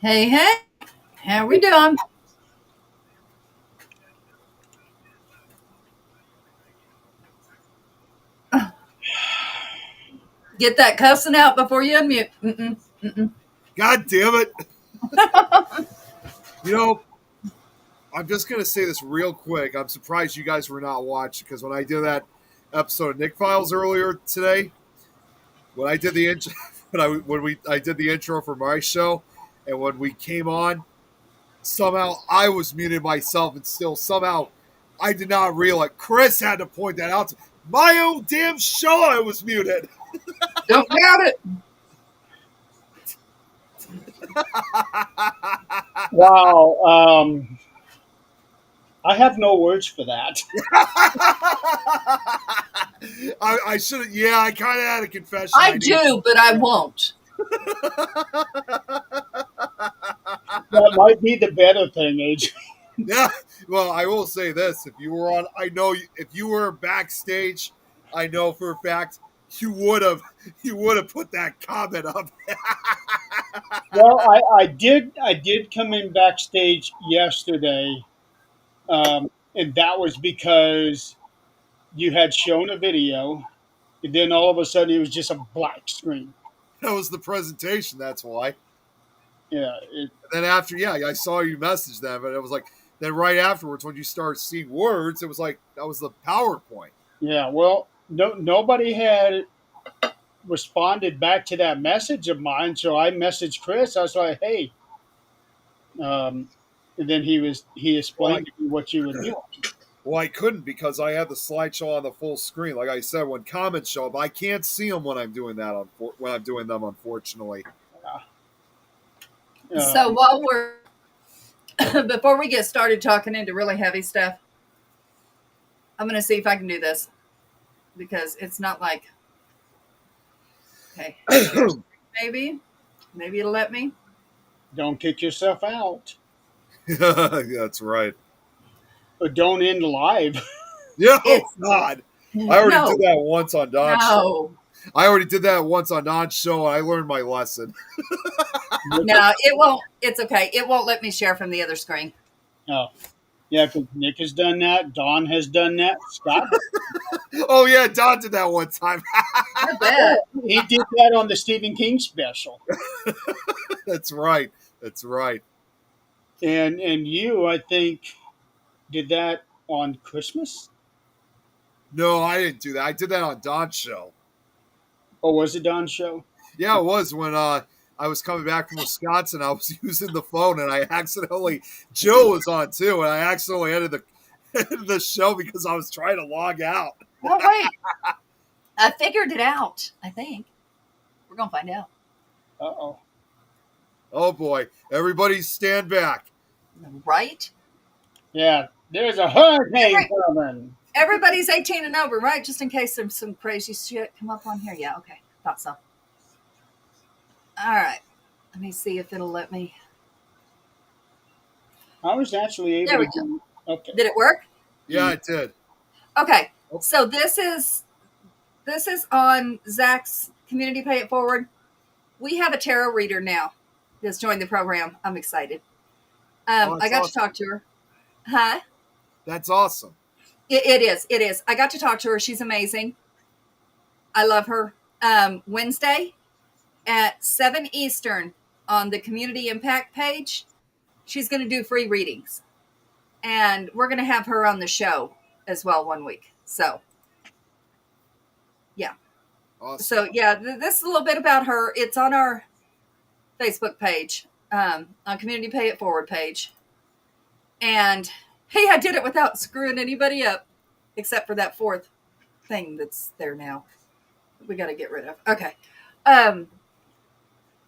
Hey, hey, how we doing? Get that cussing out before you unmute. Mm-mm, mm-mm. God damn it. You know, I'm just going to say this real quick. I'm surprised you guys were not watching because when I did that episode of Nick Files earlier today, when I did the intro, I did the intro for my show, and when we came on, somehow I was muted myself, and still somehow I did not realize. Chris had to point that out. My own damn show, I was muted. Don't doubt it. Wow. I have no words for that. I should have. Yeah, I kind of had a confession. I do, but I won't. That might be the better thing, Adrian. Yeah, well, I will say this: if you were on, I know if you were backstage, I know for a fact you would have put that comment up. Well, I did come in backstage yesterday, and that was because you had shown a video, and then all of a sudden it was just a black screen. That was the presentation. That's why. Yeah, And then after, yeah, I saw you message them, but it was like then right afterwards when you started seeing words, it was like that was the PowerPoint. yeah. Well, nobody had responded back to that message of mine, so I messaged Chris. I was like, "Hey," and then he Well, explained to me what you were doing. Well, I couldn't because I had the slideshow on the full screen. Like I said, when comments show up, I can't see them when I'm doing that. When I'm doing them, unfortunately. So while we're before we get started talking into really heavy stuff, I'm going to see if I can do this because it's not like okay, maybe it'll let me. Don't kick yourself out, That's right. but don't end live. Yeah, oh It's God. I already no, did that once on Don's show. no, I already did that once on Don's show, and I learned my lesson. no. It won't. It's okay. It won't let me share from the other screen. Oh, yeah, because Nick has done that. Don has done that. Scott, Oh yeah, Don did that one time. I bet. he did that on the Stephen King special. That's right. That's right. And you, I think, did that on Christmas, No, I didn't do that. I did that on Don's show. or was it Don's show? Yeah, it was when I was coming back from Wisconsin. I was using the phone, and I accidentally Joe was on too, and I accidentally ended the show because I was trying to log out. Well, wait. I figured it out. I think we're gonna find out. Uh-oh. Oh boy! Everybody stand back. Right? Yeah, there's a hurricane Right. coming. Everybody's 18 and over, right? Just in case there's some crazy shit come up on here. Yeah, okay. Thought so. All right. Let me see if it'll let me. I was actually able There we to do. Okay. Did it work? Yeah, I did. Okay. So this is on Zach's Community Pay It Forward. We have a tarot reader now that's joined the program. I'm excited. Oh, I got awesome. to talk to her. Huh? That's awesome. It is. It is. I got to talk to her. She's amazing. I love her. Wednesday at 7 Eastern on the Community Impact page, she's going to do free readings. And we're going to have her on the show as well one week. So, yeah. Awesome. So, yeah, this is a little bit about her. It's on our Facebook page, on Community Pay It Forward page. And, hey, I did it without screwing anybody up, except for that fourth thing that's there now. We got to get rid of. Okay.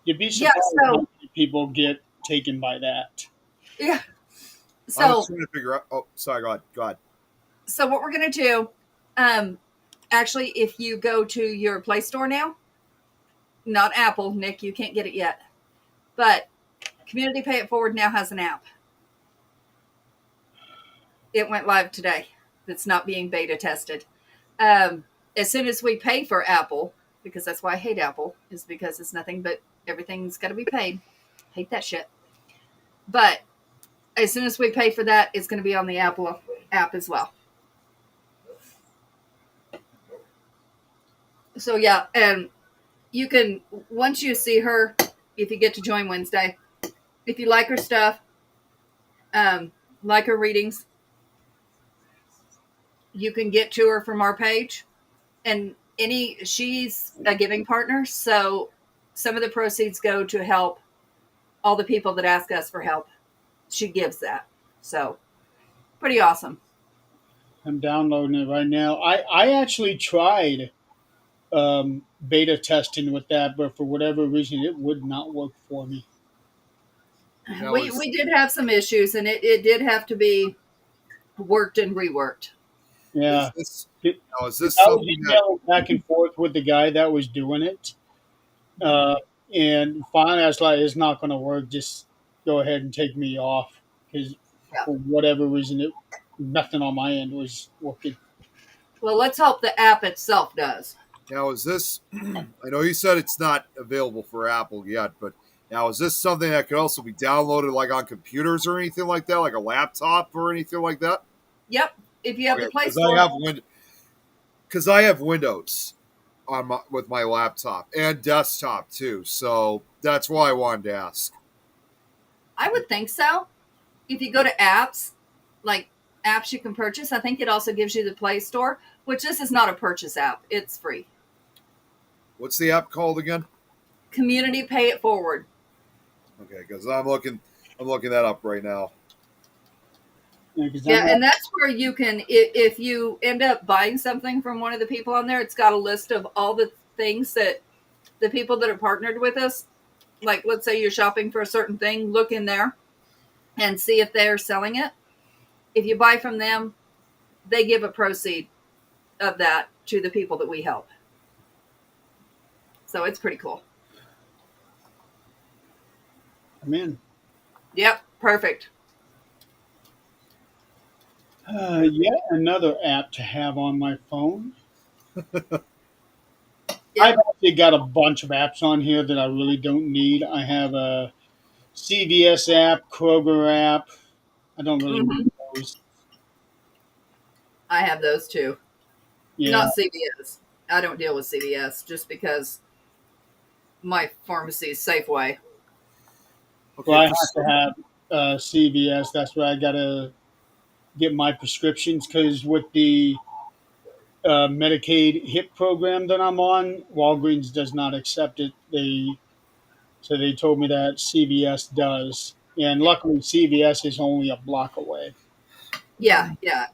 You'd be Yeah, surprised so- how many people get taken by that. Yeah. I So, was trying to figure out. Oh, sorry. Go ahead. Go ahead. so what we're going to do, actually, if you go to your Play Store now, not Apple, Nick, you can't get it yet, but Community Pay It Forward now has an app. It went live today. It's not being beta tested. As soon as we pay for Apple, because that's why I hate Apple, is because it's nothing but everything's got to be paid. Hate that shit. But as soon as we pay for that, it's going to be on the Apple app as well. So yeah, and you can, once you see her, if you get to join Wednesday, if you like her stuff, like her readings, you can get to her from our page. And she's a giving partner, so some of the proceeds go to help all the people that ask us for help. She gives that. So pretty awesome. I'm downloading it right now. I actually tried beta testing with that, but for whatever reason, it would not work for me. Now We did have some issues, and it did have to be worked and reworked. is Yeah. this It, now is 'Cause this I was something that emailing back and forth with the guy that was doing it. Uh, and finally, I was like, it's not going to work. Just go ahead and take me off. Because Yeah. for whatever reason, nothing on my end was working. Well, let's hope the app itself does. now is this? I know you said it's not available for Apple yet, but now is this something that could also be downloaded like on computers or anything like that, like a laptop or anything like that? Yep. If you have the Okay, Play because Store, I have Windows on with my laptop and desktop too, so that's why I wanted to ask. I would think so. If you go to apps, like apps you can purchase, I think it also gives you the Play Store, which this is not a purchase app. It's free. What's the app called again? Community Pay It Forward. Okay, because I'm looking that up right now. Yeah, 'cause Yeah, and that's where you can, if you end up buying something from one of the people on there, it's got a list of all the things that the people that are partnered with us, like let's say you're shopping for a certain thing, look in there and see if they're selling it. If you buy from them, they give a proceed of that to the people that we help. So it's pretty cool. I'm in. Yep, perfect. Yet another app to have on my phone. I've Yep. actually got a bunch of apps on here that I really don't need. I have a CVS app, Kroger app. I don't really Hmm. need those. I have those too. Yeah. Not CVS. I don't deal with CVS just because my pharmacy is Safeway. Well, Okay, I for have to some, have CVS. That's where I got to get my prescriptions because with the Medicaid HIP program that I'm on, Walgreens does not accept it. They told me that CVS does, and luckily CVS is only a block away. Yeah, yeah.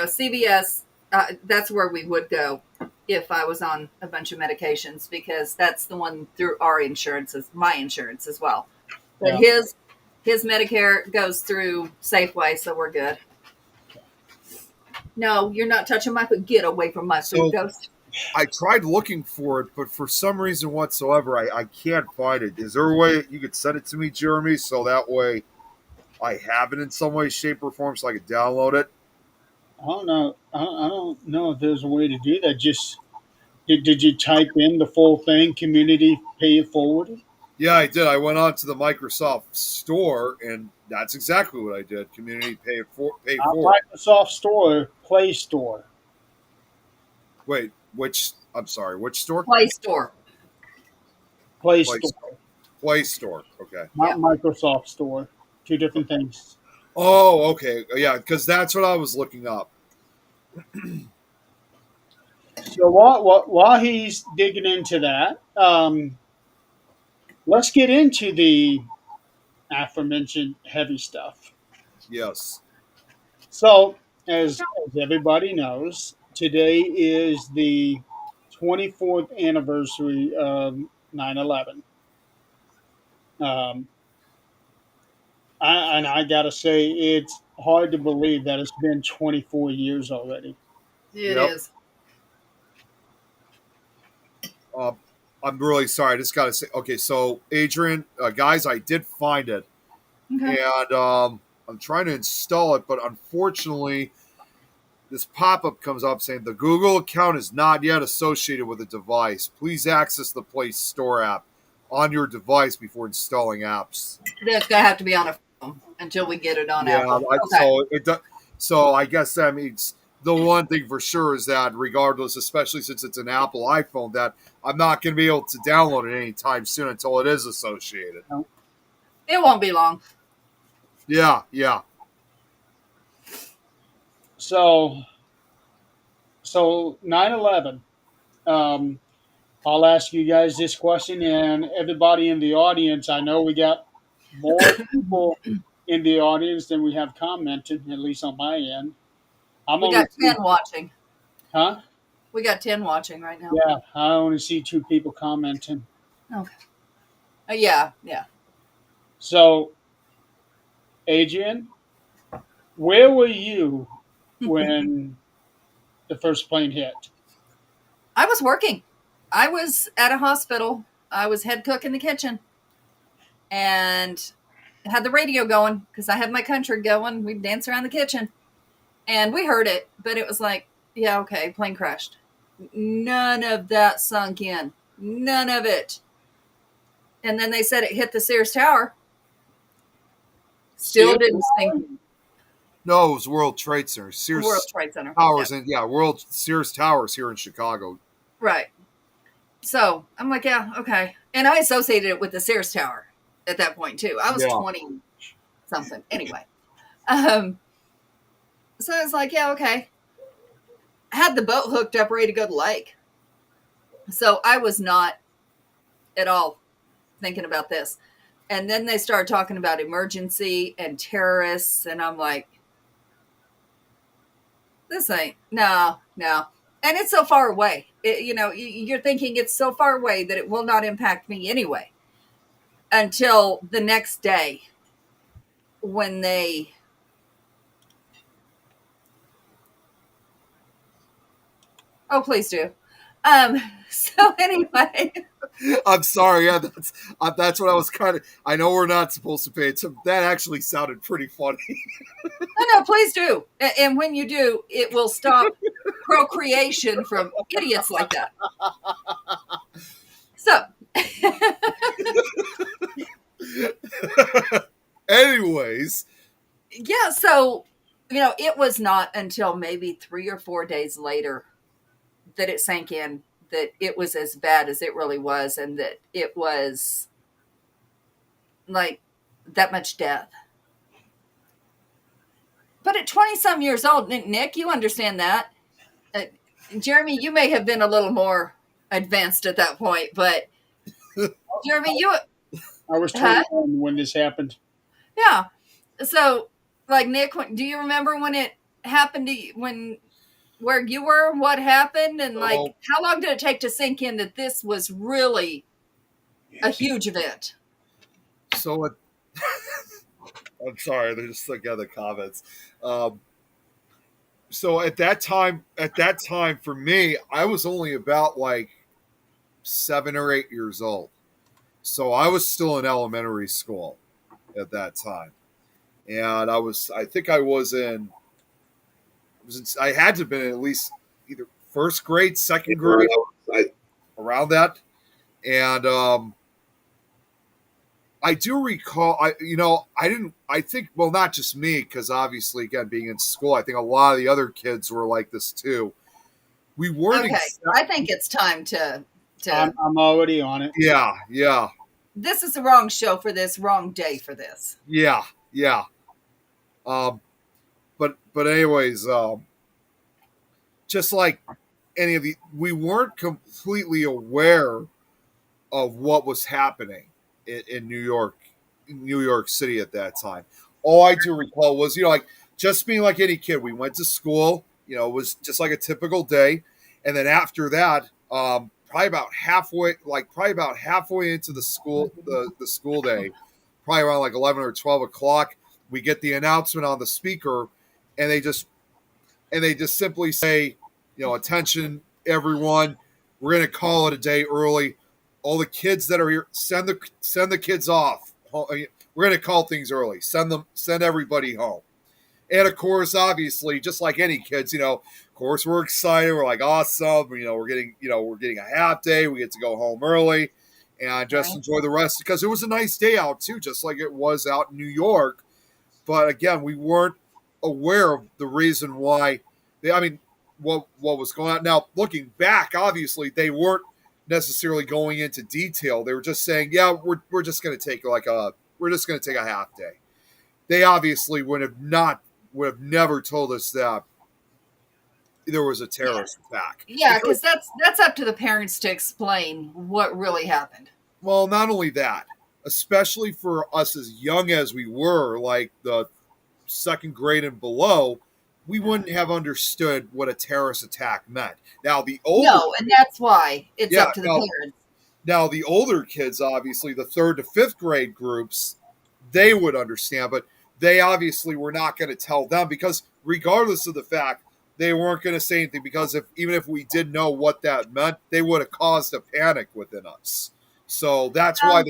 CVS. That's where we would go if I was on a bunch of medications because that's the one through our insurance, is my insurance as well. But Yeah. his Medicare goes through Safeway, so we're good. No, you're not touching my food. Get away from my food, so ghost. I tried looking for it, but for some reason whatsoever, I can't find it. Is there a way you could send it to me, Jeremy, so that way I have it in some way, shape, or form, so I could download it? I don't know. I don't know if there's a way to do that. Just did you type in the full thing? Community pay it forward. Yeah, I did. I went on to the Microsoft Store, and that's exactly what I did. Community pay Not forward. Microsoft Store, Play Store. Wait, which? I'm sorry, which store? Play Store. Play Play Store, Store. Play Store. Okay. not Yeah. Microsoft Store. Two different things. Oh, okay. Yeah, because that's what I was looking up. So while he's digging into that, let's get into the aforementioned heavy stuff. Yes. So, as everybody knows, today is the 24th anniversary of 9/11. Um, and I gotta say, it's hard to believe that it's been 24 years already. It Yep. is. Uh, I'm really sorry. I just got to say. Okay, so Adrian, guys, I did find it, Okay. and I'm trying to install it, but unfortunately, this pop-up comes up saying the Google account is not yet associated with the device. Please access the Play Store app. on your device before installing apps. That's gonna have to be on a phone until we get it on Yeah, Apple. Okay. so it does. So I guess that means the one thing for sure is that regardless, especially since it's an Apple iPhone, that I'm not going to be able to download it anytime soon until it is associated. It won't be long. Yeah, yeah. So 9/11. I'll ask you guys this question, and everybody in the audience. I know we got more people in the audience than we have commented, at least on my end. We got 10 watching. Huh? We got 10 watching right now. Yeah, I only see 2 people commenting. Okay. Yeah. So, Adrian, where were you when the first plane hit? I was working. I was at a hospital. I was head cook in the kitchen and had the radio going because I had my country going. We'd dance around the kitchen and we heard it, but it was like, yeah, okay, plane crashed. None of that sunk in. None of it. And then they said it hit the Sears Tower. Still didn't sink. No, it was World Trade Center. Sears World Trade Center. Towers, World Sears Towers here in Chicago. Right. So I'm like, yeah, okay. And I associated it with the Sears Tower at that point too. I was 20 something. Anyway. So I was like, yeah, okay. I had the boat hooked up, ready to go to the lake. So I was not at all thinking about this. And then they started talking about emergency and terrorists. And I'm like, this ain't, no. And it's so far away. You're thinking it's so far away that it will not impact me anyway. Until the next day when they... Oh, please do. So anyway... I'm sorry. Yeah, that's what I was kind of... I know we're not supposed to pay it. So that actually sounded pretty funny. No, please do. And when you do, it will stop procreation from idiots like that. So... Anyways. Yeah, so, it was not until maybe 3 or 4 days later that it sank in that it was as bad as it really was and that it was like that much death. But at 20-some years old, Nick, you understand that. Jeremy, you may have been a little more advanced at that point, but Jeremy, I was 21 when this happened. Yeah. So, like, Nick, do you remember when it happened to you, where you were, what happened, and how long did it take to sink in that this was really a huge event? So, I'm sorry, there's just like other comments. So at that time, for me, I was only about like 7 or 8 years old. So I was still in elementary school at that time, and I had to have been at least either first grade, second grade, around that. And I do recall, not just me, because obviously, again, being in school, I think a lot of the other kids were like this too. We weren't. Okay, I think it's time to. I'm already on it. Yeah. This is the wrong show for this, wrong day for this. Yeah. But anyways, just like we weren't completely aware of what was happening in New York City at that time. All I do recall was, just being like any kid, we went to school, it was just like a typical day. And then after that, probably about halfway into the school day, probably around like 11 or 12 o'clock, we get the announcement on the speaker, and they just simply say, attention everyone, we're going to call it a day early. All the kids that are here, send the kids off. We're going to call things early. Send everybody home. And of course, obviously, just like any kids, of course, we're excited. We're like, awesome. We're getting a half day. We get to go home early. and just Right. enjoy the rest, because it was a nice day out too, just like it was out in New York. But again, we weren't aware of the reason why. I mean, what was going on. Now, looking back, obviously they weren't necessarily going into detail. They were just saying, "Yeah, we're just going to take we're just going to take a half day." They obviously would have never told us that there was a Yeah. terrorist attack. Yeah, Because, because that's up to the parents to explain what really happened. well, not only that, especially for us as young as we were, like the second grade and below, we wouldn't have understood what a terrorist attack meant. Now the older, No, and that's why it's yeah, up to the parents. now the older kids, obviously the third to fifth grade groups, they would understand, but they obviously were not going to tell them, because regardless of the fact, they weren't going to say anything, because even if we did know what that meant, they would have caused a panic within us. So Um, that's you why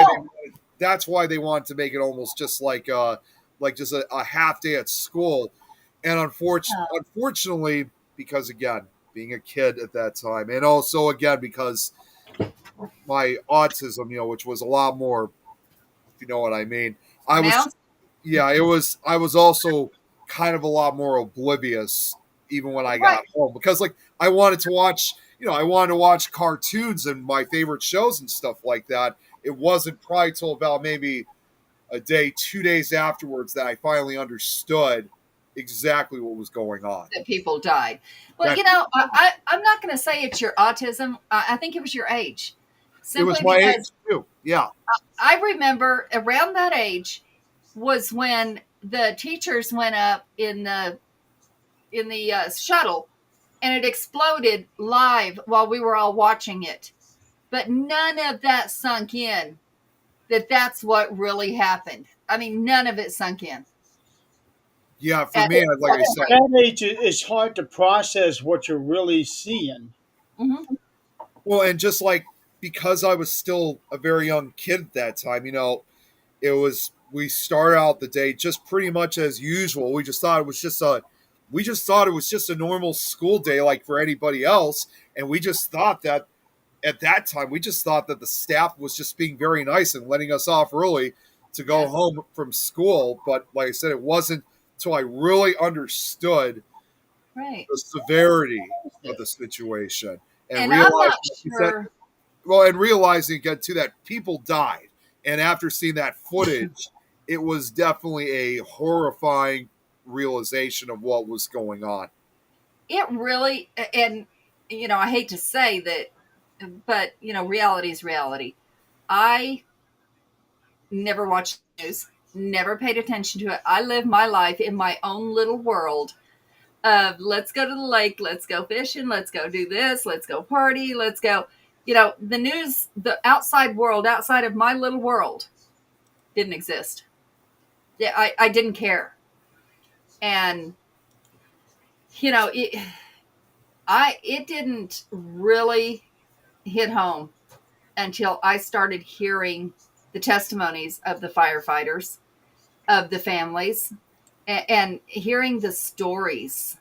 know, that's why they wanted to make it almost just like just a half day at school. And unfortunately, because again, being a kid at that time, and also again because my autism, which was a lot more, if you know what I mean. I was pronounced. Yeah, it was. I was also kind of a lot more oblivious even when I Right. got home, because like I wanted to watch cartoons and my favorite shows and stuff like that. It wasn't probably till about maybe a day, 2 days afterwards that I finally understood exactly what was going on. That people died. Well, That I'm not going to say it's your autism. I think it was your age, it was simply my because age too. Yeah, I remember around that age was when the teachers went up in the shuttle and it exploded live while we were all watching it. But none of that sunk in that that's what really happened. I mean, none of it sunk in. yeah. For At me, like I At said, that age, it's hard to process what you're really seeing. Mhm. well, and just like because I was still a very young kid at that time, it was we started out the day just pretty much as usual. We just thought it was just a normal school day like for anybody else, and we just thought that at that time we just thought that the staff was just being very nice and letting us off early to go Yes. home from school. But like I said, it wasn't until I really understood Right. the severity of the situation and And I'm realized, not like you said, sure. well, and realizing again too that people died, and after seeing that footage, it was definitely a horrifying realization of what was going on. It really, and I hate to say that, but reality is reality. I never watched news, never paid attention to it. I live my life in my own little world of let's go to the lake, let's go fishing, let's go do this, let's go party, let's go. The news, the outside world, outside of my little world, didn't exist. Yeah, I didn't care, and it it didn't really hit home until I started hearing the testimonies of the firefighters, of the families, and hearing the stories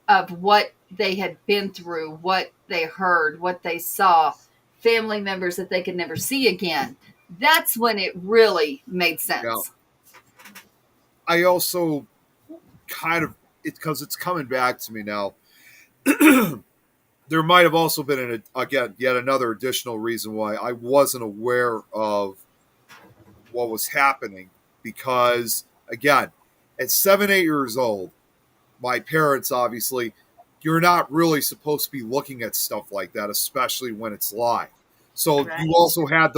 of what they had been through, what they heard, what they saw, family members that they could never see again. That's when it really made Now, sense. I also kind of because it's coming back to me now. There might have also been again yet another additional reason why I wasn't aware of what was happening, because again, at 7, 8 years old, my parents obviously, you're not really supposed to be looking at stuff like that, especially when it's live. So Right. you also had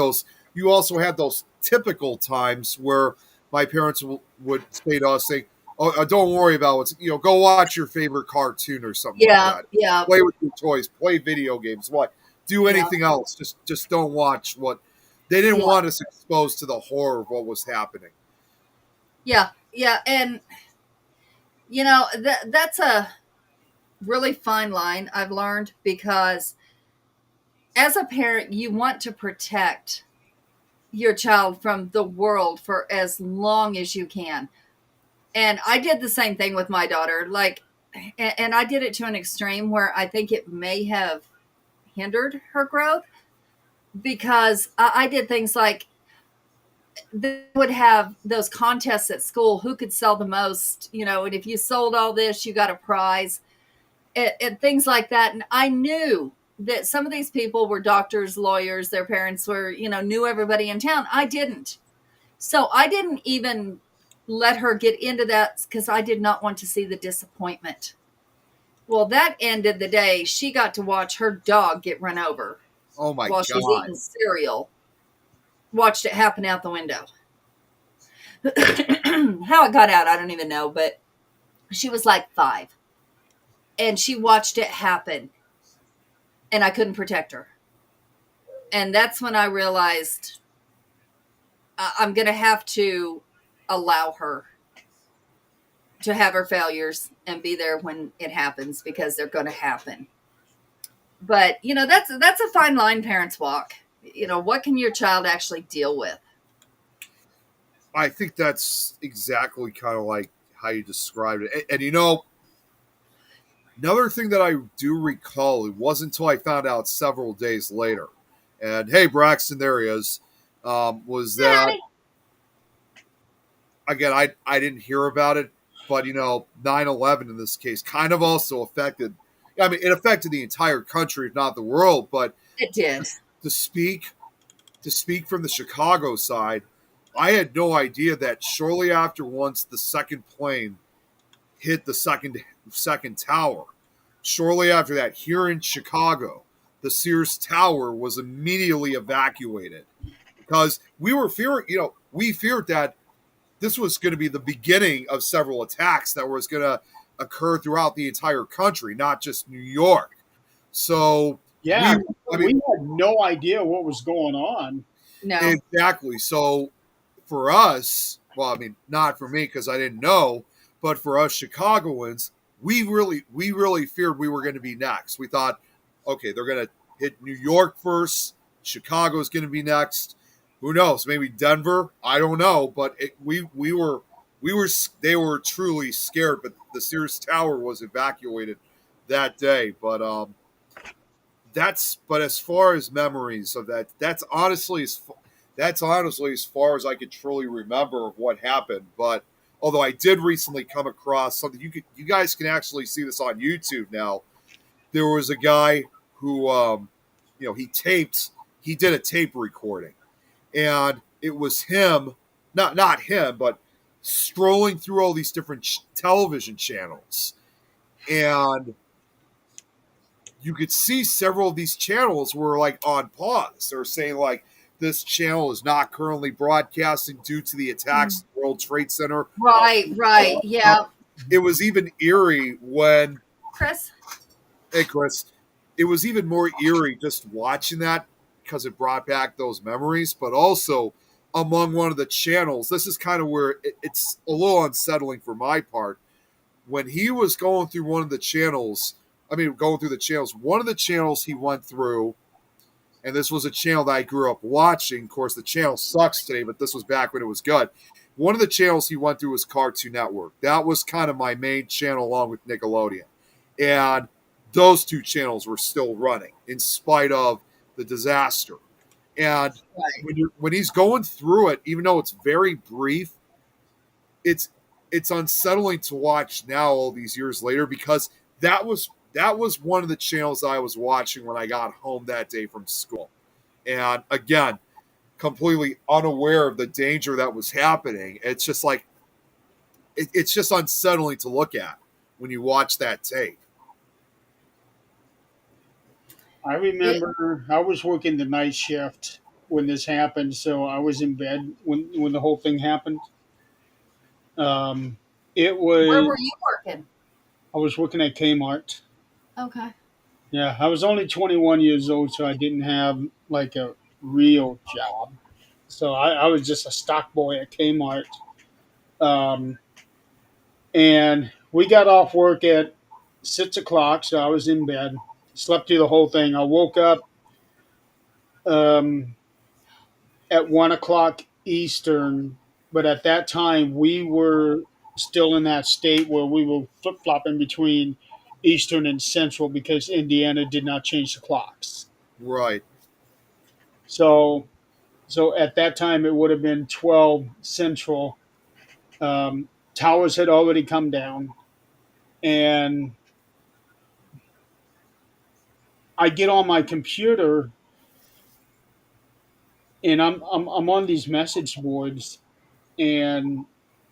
those typical times where my parents would say to us, say, "Oh, don't worry about what's go watch your favorite cartoon or something like Yeah, that. yeah, Play with your toys, play video games, what do yeah, anything else. Just don't watch what." They didn't yeah, want us exposed to the horror of what was happening. yeah, yeah. And that's a really fine line I've learned, because as a parent, you want to protect your child from the world for as long as you can. And I did the same thing with my daughter. Like, and I did it to an extreme where I think it may have hindered her growth because I did things like they would have those contests at school, who could sell the most, and if you sold all this, you got a prize, and things like that. And I knew that some of these people were doctors, lawyers, their parents were, knew everybody in town. I didn't. So I didn't even let her get into that because I did not want to see the disappointment. Well, that ended the day she got to watch her dog get run over Oh my while God. she was eating cereal. Watched it happen out the window. How it got out, I don't even know, but she was like 5. And she watched it happen. And I couldn't protect her. And that's when I realized I'm going to have to allow her to have her failures and be there when it happens, because they're going to happen. But, that's a fine line parents walk. What can your child actually deal with? I think that's exactly kind of like how you described it. And another thing that I do recall, it wasn't until I found out several days later, and hey, Braxton, there he is, was that, again, I didn't hear about it, but 9/11 in this case kind of also affected, I mean, it affected the entire country, if not the world, but It did. to speak from the Chicago side, I had no idea that shortly after, once the second plane hit the second tower, shortly after that, here in Chicago, the Sears Tower was immediately evacuated because we feared that this was going to be the beginning of several attacks that was going to occur throughout the entire country, not just New York. So Yeah, I we mean, had no idea what was going on. No. exactly. So for us, well, I mean, not for me because I didn't know, but for us Chicagoans, we really feared we were going to be next. We thought, okay, they're going to hit New York first. Chicago's going to be next. Who knows? Maybe Denver. I don't know. But they were truly scared. But the Sears Tower was evacuated that day. But but as far as memories of that, that's honestly as far as I could truly remember of what happened. But although I did recently come across something, you guys can actually see this on YouTube now. There was a guy who he did a tape recording, and it was him, not him, but strolling through all these different television channels, and you could see several of these channels were like on pause. They're saying like, this channel is not currently broadcasting due to the attacks at the World Trade Center. Right. Yeah. It was even eerie when, Chris? hey Chris, it was even more eerie just watching that because it brought back those memories. But also among one of the channels, this is kind of where it's a little unsettling for my part. When he was going through one of the channels, one of the channels he went through, and this was a channel that I grew up watching. Of course, the channel sucks today, but this was back when it was good. One of the channels he went through was Cartoon Network. That was kind of my main channel along with Nickelodeon. And those two channels were still running in spite of the disaster. And when he's going through it, even though it's very brief, it's unsettling to watch now all these years later, because that was one of the channels I was watching when I got home that day from school. And again, completely unaware of the danger that was happening. It's just like, it's just unsettling to look at when you watch that tape. I remember I was working the night shift when this happened, so I was in bed when the whole thing happened. It Where was were you working? I was working at Kmart. Okay. Yeah, I was only 21 years old, so I didn't have like a real job. So I was just a stock boy at Kmart. Um, and we got off work at 6 o'clock, so I was in bed, slept through the whole thing. I woke up um, at 1 o'clock Eastern, but at that time we were still in that state where we were flip flopping between Eastern and Central because Indiana did not change the clocks. Right. So at that time it would have been 12 Central. Towers had already come down, and I get on my computer and I'm on these message boards, and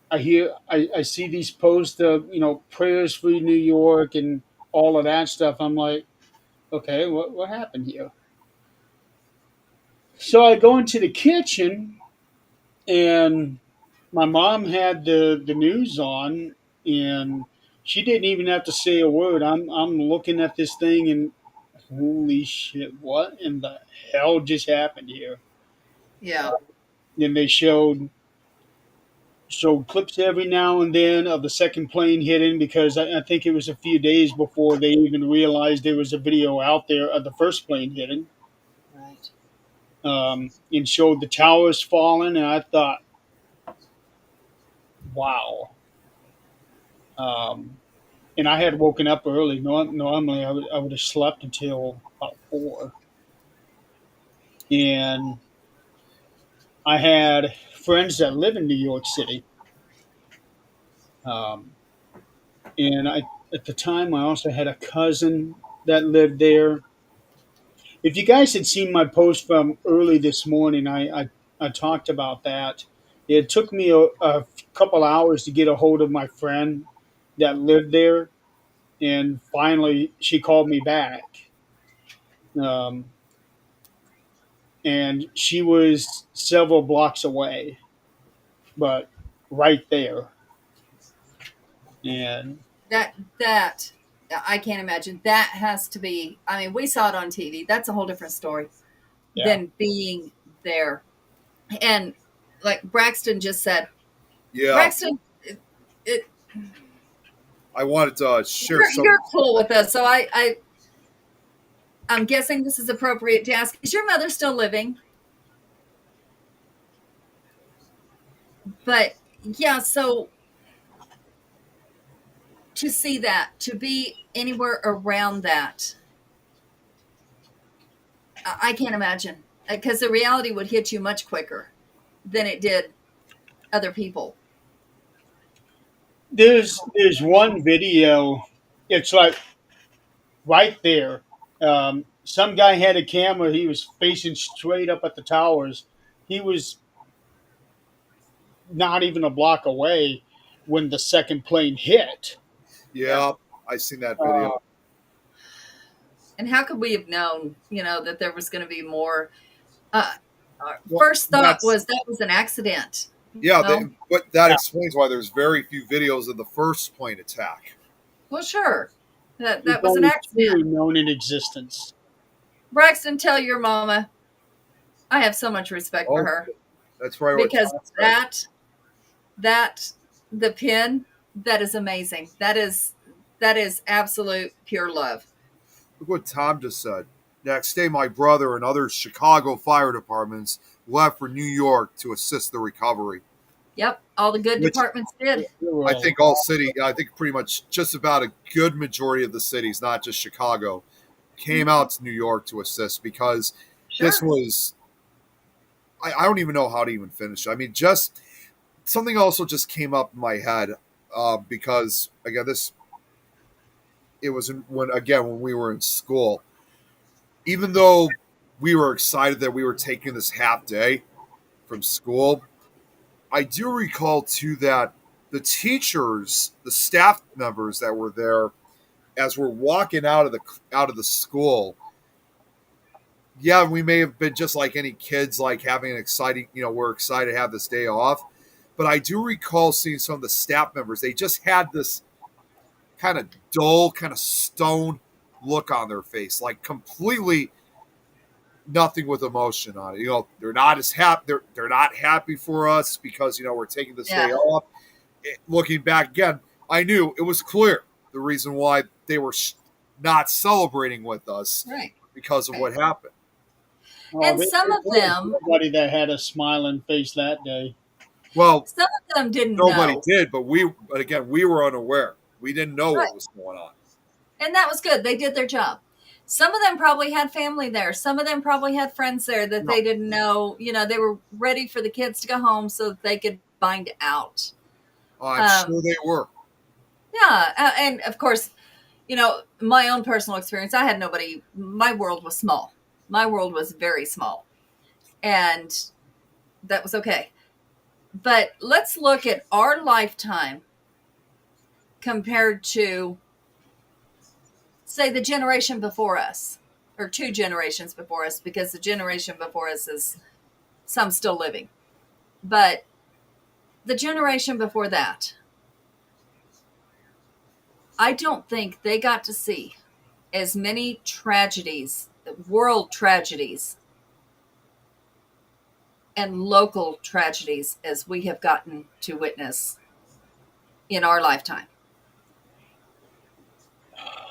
I see these posts of prayers for New York and all of that stuff. I'm like, okay, what happened here? So I go into the kitchen, and my mom had the news on, and she didn't even have to say a word. I'm looking at this thing, and holy shit, what in the hell just happened here? Yeah. Then they showed clips every now and then of the second plane hitting, because I think it was a few days before they even realized there was a video out there of the first plane hitting, Right. and showed the towers falling. And I thought, wow. Um, and I had woken up early. Normally, I would have slept until about 4. And I had friends that live in New York City. Um, and at the time, I also had a cousin that lived there. If you guys had seen my post from early this morning, I talked about that. It took me a couple hours to get a hold of my friend that lived there, and finally she called me back. Um, and she was several blocks away, but right there. And That I can't imagine. That has to be. I mean, we saw it on TV. That's a whole different story yeah, than being there. And like Braxton just said, Yeah. Braxton, it, I wanted to share some. you're cool with us. So I'm guessing this is appropriate to ask. Is your mother still living? But yeah, so to see that, to be anywhere around that, I can't imagine, because the reality would hit you much quicker than it did other people. there's one video. It's like right there. Some guy had a camera. He was facing straight up at the towers. He was not even a block away when the second plane hit. Yeah. Yeah, I seen that Uh, video. And how could we have known, that there was going to be more? Our Well, first thought that's was that was an accident. yeah. Well, But that yeah, explains why there's very few videos of the first plane attack. well, sure, there's that was an only accident. 2 known in existence. Braxton, tell your mama I have so much respect for Oh, her, that's right. What because Tom said. that the pin, that is amazing. That is absolute pure love. Look what Tom just said. Next day, my brother and other Chicago fire departments left for New York to assist the recovery. Yep, all the good Which departments did. There were I a think I think pretty much just about a good majority of the cities, not just Chicago, came out to New York to assist, because this Sure. was, I don't even know how to even finish it. I mean, just something also just came up in my head, because, again, it was when we were in school. Even though we were excited that we were taking this half day from school, I do recall too that the teachers, the staff members that were there, as we're walking out of the school, yeah, we may have been just like any kids, like having an exciting, we're excited to have this day off. But I do recall seeing some of the staff members, they just had this kind of dull, kind of stone look on their face, like completely nothing with emotion on it. They're not as happy. They're not happy for us because we're taking this Yeah. day off. Looking back again, I knew it was clear the reason why they were not celebrating with us, Right. because of Right. what happened. And there some of was them, nobody that had a smiling face that day. Well, didn't nobody know. did, but again, we were unaware. We didn't know Right. what was going on. And that was good. They did their job. Some of them probably had family there. Some of them probably had friends there that they didn't know. They were ready for the kids to go home so that they could find out. Oh, I'm sure they were. Yeah. And of course, my own personal experience, I had nobody. My world was small. My world was very small. And that was okay. But let's look at our lifetime compared to, say, the generation before us, or 2 generations before us, because the generation before us is some still living. But the generation before that, I don't think they got to see as many tragedies, world tragedies, and local tragedies as we have gotten to witness in our lifetime.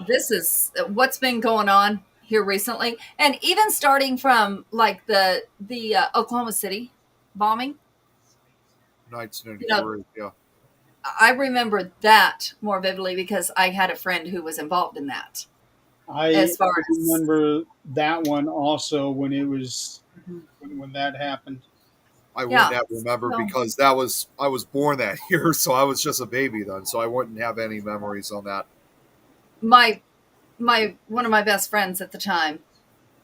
This is what's been going on here recently, and even starting from like the Oklahoma City bombing. 1993, yeah. I remember that more vividly because I had a friend who was involved in that. I remember that one also when it was when that happened. I wouldn't have remembered because I was born that year, so I was just a baby then, so I wouldn't have any memories on that. My one of my best friends at the time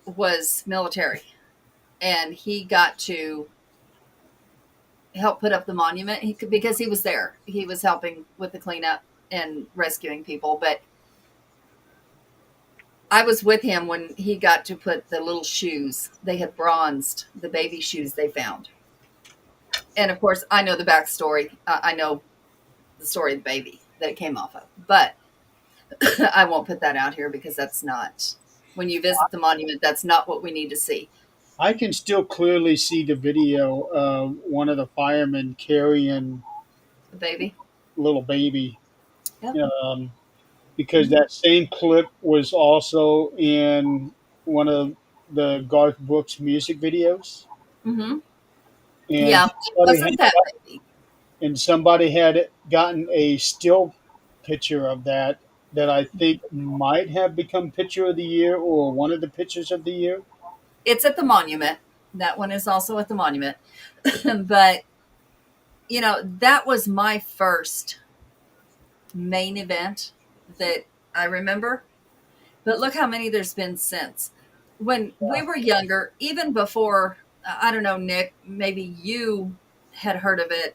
was military, and he got to help put up the monument because he was there. He was helping with the cleanup and rescuing people, but I was with him when he got to put the little shoes. They had bronzed the baby shoes they found. And of course, I know the backstory. I know the story of the baby that it came off of, but I won't put that out here because that's not, when you visit the monument, that's not what we need to see. I can still clearly see the video of one of the firemen carrying The baby, little baby. yep. Because that same clip was also in one of the Garth Brooks music videos. Mm-hmm. And Yeah, it wasn't that baby. And somebody had gotten a still picture of that I think might have become picture of the year or one of the pictures of the year. It's at the monument. That one is also at the monument. But, that was my first main event that I remember. But look how many there's been since. When we were younger, even before, I don't know, Nick, maybe you had heard of it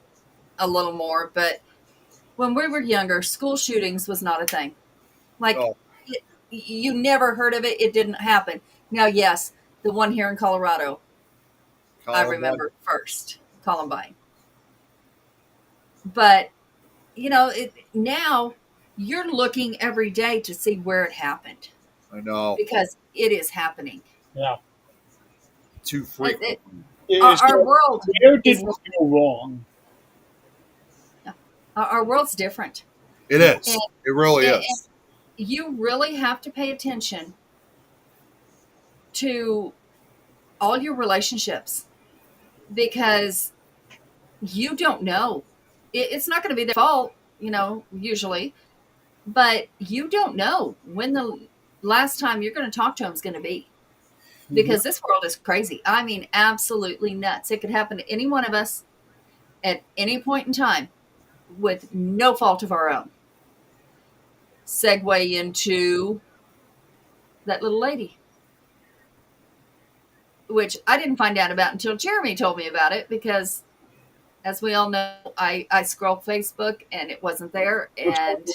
a little more, but when we were younger, school shootings was not a thing. Like, you never heard of it. It didn't happen. Now, yes, the one here in Colorado, I remember first, Columbine. But, now you're looking every day to see where it happened. I know. Because it is happening. Yeah. Too frequent. Our world. Where did we go wrong? Our world's different. It is. It really is. And you really have to pay attention to all your relationships because you don't know. It's not going to be their fault, usually, but you don't know when the last time you're going to talk to them is going to be, because this world is crazy. I mean, absolutely nuts. It could happen to any one of us at any point in time with no fault of our own. Segue into that little lady, which I didn't find out about until Jeremy told me about it, because as we all know, I scroll Facebook and it wasn't there. And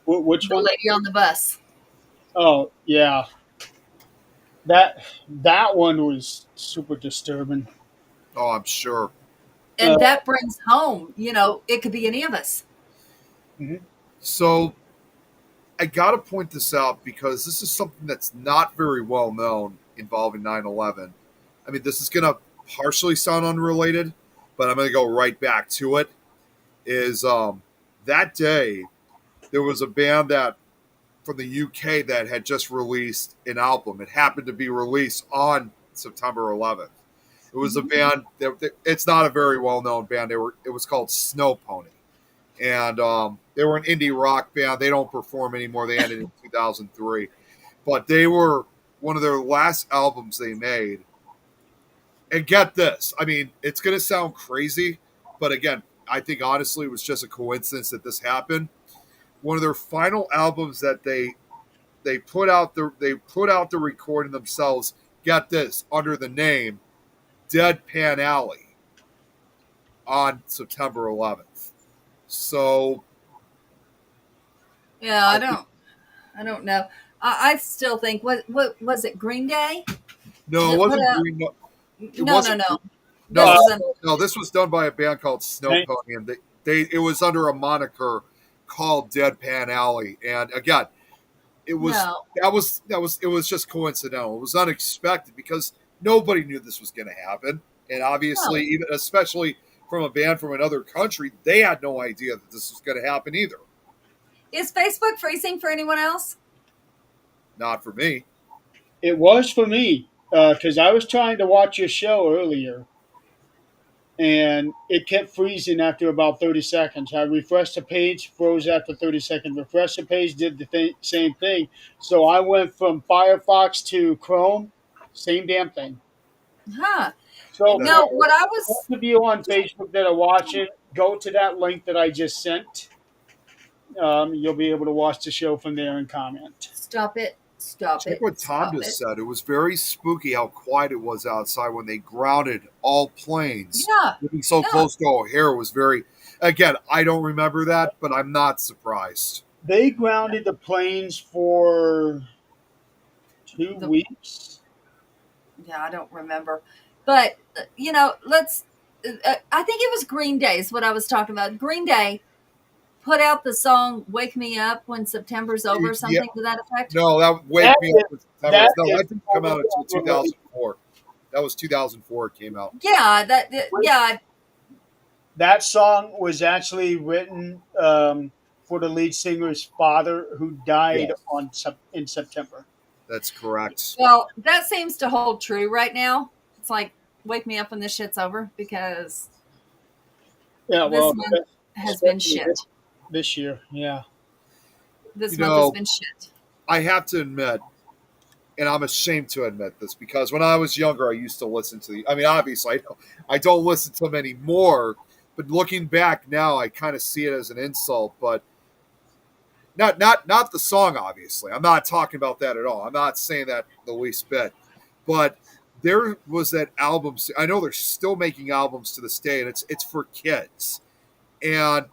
which the one? Lady on the Bus. Oh, yeah. That one was super disturbing. Oh, I'm sure. And that brings home, it could be any of us. Mm-hmm. So I got to point this out because this is something that's not very well known involving 9/11. I mean, this is going to partially sound unrelated, but I'm going to go right back to it. Is that day there was a band that from the UK that had just released an album. It happened to be released on September 11th. It was a band. It's not a very well known band. It was called Snow Pony, and they were an indie rock band. They don't perform anymore. They ended in 2003, but they were one of their last albums they made. And get this, I mean, it's going to sound crazy, but again, I think honestly it was just a coincidence that this happened. One of their final albums that they put out the recording themselves. Get this, under the name Deadpan Alley on September 11th. So Yeah, I think, I don't know. I still think what was it? Green Day no, it that put wasn't out? Green. No, it No, no, wasn't. no. This No, is Uh, an no, this was done by a band called Snow Thank- Pony, and they it was under a moniker called Deadpan Alley. And again, it was no. it was just coincidental. It was unexpected because nobody knew this was going to happen, and obviously, No. even especially from a band from another country, they had no idea that this was going to happen either. Is Facebook freezing for anyone else? Not for me. it was for me because I was trying to watch your show earlier, and it kept freezing after about 30 seconds. I refreshed the page, froze after 30 seconds. Refreshed the page, did the same thing. So I went from Firefox to Chrome, same damn thing. Huh. So That's for No, what I those was of you on Facebook that are watching, go to that link that I just sent. You'll be able to watch the show from there and comment. stop it, stop Check it, what Tom stop just it. said. It was very spooky how quiet it was outside when they grounded all planes. Yeah, Living so yeah. close to O'Hare was very. Again, I don't remember that, but I'm not surprised. They grounded the planes for 2 The, weeks. yeah, I don't remember. But let's. I think it was Green Day is what I was talking about. Green Day put out the song "Wake Me Up When September's Over," Yeah, something to that effect. no, that Wake That Me is, Up with September. that No, is that didn't come out until totally 2004. That was 2004. It came out. Yeah, yeah. that song was actually written for the lead singer's father, who died Yes, in September. that's correct. Well, that seems to hold true right now. It's like wake me up when this shit's over because Yeah, this well, month has been especially shit. this year. Yeah, This You month has know, been shit. I have to admit, and I'm ashamed to admit this because when I was younger, I used to listen to the. I mean, obviously, I don't listen to them anymore. But looking back now, I kind of see it as an insult. But not the song. Obviously, I'm not talking about that at all. I'm not saying that the least bit. But there was that album. I know they're still making albums to this day, and it's for kids, and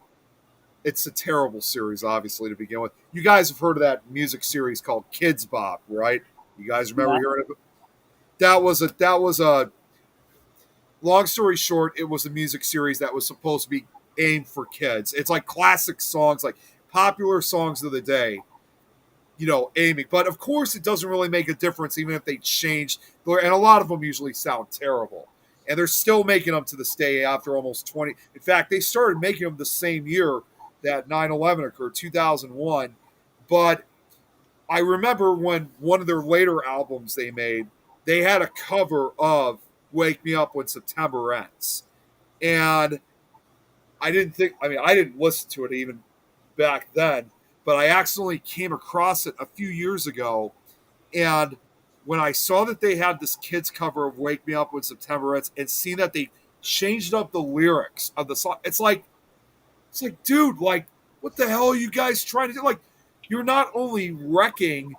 it's a terrible series, obviously to begin with. You guys have heard of that music series called Kids Bop, right? You guys remember yeah. hearing of it? That was a long story short, it was a music series that was supposed to be aimed for kids. It's like classic songs, like popular songs of the day, aiming. But of course, it doesn't really make a difference, even if they change. And a lot of them usually sound terrible. And they're still making them to this day after almost 20. In fact, they started making them the same year that 9/11 occurred, 2001. But I remember when one of their later albums they made, they had a cover of Wake Me Up When September Ends. And I didn't listen to it even back then, but I accidentally came across it a few years ago. And when I saw that they had this kids cover of Wake Me Up When September Ends and seen that they changed up the lyrics of the song, it's like, dude, like, what the hell are you guys trying to do? Like, you're not only wrecking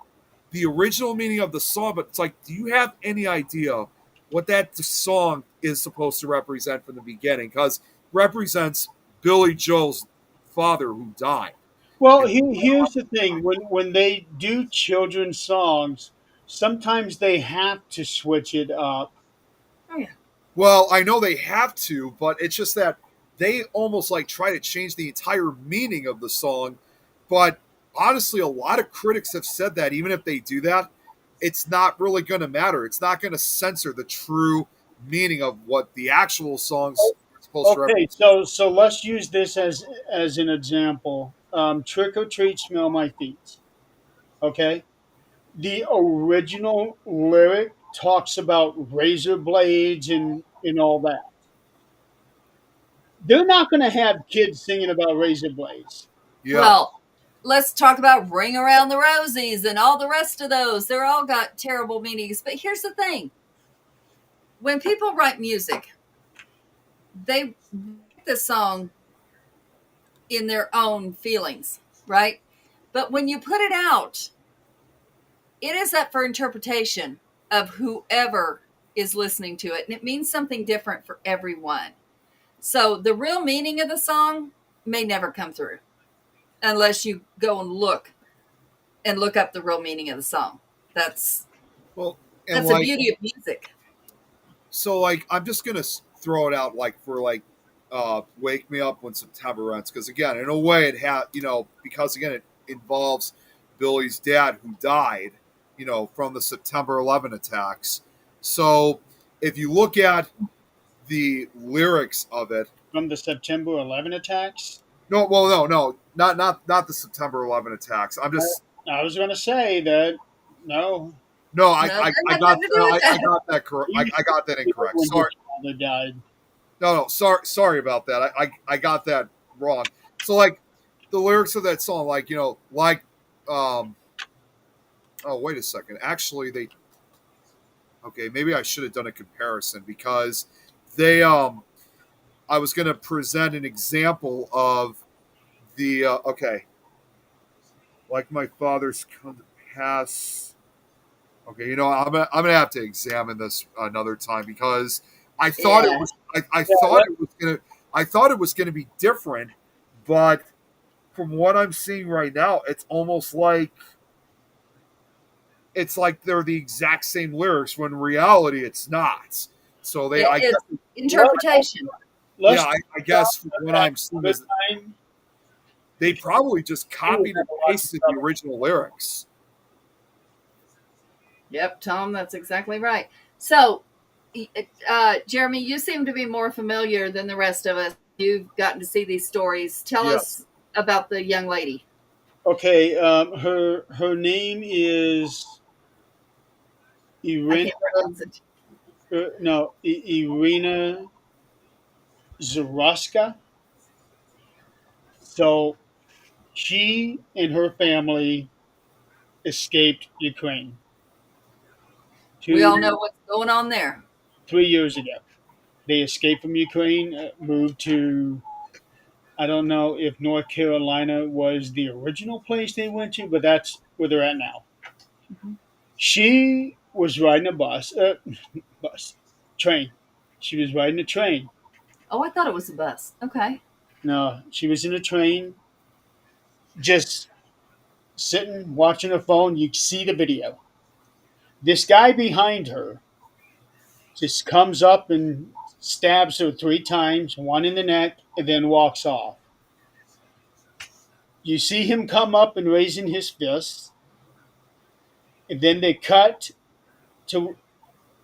the original meaning of the song, but it's like, do you have any idea what that song is supposed to represent from the beginning? Because represents Billy Joel's father who died. Well, And here's the thing: when they do children's songs, sometimes they have to switch it up. Oh yeah. well, I know they have to, but it's just that they almost like try to change the entire meaning of the song. But honestly, a lot of critics have said that even if they do that, it's not really going to matter. It's not going to censor the true meaning of what the actual songs are supposed to Okay, represent. so let's use this as an example. Trick or treat, smell my feet. Okay, the original lyric talks about razor blades and all that. they're not going to have kids singing about razor blades. Yeah. Well, let's talk about Ring Around the Rosies and all the rest of those. They're all got terrible meanings. But here's the thing: when people write music, they write the song in their own feelings, right? But when you put it out, it is up for interpretation of whoever is listening to it. And it means something different for everyone. So the real meaning of the song may never come through unless you go and look up the real meaning of the song. That's Well, and that's the like, beauty of music. so like, I'm just gonna throw it out like for like, "Wake Me Up When September Ends," because again, in a way, it had because again, it involves Billy's dad who died, from the September 11 attacks. So if you look at the lyrics of it, From the September 11 attacks. no, well, no, not the September 11 attacks. I'm just I was going to say that no, no, No, that had nothing to do with I that. got that correct. he was I got that incorrect. when his Sorry, father died. no, sorry about that. I got that wrong. So like the lyrics of that song, like um, oh wait a second, actually they okay, maybe I should have done a comparison because they I was going to present an example of the okay, like my father's come to pass. Okay, I'm gonna have to examine this another time because I thought it Yeah. was I Yeah, thought it was gonna be different, but from what I'm seeing right now, it's almost like they're the exact same lyrics when in reality it's not. So they I guess It's interpretation. yeah, let's I guess from what back I'm seeing another is time. they probably just We would copied have and a lot of pasted the trouble. original lyrics. Yep, Tom, that's exactly right. So, Jeremy, you seem to be more familiar than the rest of us. You've gotten to see these stories. Tell Yes. us about the young lady. Okay, her name is I Irina. can't pronounce it. No, Irina Zaroska. So she and her family escaped Ukraine We two, all know what's going on there. 3 years ago. They escaped from Ukraine, moved to, I don't know if North Carolina was the original place they went to, but that's where they're at now. Mhm. She was riding a bus, train. She was riding a train. Oh, I thought it was a bus. Okay. No, she was in a train, just sitting, watching her phone. You see the video. This guy behind her just comes up and stabs her 3 times, one in the neck, and then walks off. You see him come up and raising his fists, and then they cut to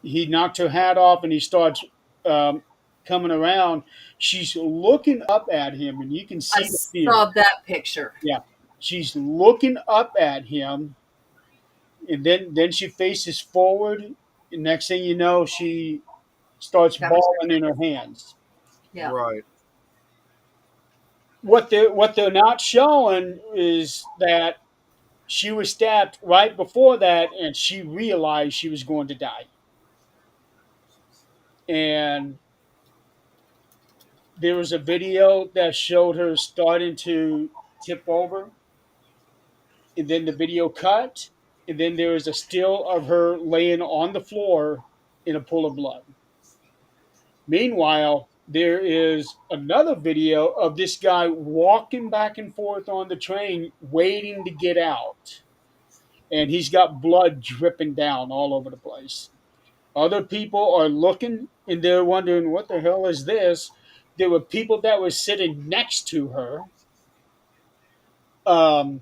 he knocked her hat off and he starts um, coming around. She's looking up at him, and you can I see the fear. saw that picture. Yeah, she's looking up at him, and then she faces forward. And next thing you know, she starts Got me. bawling in her hands. Yeah. Right. What they're not showing is that she was stabbed right before that, and she realized she was going to die. And there was a video that showed her starting to tip over, and then the video cut, and then there was a still of her laying on the floor in a pool of blood. Meanwhile, there is another video of this guy walking back and forth on the train, waiting to get out, and he's got blood dripping down all over the place. Other people are looking and they're wondering, what the hell is this? There were people that were sitting next to her, um,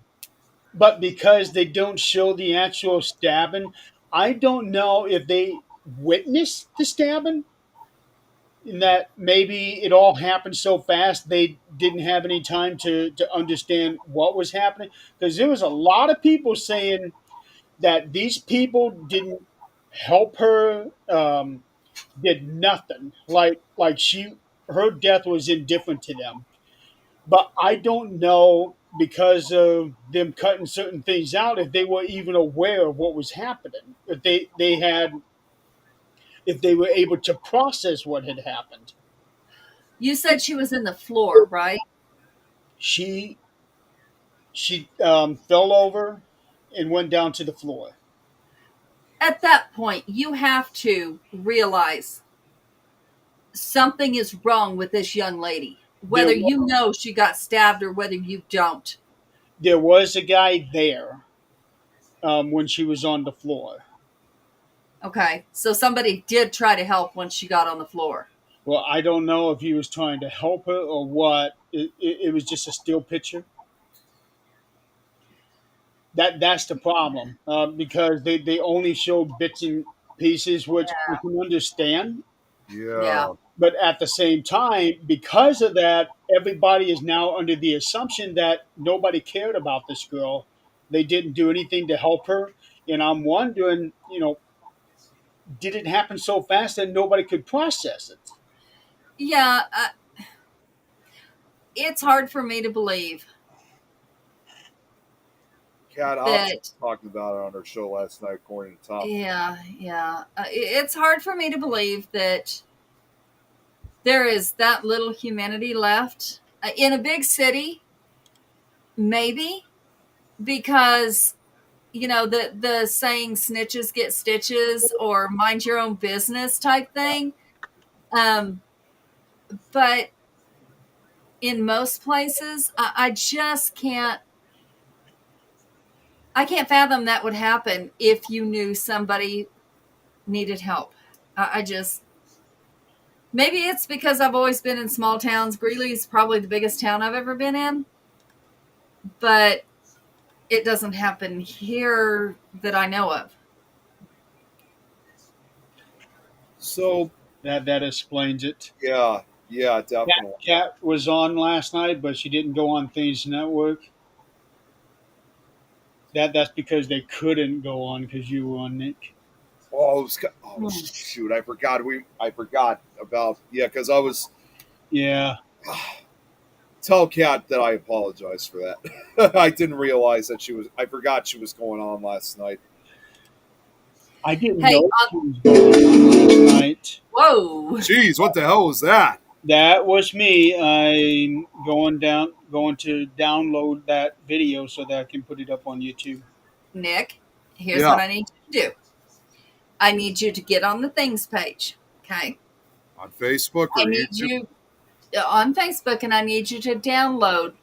but because they don't show the actual stabbing, I don't know if they witnessed the stabbing, in that maybe it all happened so fast they didn't have any time to understand what was happening. Because there was a lot of people saying that these people didn't help her, did nothing. Like she her death was indifferent to them. But I don't know, because of them cutting certain things out, if they were even aware of what was happening. If they had, if they were able to process what had happened. You said she was in the floor, right? She fell over and went down to the floor. At that point, you have to realize something is wrong with this young lady, There, whether you know she got stabbed or whether you don't. there was a guy there when she was on the floor. Okay, so somebody did try to help once she got on the floor. Well, I don't know if he was trying to help her or what. It was just a still picture. That's the problem, because they only show bits and pieces, which I can understand. Yeah. Yeah. But at the same time, because of that, everybody is now under the assumption that nobody cared about this girl. They didn't do anything to help her. And I'm wondering, did it happen so fast that nobody could process it? Yeah, it's hard for me to believe Kat Ops that. talking about it on her show last night, according to Tom. Yeah. It's hard for me to believe that there is that little humanity left in a big city. Maybe because the saying "snitches get stitches" or "mind your own business" type thing. Um, but in most places, I just can't. I can't fathom that would happen if you knew somebody needed help. I just maybe it's because I've always been in small towns. Greeley's probably the biggest town I've ever been in, but it doesn't happen here that I know of. So That explains it. yeah, Cat, definitely. Cat was on last night, but she didn't go on Things Network. That's because they couldn't go on because you were on, Nick. Hmm. Shoot! I forgot about because I was Yeah, tell Kat that I apologize for that. I didn't realize that I forgot she was going on last night. I didn't Hey, know she was going on last night. whoa, Jeez, what the hell was that? That was me. I'm going to download that video so that I can put it up on YouTube. Nick, here's Yeah, what I need you to do. I need you to get on the things page. Okay. on Facebook I or need YouTube. you on Facebook, and I need you to download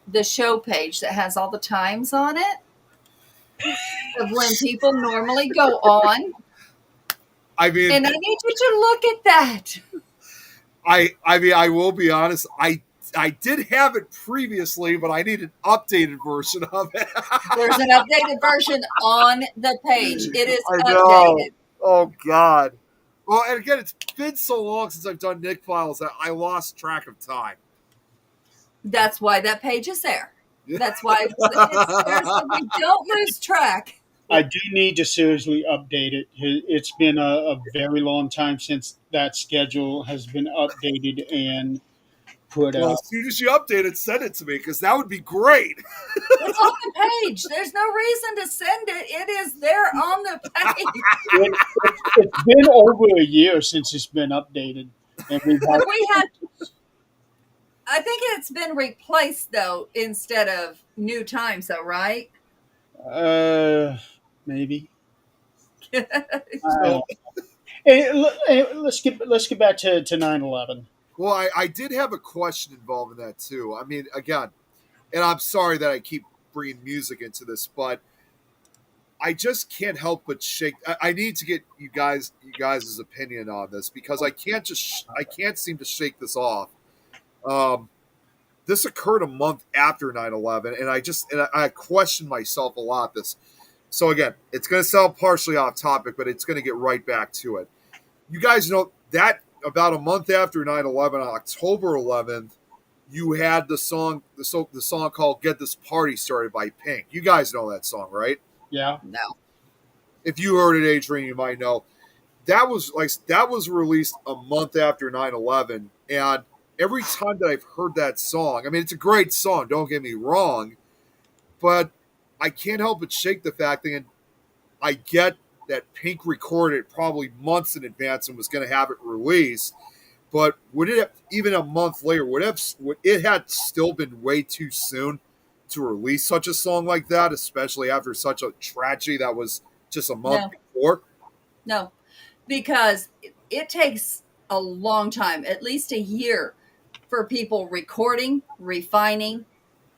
the show page that has all the times on it of when people normally go on. I mean, And I need you to look at that. I will be honest. I did have it previously, but I need an updated version of it. There's an updated version on the page. It is I know. updated. Oh God. Well, and again, it's been so long since I've done Nick Files that I lost track of time. That's why that page is there. That's why it's there so we don't lose track. I do need to seriously update it. It's been a very long time since that schedule has been updated and put Well, out. as soon as you update it, send it to me because that would be great. It's on the page. There's no reason to send it. It is there on the page. It's been over a year since it's been updated, and we've had. Have we had I think it's been replaced though instead of new times though, right? Maybe. I don't So, know. Hey, let's get back to 9/11. well, I did have a question involved in that too. I mean, again, and I'm sorry that I keep bringing music into this, but I just can't help but shake. I need to get you guys' opinion on this because I can't seem to shake this off. Um, this occurred a month after 9/11, and I question myself a lot. This, so again, it's going to sound partially off topic, but it's going to get right back to it. You guys know that about a month after 9/11, on October 11th, you had the song called "Get This Party Started" by Pink. You guys know that song, right? Yeah. No. If you heard it, Adrian, you might know that was released a month after 9/11, and every time that I've heard that song, I mean, it's a great song, don't get me wrong, but I can't help but shake the fact that I get that Pink recorded it probably months in advance and was going to have it released. But would it have, even a month later, would it had still been way too soon to release such a song like that, especially after such a tragedy that was just a month No, before? no, because it takes a long time, at least a year, for people recording, refining,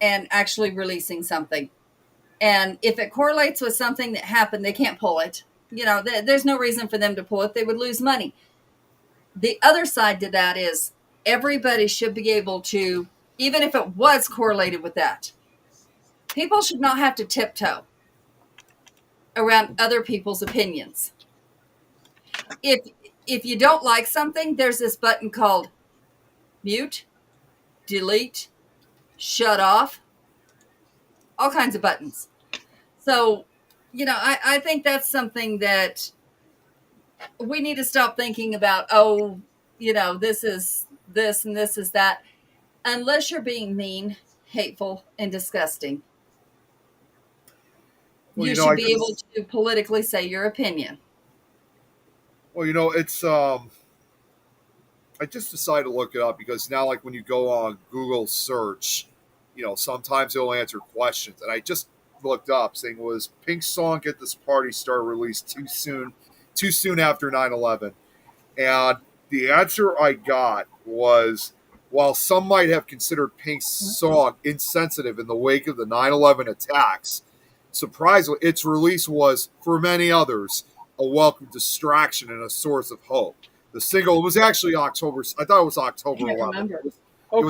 and actually releasing something. And if it correlates with something that happened, they can't pull it. There's no reason for them to pull it. They would lose money. The other side to that is everybody should be able to, even if it was correlated with that, people should not have to tiptoe around other people's opinions. If if you don't like something, there's this button called mute, delete, shut off, all kinds of buttons. So, I think that's something that we need to stop thinking about. Oh, this is this and this is that, unless you're being mean, hateful, and disgusting. Well, You you know, should I be able just to politically say your opinion. it's I just decided to look it up because now, like when you go on Google search, sometimes it'll answer questions, and I just looked up saying was Pink's song "Get This Party Started" released too soon after 9/11, and the answer I got was while some might have considered Pink's song insensitive in the wake of the 9/11 attacks, surprisingly, its release was, for many others, a welcome distraction and a source of hope. The single was actually October. I thought it was I October can't 11th. remember. It was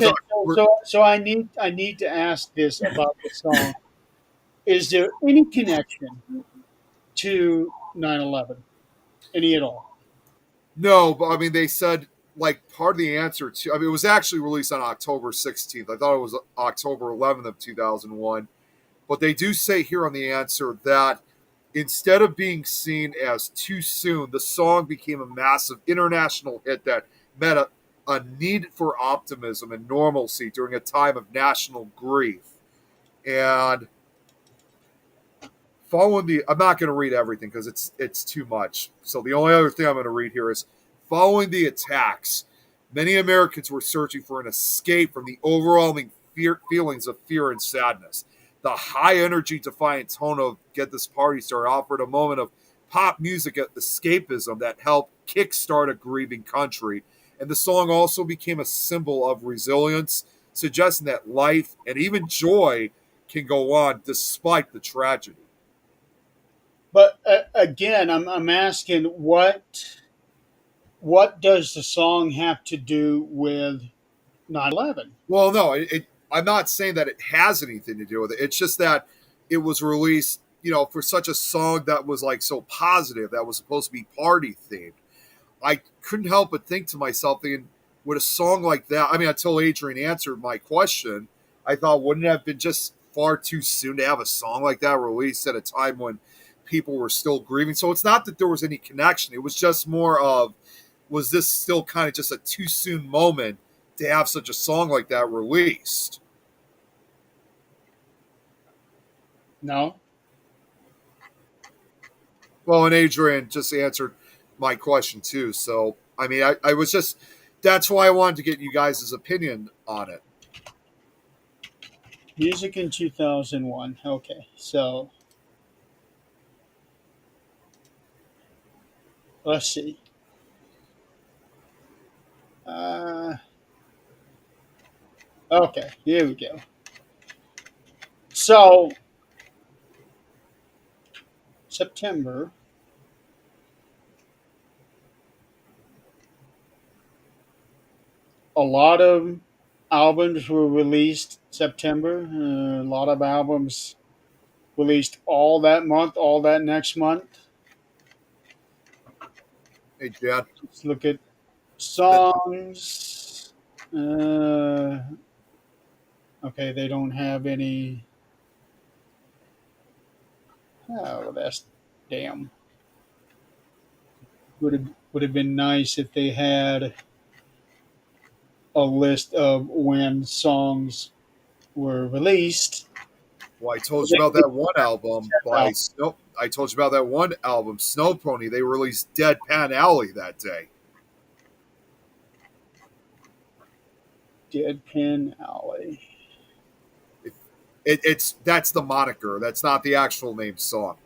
Okay, October. so I need to ask this about the song. Is there any connection to 9/11? Any at all? No, but I mean, they said like part of the answer to. I mean, it was actually released on October 16th. I thought it was October 11th of 2001. But they do say here on the answer that instead of being seen as too soon, the song became a massive international hit that met a need for optimism and normalcy during a time of national grief. And following the, I'm not going to read everything because it's too much. So the only other thing I'm going to read here is following the attacks, many Americans were searching for an escape from the overwhelming feelings of fear and sadness. The high energy, defiant tone of "Get This Party Started" offered a moment of pop music escapism that helped kickstart a grieving country. And the song also became a symbol of resilience, suggesting that life and even joy can go on despite the tragedy. But again, I'm asking what does the song have to do with 9/11? Well, no, I'm not saying that it has anything to do with it. It's just that it was released, for such a song that was like so positive, that was supposed to be party themed. I couldn't help but think to myself, thinking, with a song like that, I mean, until Adrian answered my question, I thought, wouldn't it have been just far too soon to have a song like that released at a time when people were still grieving? So it's not that there was any connection. It was just more of, was this still kind of just a too soon moment to have such a song like that released? No. Well, and Adrian just answered my question too. So, I mean, I was just, that's why I wanted to get you guys' opinion on it. Music in 2001. Okay, so let's see. Uh, okay, here we go. So September, a lot of albums were released September. A lot of albums released all that month, all that next month. Hey, Jan, Let's look at that, songs. Uh, okay, they don't have any. Oh, that's damn. Would have been nice if they had a list of when songs were released. Well, I told you about that one album by Snow. I told you about that one album, Snow Pony. They released Deadpan Alley that day. Deadpan Alley. It's that's the moniker. That's not the actual name song.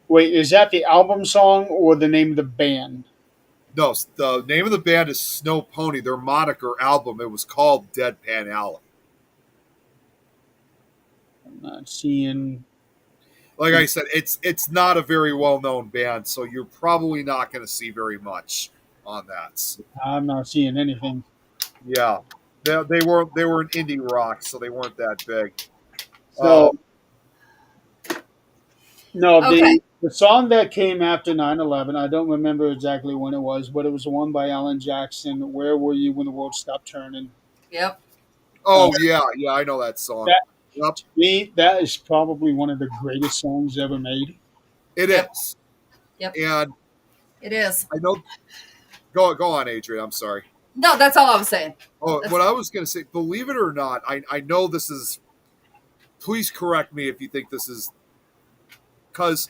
Wait, is that the album song or the name of the band? No, the name of the band is Snow Pony. Their moniker album, it was called Deadpan Alley. I'm not seeing. Like I said, it's not a very well known band, so you're probably not going to see very much on that. I'm not seeing anything. Yeah, they were an indie rock, so they weren't that big. So no, Okay. the song that came after 9/11, I don't remember exactly when it was, but it was the one by Alan Jackson. Where were you when the world stopped turning? Yep. Oh yeah, I know that song. That Yep, to me, that is probably one of the greatest songs ever made. it Yep. is. Yep. And It is. I know. Go on, Adrian. I'm sorry. No, that's all I was saying. Oh, That's- what I was going to say, believe it or not, I know this is. Please correct me if you think this is because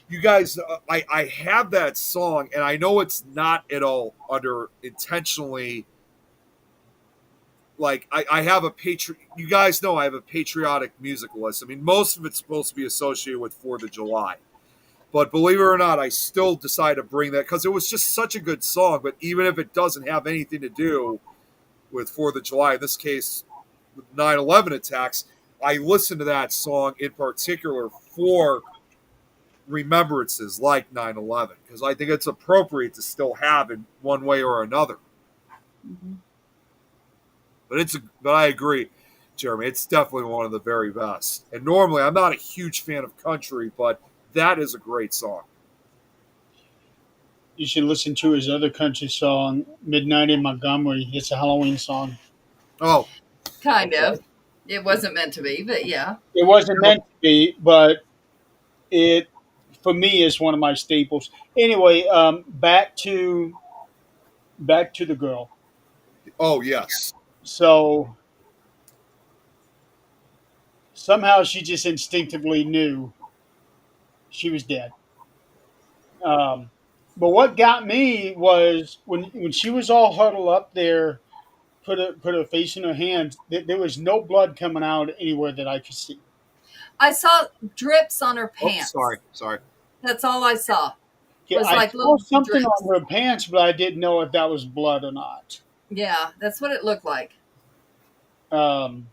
you guys, I have that song, and I know it's not at all under intentionally. Like I have a you guys know I have a patriotic music list. I mean, most of it's supposed to be associated with 4th of July. But believe it or not, I still decided to bring that because it was just such a good song. But even if it doesn't have anything to do with 4th of July, in this case, with 9/11 attacks, I listened to that song in particular for remembrances like 9/11 because I think it's appropriate to still have in one way or another. Mhm. But I agree, Jeremy. It's definitely one of the very best. And normally, I'm not a huge fan of country, but that is a great song. You should listen to his other country song, "Midnight in Montgomery." It's a Halloween song. Oh, Kind okay. of. It wasn't meant to be, but yeah. It wasn't meant to be, but it for me is one of my staples. Anyway, back to the girl. Oh, yes. So somehow she just instinctively knew she was dead. Um, but what got me was when she was all huddled up there, put her face in her hands. There was no blood coming out anywhere that I could see. I saw drips on her Oh, pants. sorry. That's all I saw. Yeah, Was I like saw little something drips. on her pants, but I didn't know if that was blood or not. Yeah, that's what it looked like. Um,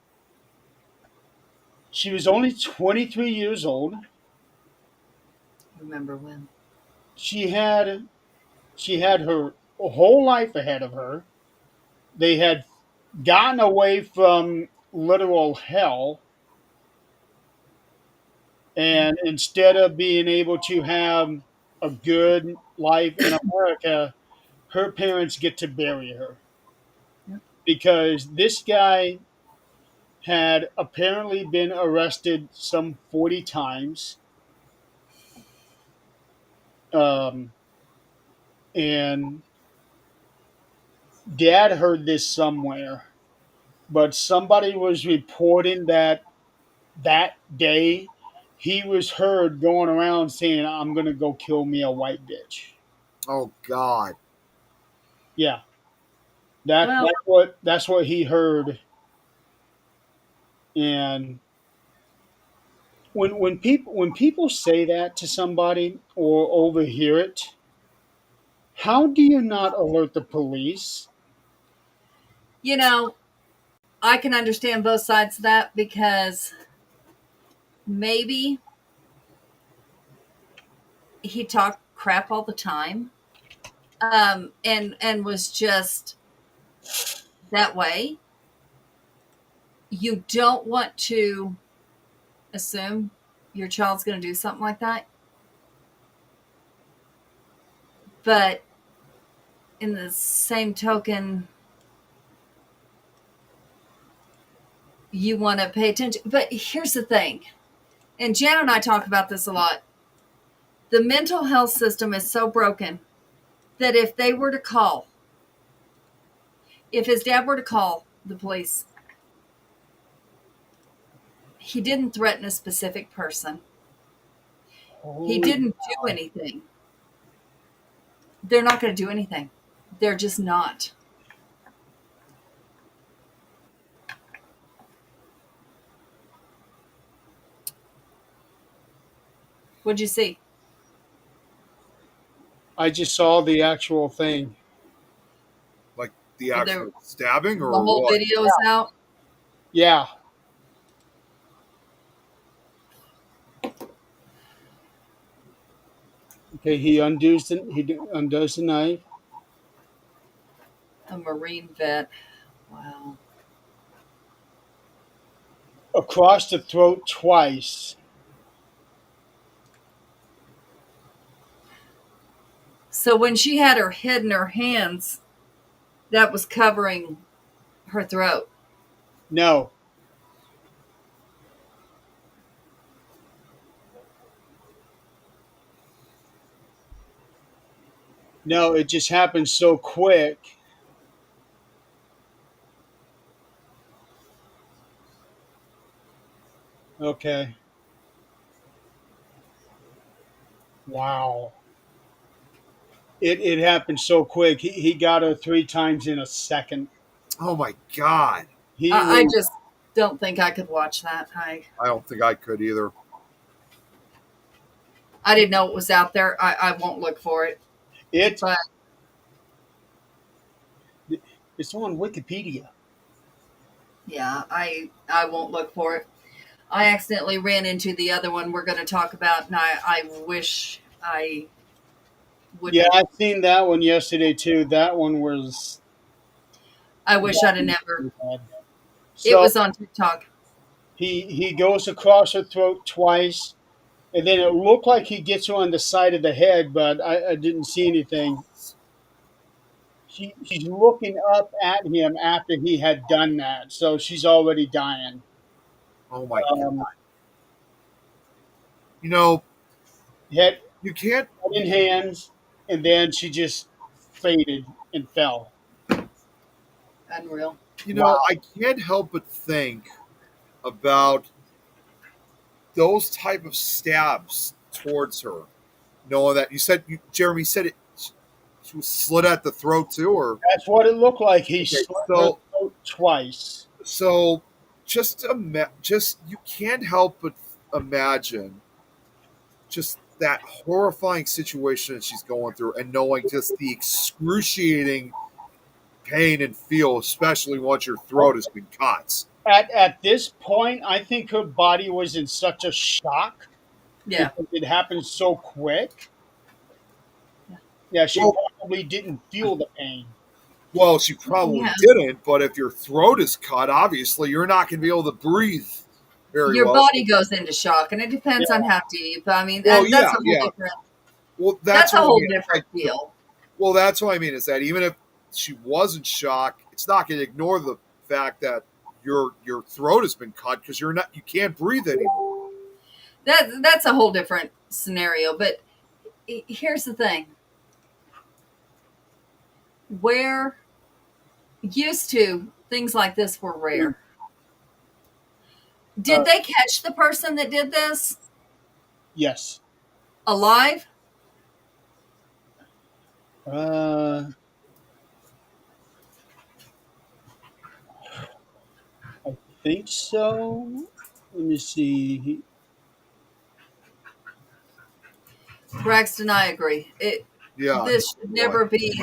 she was only 23 years old. Remember when? She had her whole life ahead of her. They had gotten away from literal hell, and instead of being able to have a good life in America, her parents get to bury her Yep. because this guy had apparently been arrested some 40 times. Um, and dad heard this somewhere, but somebody was reporting that day he was heard going around saying, "I'm going to go kill me a white bitch." Oh, God. Yeah, Well, that's what he heard. And when people say that to somebody or overhear it, how do you not alert the police? you know, I can understand both sides of that because maybe he talked crap all the time, and was just that way. You don't want to assume your child's going to do something like that, but in the same token, you want to pay attention. But here's the thing, and Jan and I talk about this a lot. The mental health system is so broken that if they were to call, If his dad were to call the police, he didn't threaten a specific person. He didn't do anything. They're not going to do anything. They're just not. What'd you see? I just saw the actual thing. Like the The actual stabbing or whole what? video is out. Yeah. Okay, he undoes the knife. A Marine vet. Wow. Across the throat twice. So when she had her head in her hands, that was covering her throat. No. No, it just happened so quick. Okay. Wow. It happened so quick. He got her 3 times in a second. Oh my God. He I was, just don't think I could watch that. I don't think I could either. I didn't know it was out there. I won't look for it. it But it's on Wikipedia. yeah, I won't look for it. I accidentally ran into the other one we're going to talk about, and I wish I would. Yeah, I've seen that one yesterday too. That one was I wish I'd have never. bad. It So was on TikTok. he goes across her throat twice, and then it looked like he gets her on the side of the head, but I didn't see anything. She's looking up at him after he had done that, so she's already dying. Oh my God. Um, You know, Head you can't. in hands, and then she just faded and fell. Unreal. You know, Wow. I can't help but think about those type of stabs towards her, knowing that Jeremy said it. She was slit at the throat too, or That's what it looked like. He okay. slit her throat twice. So just you can't help but imagine just that horrifying situation that she's going through, and knowing just the excruciating pain and feel, especially once your throat has been cut. At this point, I think her body was in such a shock Yeah. because it happened so quick. Yeah, she Well, probably didn't feel the pain. well, she probably Yeah. didn't, but if your throat is cut, obviously you're not going to be able to breathe very Your well. body goes into shock, and it depends on how deep. I mean, Well, that's a yeah, whole yeah. different. Well, That's a what I whole mean. different Like, deal. well, that's what I mean is that even if she was in shock, it's not going to ignore the fact that your throat has been cut because you can't breathe anymore. That's a whole different scenario. But here's the thing: where used to things like this were rare. Did they catch the person that did this Yes. alive? I think so. Let me see. Braxton, I agree. Yeah. This should never be.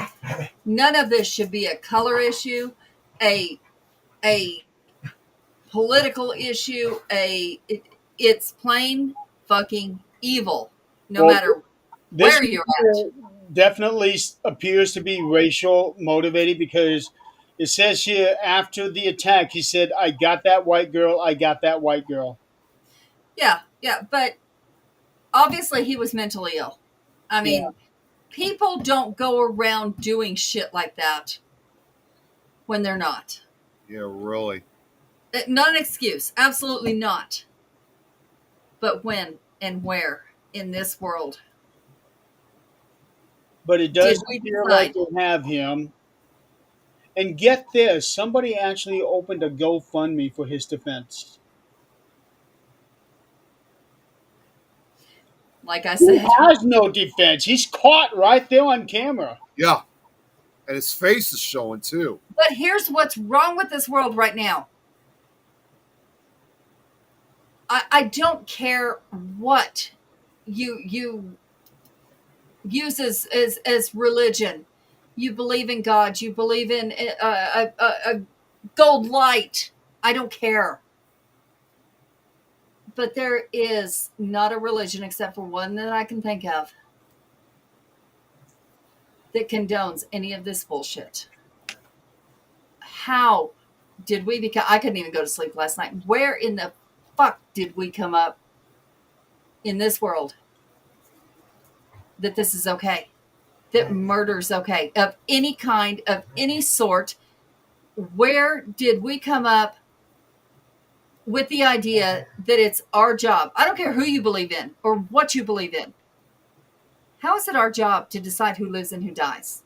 None of this should be a color issue, a political issue. It's plain fucking evil. No Well, matter This where you're at. definitely appears to be racial motivated because it says here after the attack, he said, "I got that white girl. I got that white girl." Yeah, yeah, but obviously he was mentally ill. I Yeah. mean, people don't go around doing shit like that when they're not. Yeah, really. Not an excuse. Absolutely not. But when and where in this world? But it does Did we appear like decide? they have him. And get this, somebody actually opened a GoFundMe for his defense. Like I He said, has no defense. He's caught right there on camera. Yeah, and his face is showing too. but here's what's wrong with this world right now. I don't care what you use as religion. You believe in God. You believe in a gold light. I don't care. But there is not a religion except for one that I can think of that condones any of this bullshit. How did we become? I couldn't even go to sleep last night. Where in the fuck did we come up in this world that this is okay? That murder's okay of any kind, of any sort? Where did we come up with the idea that it's our job? I don't care who you believe in or what you believe in. How is it our job to decide who lives and who dies?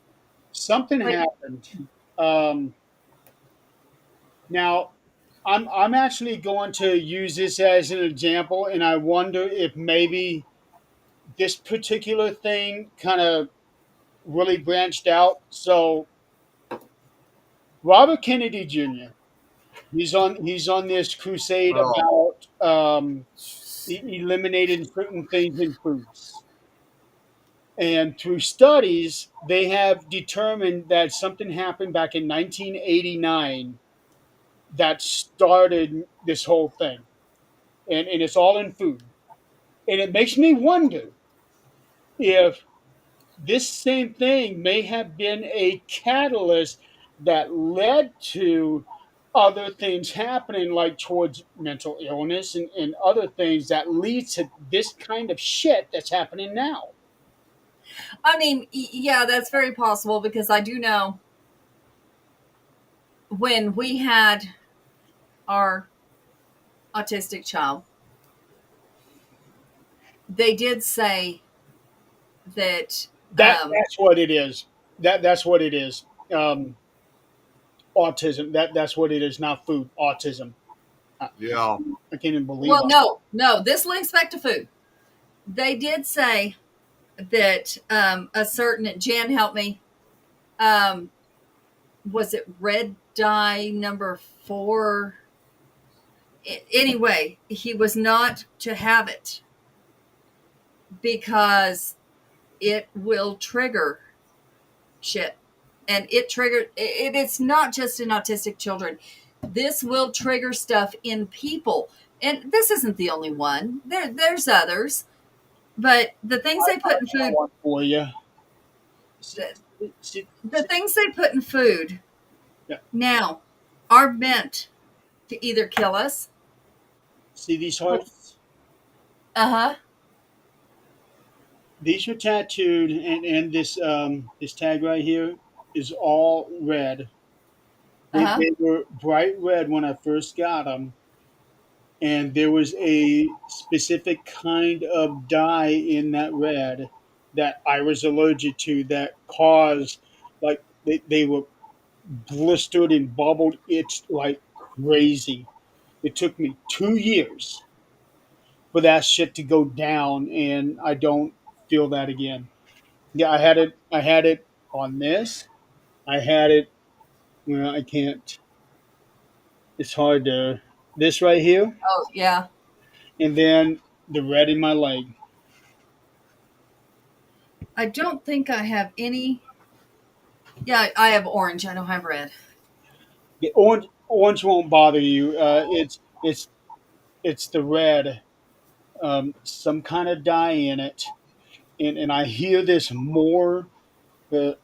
Something Like, happened. Um, Now, I'm actually going to use this as an example, and I wonder if maybe this particular thing kind of really branched out. So, Robert Kennedy Jr. He's on this crusade Oh, about eliminating certain things in foods. And through studies, they have determined that something happened back in 1989 that started this whole thing. And it's all in food. And it makes me wonder if this same thing may have been a catalyst that led to other things happening, like towards mental illness and other things that lead to this kind of shit that's happening now. I mean, yeah, that's very possible because I do know when we had our autistic child, they did say that, That's what it is. That's what it is. Autism. That's what it is. Not food. Autism. I, yeah. I can't even believe well, I. no, this links back to food. They did say that a certain, Jan helped me, um, was it red dye number 4? Anyway, he was not to have it because it will trigger shit. And it triggered it's not just in autistic children. This will trigger stuff in people. And this isn't the only one. There's others. But the things they put in I food, want for you. See, the, see, the things they put in food yeah. now are meant to either kill us. See these hearts? Uh-huh. These are tattooed, and this tag right here is all red. Uh-huh. They were bright red when I first got them, and there was a specific kind of dye in that red that I was allergic to that caused, like, they were blistered and bubbled itched like crazy. It took me 2 years for that shit to go down, and I don't feel that again. Yeah, I had it. I had it on this. I had it. Well, I can't. It's hard to. This right here, Oh, yeah. and then the red in my leg. I don't think I have any. Yeah, I have orange. I don't have red. The orange won't bother you. It's the red. Some kind of dye in it, and I hear this more. The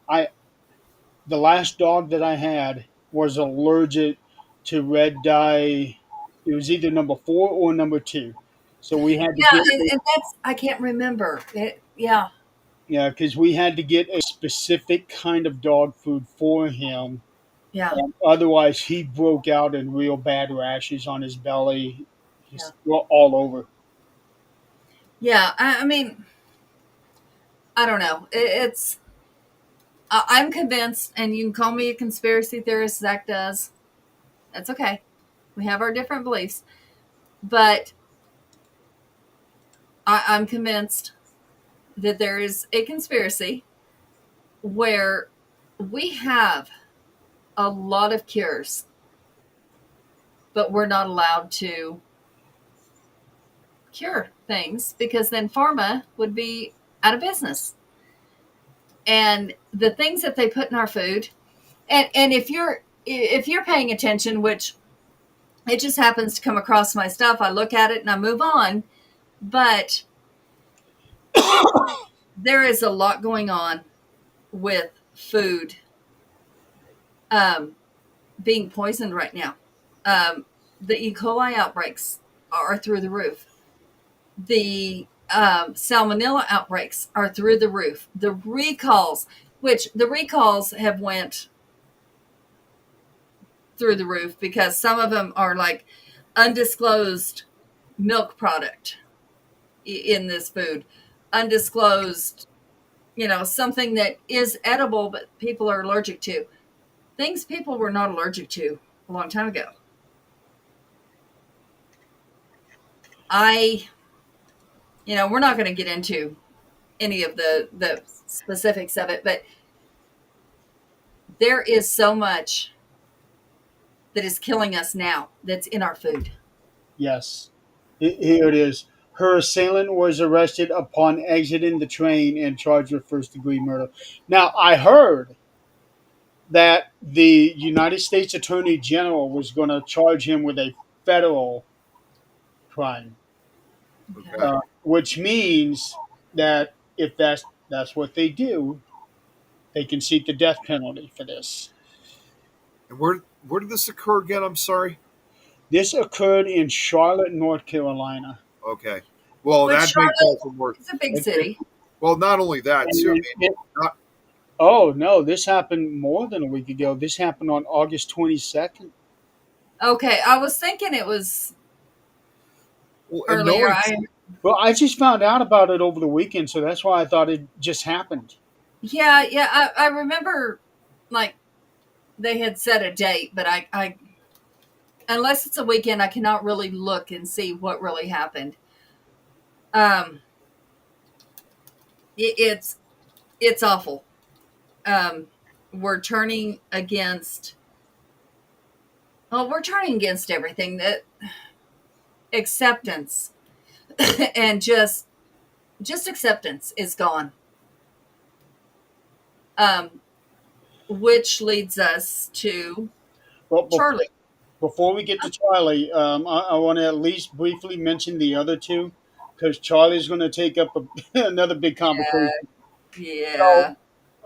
I the last dog that I had was allergic to red dye. It was either number 4 or number 2. So we had to Yeah, get and that's, I can't remember. Yeah. yeah, because we had to get a specific kind of dog food for him. Yeah. Otherwise, he broke out in real bad rashes on his belly, Yeah. just all over. Yeah. I mean, I don't know. It's, I'm convinced, and you can call me a conspiracy theorist, Zach does. That's okay. We have our different beliefs. But I'm convinced that there is a conspiracy where we have a lot of cures, but we're not allowed to cure things because then pharma would be out of business. And the things that they put in our food, and if you're paying attention, which it just happens to come across my stuff, I look at it and I move on. But there is a lot going on with food being poisoned right now. The E. coli outbreaks are through the roof. The salmonella outbreaks are through the roof. The recalls, which the recalls have went through the roof because some of them are like undisclosed milk product in this food, undisclosed, something that is edible but people are allergic to. Things people were not allergic to a long time ago. We're not going to get into any of the specifics of it, but there is so much that is killing us now that's in our food. Yes. Here it is. Her assailant was arrested upon exiting the train and charged with first-degree murder. Now, I heard that the United States Attorney General was going to charge him with a federal crime, Okay. which means that if that's what they do, they can seek the death penalty for this. And where did this occur again? I'm sorry. This occurred in Charlotte, North Carolina. Okay. Well, But that makes Charlotte, also more. it's a big and- city. Well, not only that, And too. I it- mean, it- not, oh no, this happened more than a week ago. This happened on August 22nd. Okay, I was thinking it was well, and earlier. knowing, Well, I just found out about it over the weekend, so that's why I thought it just happened. Yeah. I remember, like, they had set a date, but I unless it's a weekend, I cannot really look and see what really happened. Um, it's awful. We're turning against. Well, we're turning against everything that acceptance and just acceptance is gone. Which leads us to Well, Charlie. before we get to Charlie, I want to at least briefly mention the other two because Charlie's going to take up another big conversation. Yeah.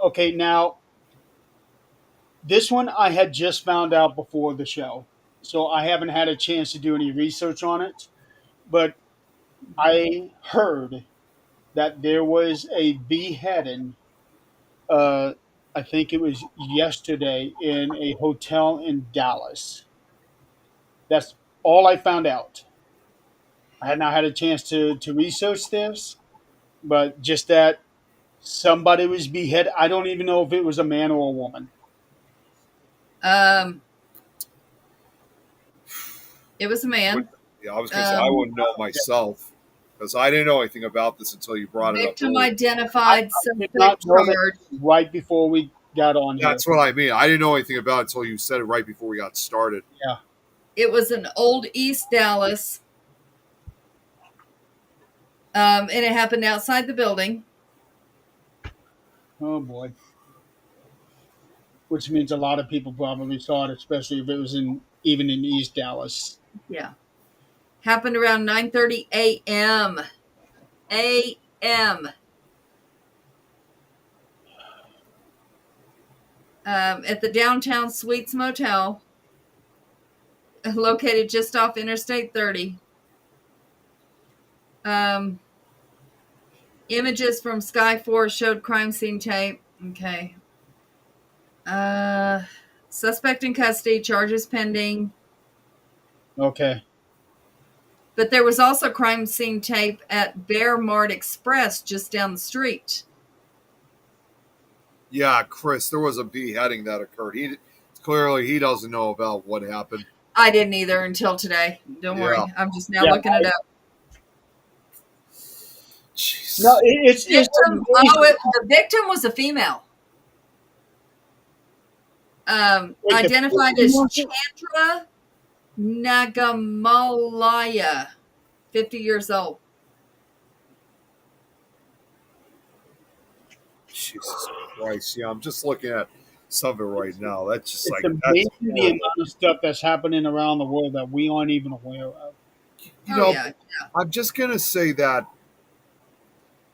Okay, now this one I had just found out before the show, so I haven't had a chance to do any research on it. But I heard that there was a beheading. Uh, I think it was yesterday in a hotel in Dallas. That's all I found out. I had not had a chance to research this, but just that somebody was beheaded. I don't even know if it was a man or a woman. It was a man. yeah, I was going to say I wouldn't know myself because I didn't know anything about this until you brought it up. Victim earlier. identified, Did not subject know that charged. right before we got on here. That's what I mean. I didn't know anything about it until you said it right before we got started. Yeah. It was an old East Dallas. And it happened outside the building. Oh boy. Which means a lot of people probably saw it, especially if it was even in East Dallas. Yeah. Happened around 9:30 a.m. a.m. At the Downtown Suites Motel, located just off Interstate 30. Images from Sky 4 showed crime scene tape. Okay. Suspect in custody, charges pending. Okay. But there was also crime scene tape at Bear Mart Express just down the street. Yeah, Chris, there was a beheading that occurred. He doesn't know about what happened. I didn't either until today. Don't Yeah. worry. I'm just now Yeah, looking it up. no, Jeez. it's Victim. amazing. The victim was a female. Like the Identified victim as was it? Chandra Nagamalaya, 50 years old. Jesus Christ. Yeah, I'm just looking at some of it right now. That's just It's like, that's amazing the horrible. amount of stuff that's happening around the world that we aren't even aware of. You Oh know, yeah. I'm just going to say that,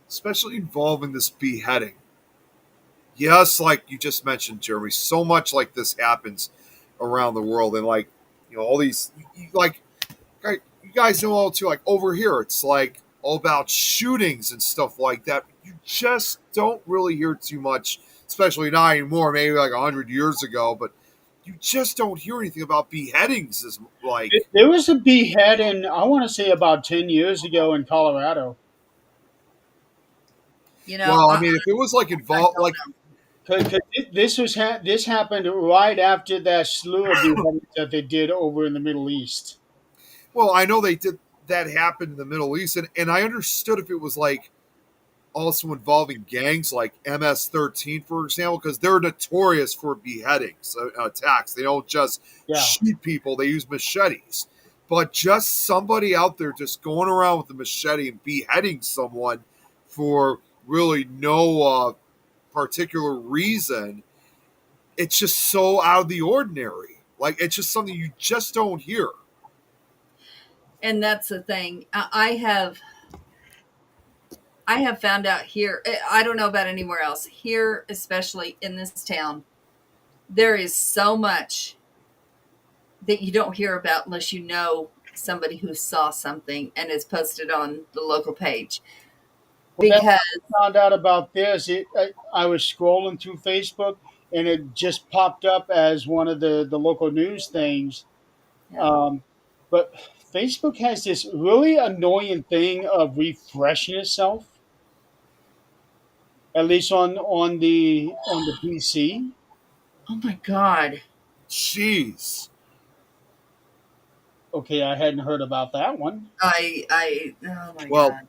especially involving this beheading, yes, like you just mentioned, Jeremy, so much like this happens around the world. And like, all these, like, you guys know all too, like over here, it's like all about shootings and stuff like that. You just don't really hear too much, especially not anymore, maybe like 100 years ago, but you just don't hear anything about beheadings as like, There was a beheading, I want to say about 10 years ago in Colorado. You know, well, I mean, if it was like I involved, don't like, know. Because this happened right after that slew of beheadings that they did over in the Middle East. well, I know they did that happen in the Middle East, and I understood if it was like also involving gangs like MS-13, for example, because they're notorious for beheadings, attacks. They don't just Yeah. shoot people; they use machetes. But just somebody out there just going around with a machete and beheading someone for really no particular reason, it's just so out of the ordinary. Like it's just something you just don't hear. And that's the thing. I have found out here. I don't know about anywhere else. Here, especially in this town, there is so much that you don't hear about unless you know somebody who saw something and is posted on the local page. Well, that's Because how I found out about this. I was scrolling through Facebook and it just popped up as one of the local news things. yeah, Um, but Facebook has this really annoying thing of refreshing itself, at least on the PC. oh my god, Jeez. Okay, I hadn't heard about that one. oh my Well, god,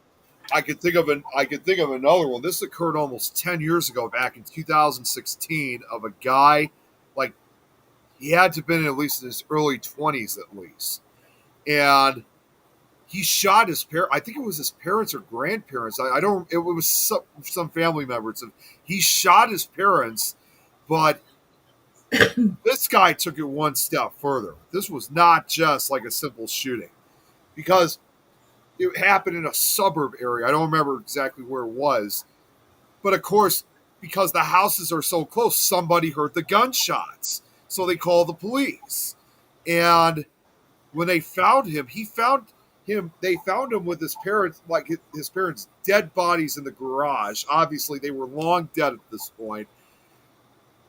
I could think of another one. This occurred almost 10 years ago, back in 2016, of a guy like he had to have been at least in his early 20s at least, and he shot his parent. I think it was his parents or grandparents. I don't. It was some family members. He shot his parents, but this guy took it one step further. This was not just like a simple shooting because it happened in a suburb area. I don't remember exactly where it was. But of course, because the houses are so close, somebody heard the gunshots. So they called the police. And when they found him, they found him with his parents, like his parents' dead bodies in the garage. Obviously, they were long dead at this point.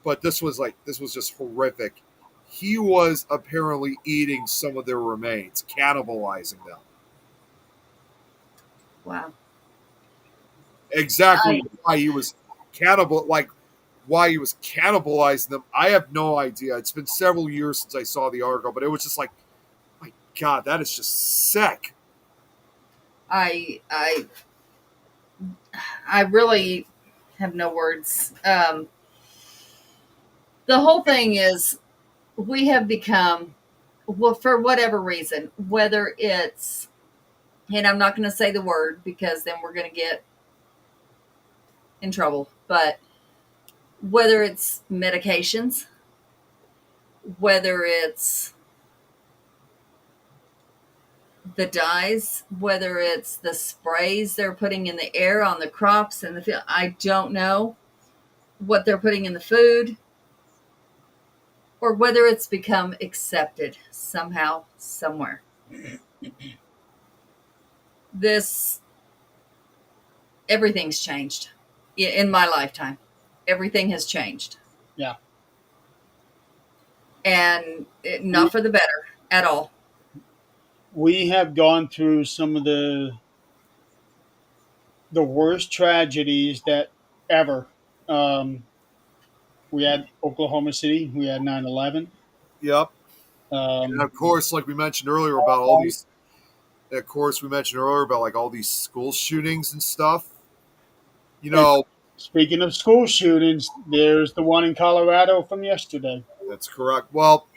But this was just horrific. He was apparently eating some of their remains, cannibalizing them. wow. Exactly I why he was cannibal, like why he was cannibalizing them, I have no idea. It's been several years since I saw the article, but it was just like, my God, that is just sick. I I I really have no words. The whole thing is we have become, well, for whatever reason, whether it's, and I'm not going to say the word because then we're going to get in trouble, but whether it's medications, whether it's the dyes, whether it's the sprays they're putting in the air on the crops and the field, I don't know what they're putting in the food, or whether it's become accepted somehow, somewhere. This, everything's changed in my lifetime. Everything has changed, Yeah. and not for the better at all. We have gone through some of the worst tragedies that ever. Um, We had Oklahoma City. We had 9/11. Yep. And Um, of course, like we mentioned earlier about all these, of course, we mentioned earlier about like all these school shootings and stuff. You and know, speaking of school shootings, there's the one in Colorado from yesterday. that's correct. Well,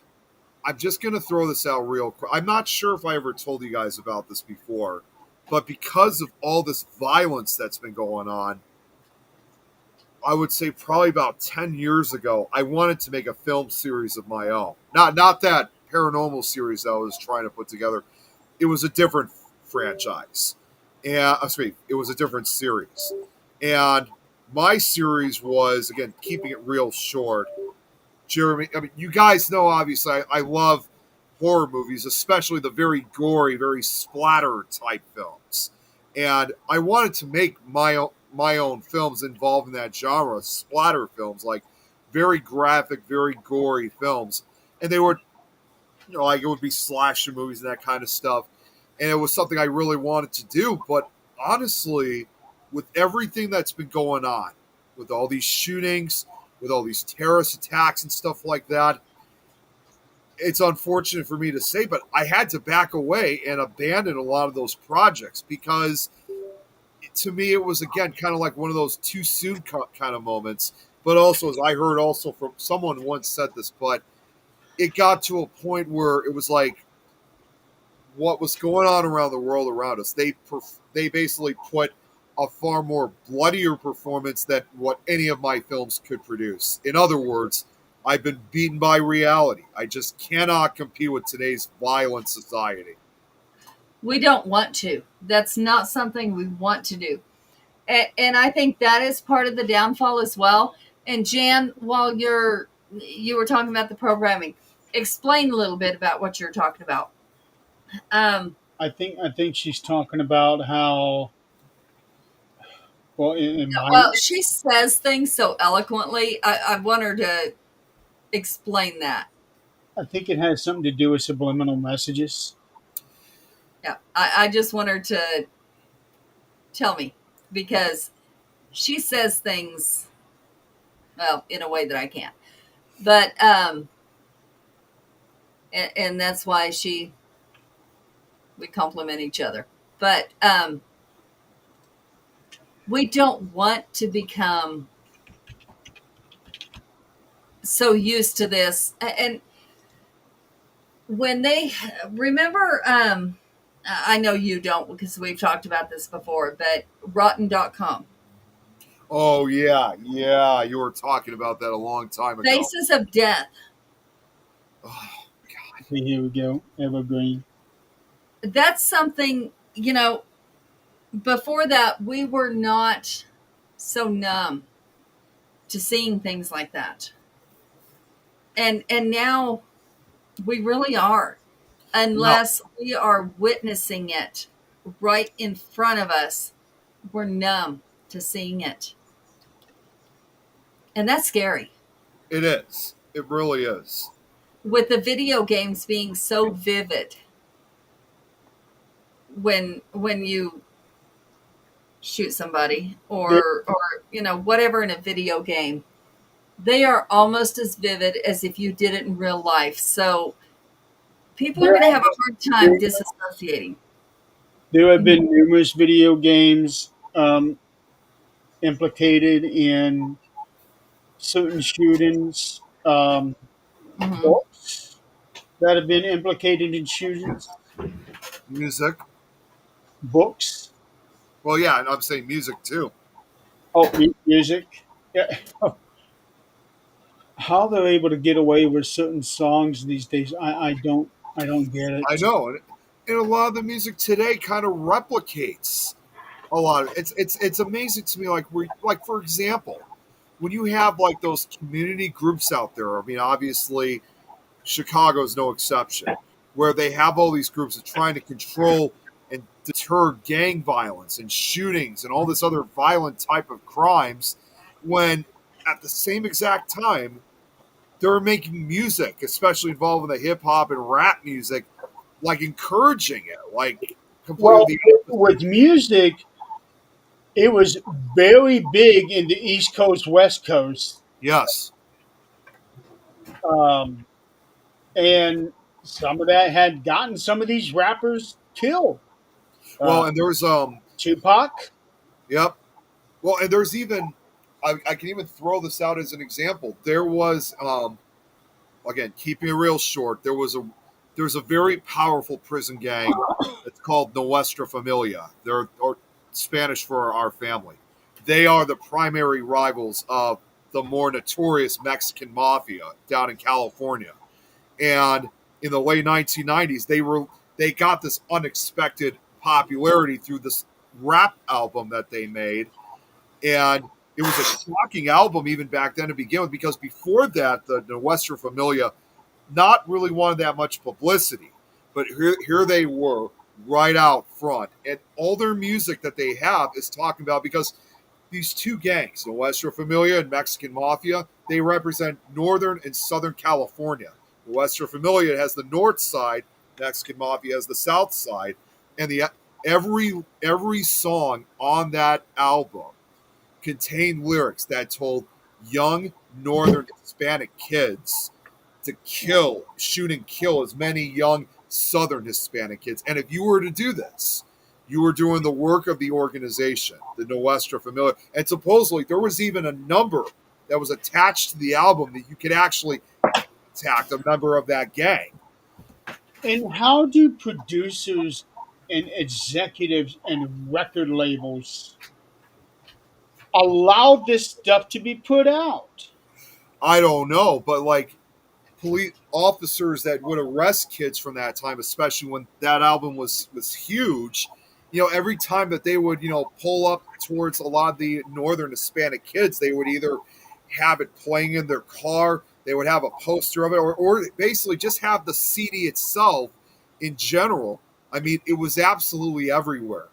I'm just going to throw this out real quick. I'm not sure if I ever told you guys about this before, but because of all this violence that's been going on, I would say probably about 10 years ago, I wanted to make a film series of my own. Not that paranormal series that I was trying to put together. It was a different franchise. And excuse me, it was a different series. And my series was, again, keeping it real short. Jeremy, I mean, you guys know, obviously, I love horror movies, especially the very gory, very splatter type films. And I wanted to make my own films involved in that genre, splatter films, like very graphic, very gory films. And they were, like it would be slasher movies and that kind of stuff. And it was something I really wanted to do. But honestly, with everything that's been going on, with all these shootings, with all these terrorist attacks and stuff like that, it's unfortunate for me to say, but I had to back away and abandon a lot of those projects because to me it was, again, kind of like one of those too soon kind of moments. But also, as I heard also from someone once said this, but it got to a point where it was like what was going on around the world around us. They basically put a far more bloodier performance than what any of my films could produce. In other words, I've been beaten by reality. I just cannot compete with today's violent society. We don't want to. That's not something we want to do. And I think that is part of the downfall as well. And Jan, while you were talking about the programming, explain a little bit about what you're talking about. Um, I think she's talking about how, well, in my, well, she says things so eloquently. I want her to explain that. I think it has something to do with subliminal messages. Yeah, I just want her to tell me because she says things, well, in a way that I can't. But and that's why we compliment each other. But we don't want to become so used to this. And when they remember, I know you don't because we've talked about this before, but rotten.com, Oh yeah, yeah. You were talking about that a long time ago. Faces of Death. Oh, Okay, here we go. Evergreen. That's something, before that, we were not so numb to seeing things like that. And now we really are, no, unless we are witnessing it right in front of us. We're numb to seeing it. And that's scary. it is. It really is. With the video games being so vivid when you shoot somebody There, or whatever in a video game, they are almost as vivid as if you did it in real life. So people are there, going to have a hard time there, disassociating. there have been numerous video games implicated in certain shootings. Mm-hmm. Books that have been implicated in shootings. Music. Books. Well, yeah, and I'm saying music too. Oh, music. Yeah. How they're able to get away with certain songs these days, I don't get I it. know, and a lot of the music today kind of replicates a lot of it's amazing to me. Like for example, when you have like those community groups out there. I mean, obviously, Chicago's no exception, where they have all these groups that are trying to control and deter gang violence and shootings and all this other violent type of crimes, when at the same exact time they're making music, especially involving the hip hop and rap music, like encouraging it, like completely Well, the with music, it was very big in the East Coast, West Coast. yes, Um, and some of that had gotten some of these rappers killed. Well, Uh, and there's Tupac. yep. Well, and there's even I can even throw this out as an example. There was again, keeping it real short, there's a very powerful prison gang that's called Nuestra Familia. They're or Spanish for our family. They are the primary rivals of the more notorious Mexican mafia down in California. And in the late 1990s, they got this unexpected popularity through this rap album that they made, and it was a shocking album even back then to begin with, because before that, the Western Familia not really wanted that much publicity. But here they were right out front. And all their music that they have is talking about, because these two gangs, the Western Familia and Mexican Mafia, they represent Northern and Southern California. The Western Familia has the north side, Mexican Mafia has the south side. And every song on that album contained lyrics that told young Northern Hispanic kids to shoot and kill as many young Southern Hispanic kids. And if you were to do this, you were doing the work of the organization, the Nuestra Familia. And supposedly there was even a number that was attached to the album that you could actually contact a member of that gang. And how do producers and executives and record labels allow this stuff to be put out? I don't know, but like police officers that would arrest kids from that time, especially when that album was huge. Every time that they would pull up towards a lot of the Northern Hispanic kids, they would either have it playing in their car, they would have a poster of it, or basically just have the CD itself in general. I mean, it was absolutely everywhere,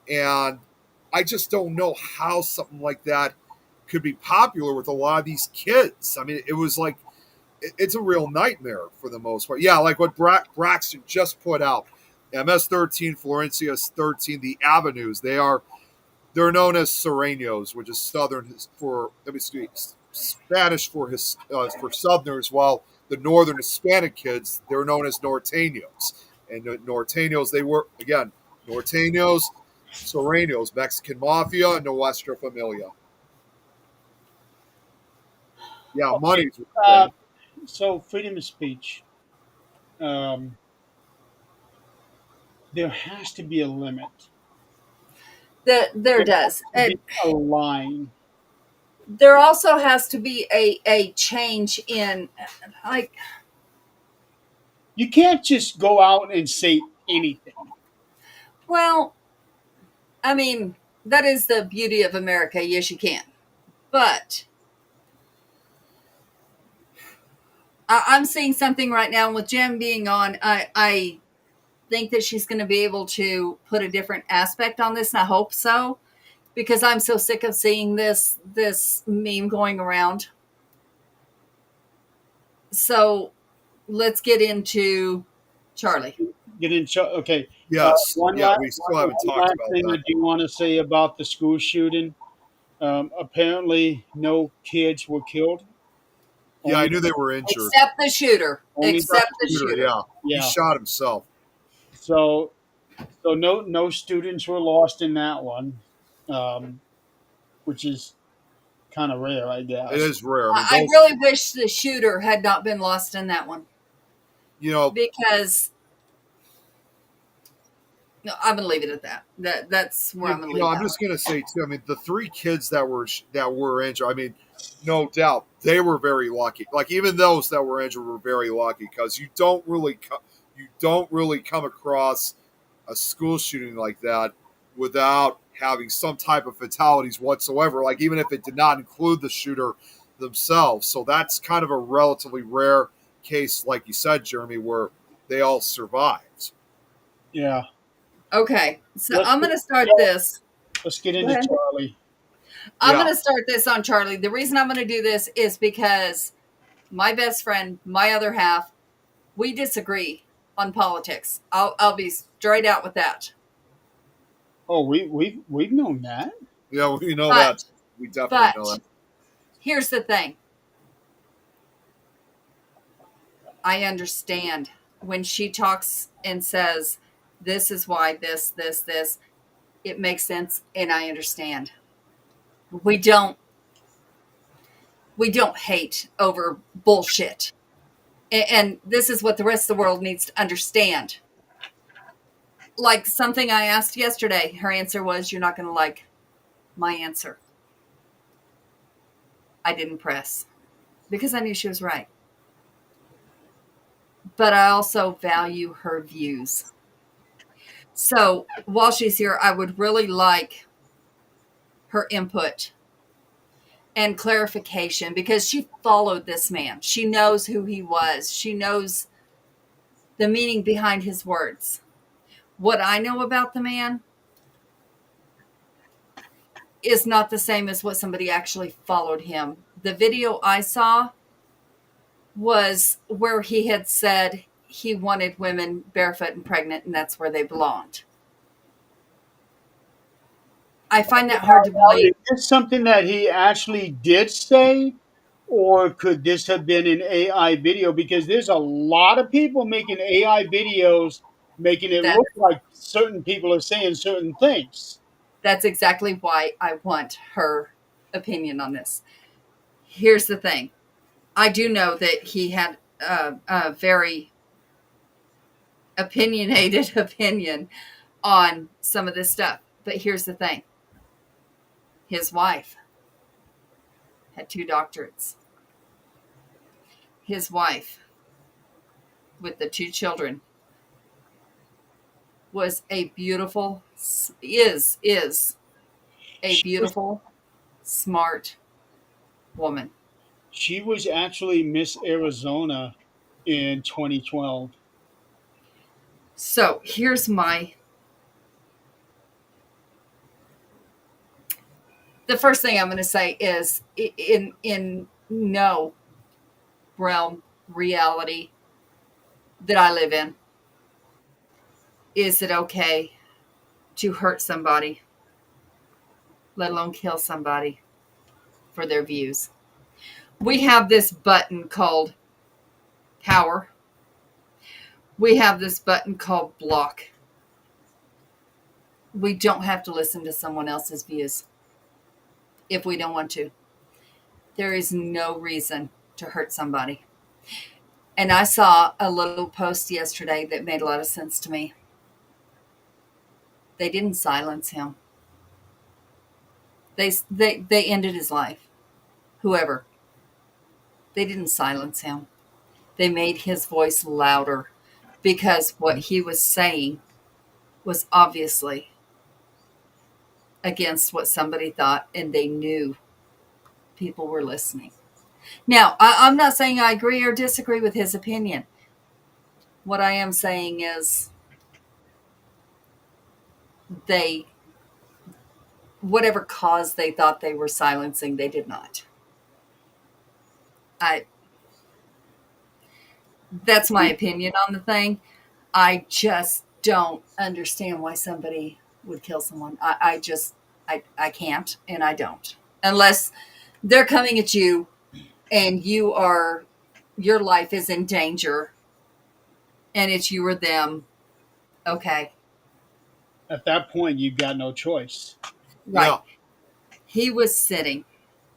and I just don't know how something like that could be popular with a lot of these kids. I mean, it was like it's a real nightmare for the most part. Yeah, like what Braxton just put out. MS-13, Florencia's 13, the Avenues. They're known as Serenos, which is Southern for Spanish for Southerners, while the Northern Hispanic kids, they're known as Norteños. And the Norteños, they were again Norteños, Serenos, Mexican Mafia, and Nuestra Familia. Yeah, Okay. money's the Uh, thing. so freedom of speech. Um, there has to be a limit. There There does. has to be a line. There also has to be a change in, like, You can't just go out and say anything. well, I mean, that is the beauty of America. Yes, you can. But I'm seeing something right now with Jem being on. I think that she's going to be able to put a different aspect on this, and I hope so, because I'm so sick of seeing this meme going around. So let's get into Charlie. Get in. Okay. Yes, yeah, we still haven't One talked last about thing I that. do want to say about the school shooting. Apparently, no kids were killed. Yeah, I Only, knew they were injured. Except the shooter. only Except the Shooter, shooter. yeah, he yeah. shot himself. So, no students were lost in that one, um, which is kind of rare, I It guess. is rare. I mean, I those, really wish the shooter had not been lost in that one, you know, because no, I'm going to leave it at that. That's where I'm going to leave I'm that just one. gonna say too. I mean, the three kids that were injured. I mean, no doubt they were very lucky. Like even those that were injured were very lucky, because you don't really come across a school shooting like that without having some type of fatalities whatsoever. Like even if it did not include the shooter themselves. So that's kind of a relatively rare case, like you said, Jeremy, where they all survived. Yeah. Okay, so Let's I'm get, going to start this. let's get Go into ahead. Charlie. I'm Yeah. going to start this on Charlie. The reason I'm going to do this is because my best friend, my other half, we disagree on politics. I'll be straight out with that. Oh, we've known that. Yeah, we know that. But We definitely know but that. here's the thing. I understand when she talks and says, this is why this, it makes sense and I understand. We don't hate over bullshit. And this is what the rest of the world needs to understand. Like something I asked yesterday, her answer was, you're not going to like my answer. I didn't press because I knew she was right. But I also value her views. So while she's here, I would really like her input and clarification because she followed this man. She knows who he was. She knows the meaning behind his words. What I know about the man is not the same as what somebody actually followed him. The video I saw was where he had said he wanted women barefoot and pregnant, and that's where they belonged. I find that hard to believe. Is this something that he actually did say, or could this have been an AI video? Because there's a lot of people making AI videos, making it That look like certain people are saying certain things. that's exactly why I want her opinion on this. Here's the thing. I do know that he had a very opinionated opinion on some of this stuff. But here's the thing. His wife had 2 doctorates. His wife, with the 2 children, was a beautiful, is a She was, beautiful, smart woman. she was actually Miss Arizona in 2012. So here's the first thing I'm going to say is in no realm reality that I live in, is it okay to hurt somebody, let alone kill somebody for their views? We have this button called power. We have this button called block. We don't have to listen to someone else's views if we don't want to. There is no reason to hurt somebody. And I saw a little post yesterday that made a lot of sense to me. They didn't silence him. They ended his life. Whoever. They didn't silence him. They made his voice louder because what he was saying was obviously against what somebody thought, and they knew people were listening. Now, I'm not saying I agree or disagree with his opinion. What I am saying is they, whatever cause they thought they were silencing, they did not. That's my opinion on the thing. I just don't understand why somebody would kill someone. I can't, and I don't. Unless they're coming at you and your life is in danger and it's you or them. Okay. At that point, you've got no choice. Right. Yeah. He was sitting,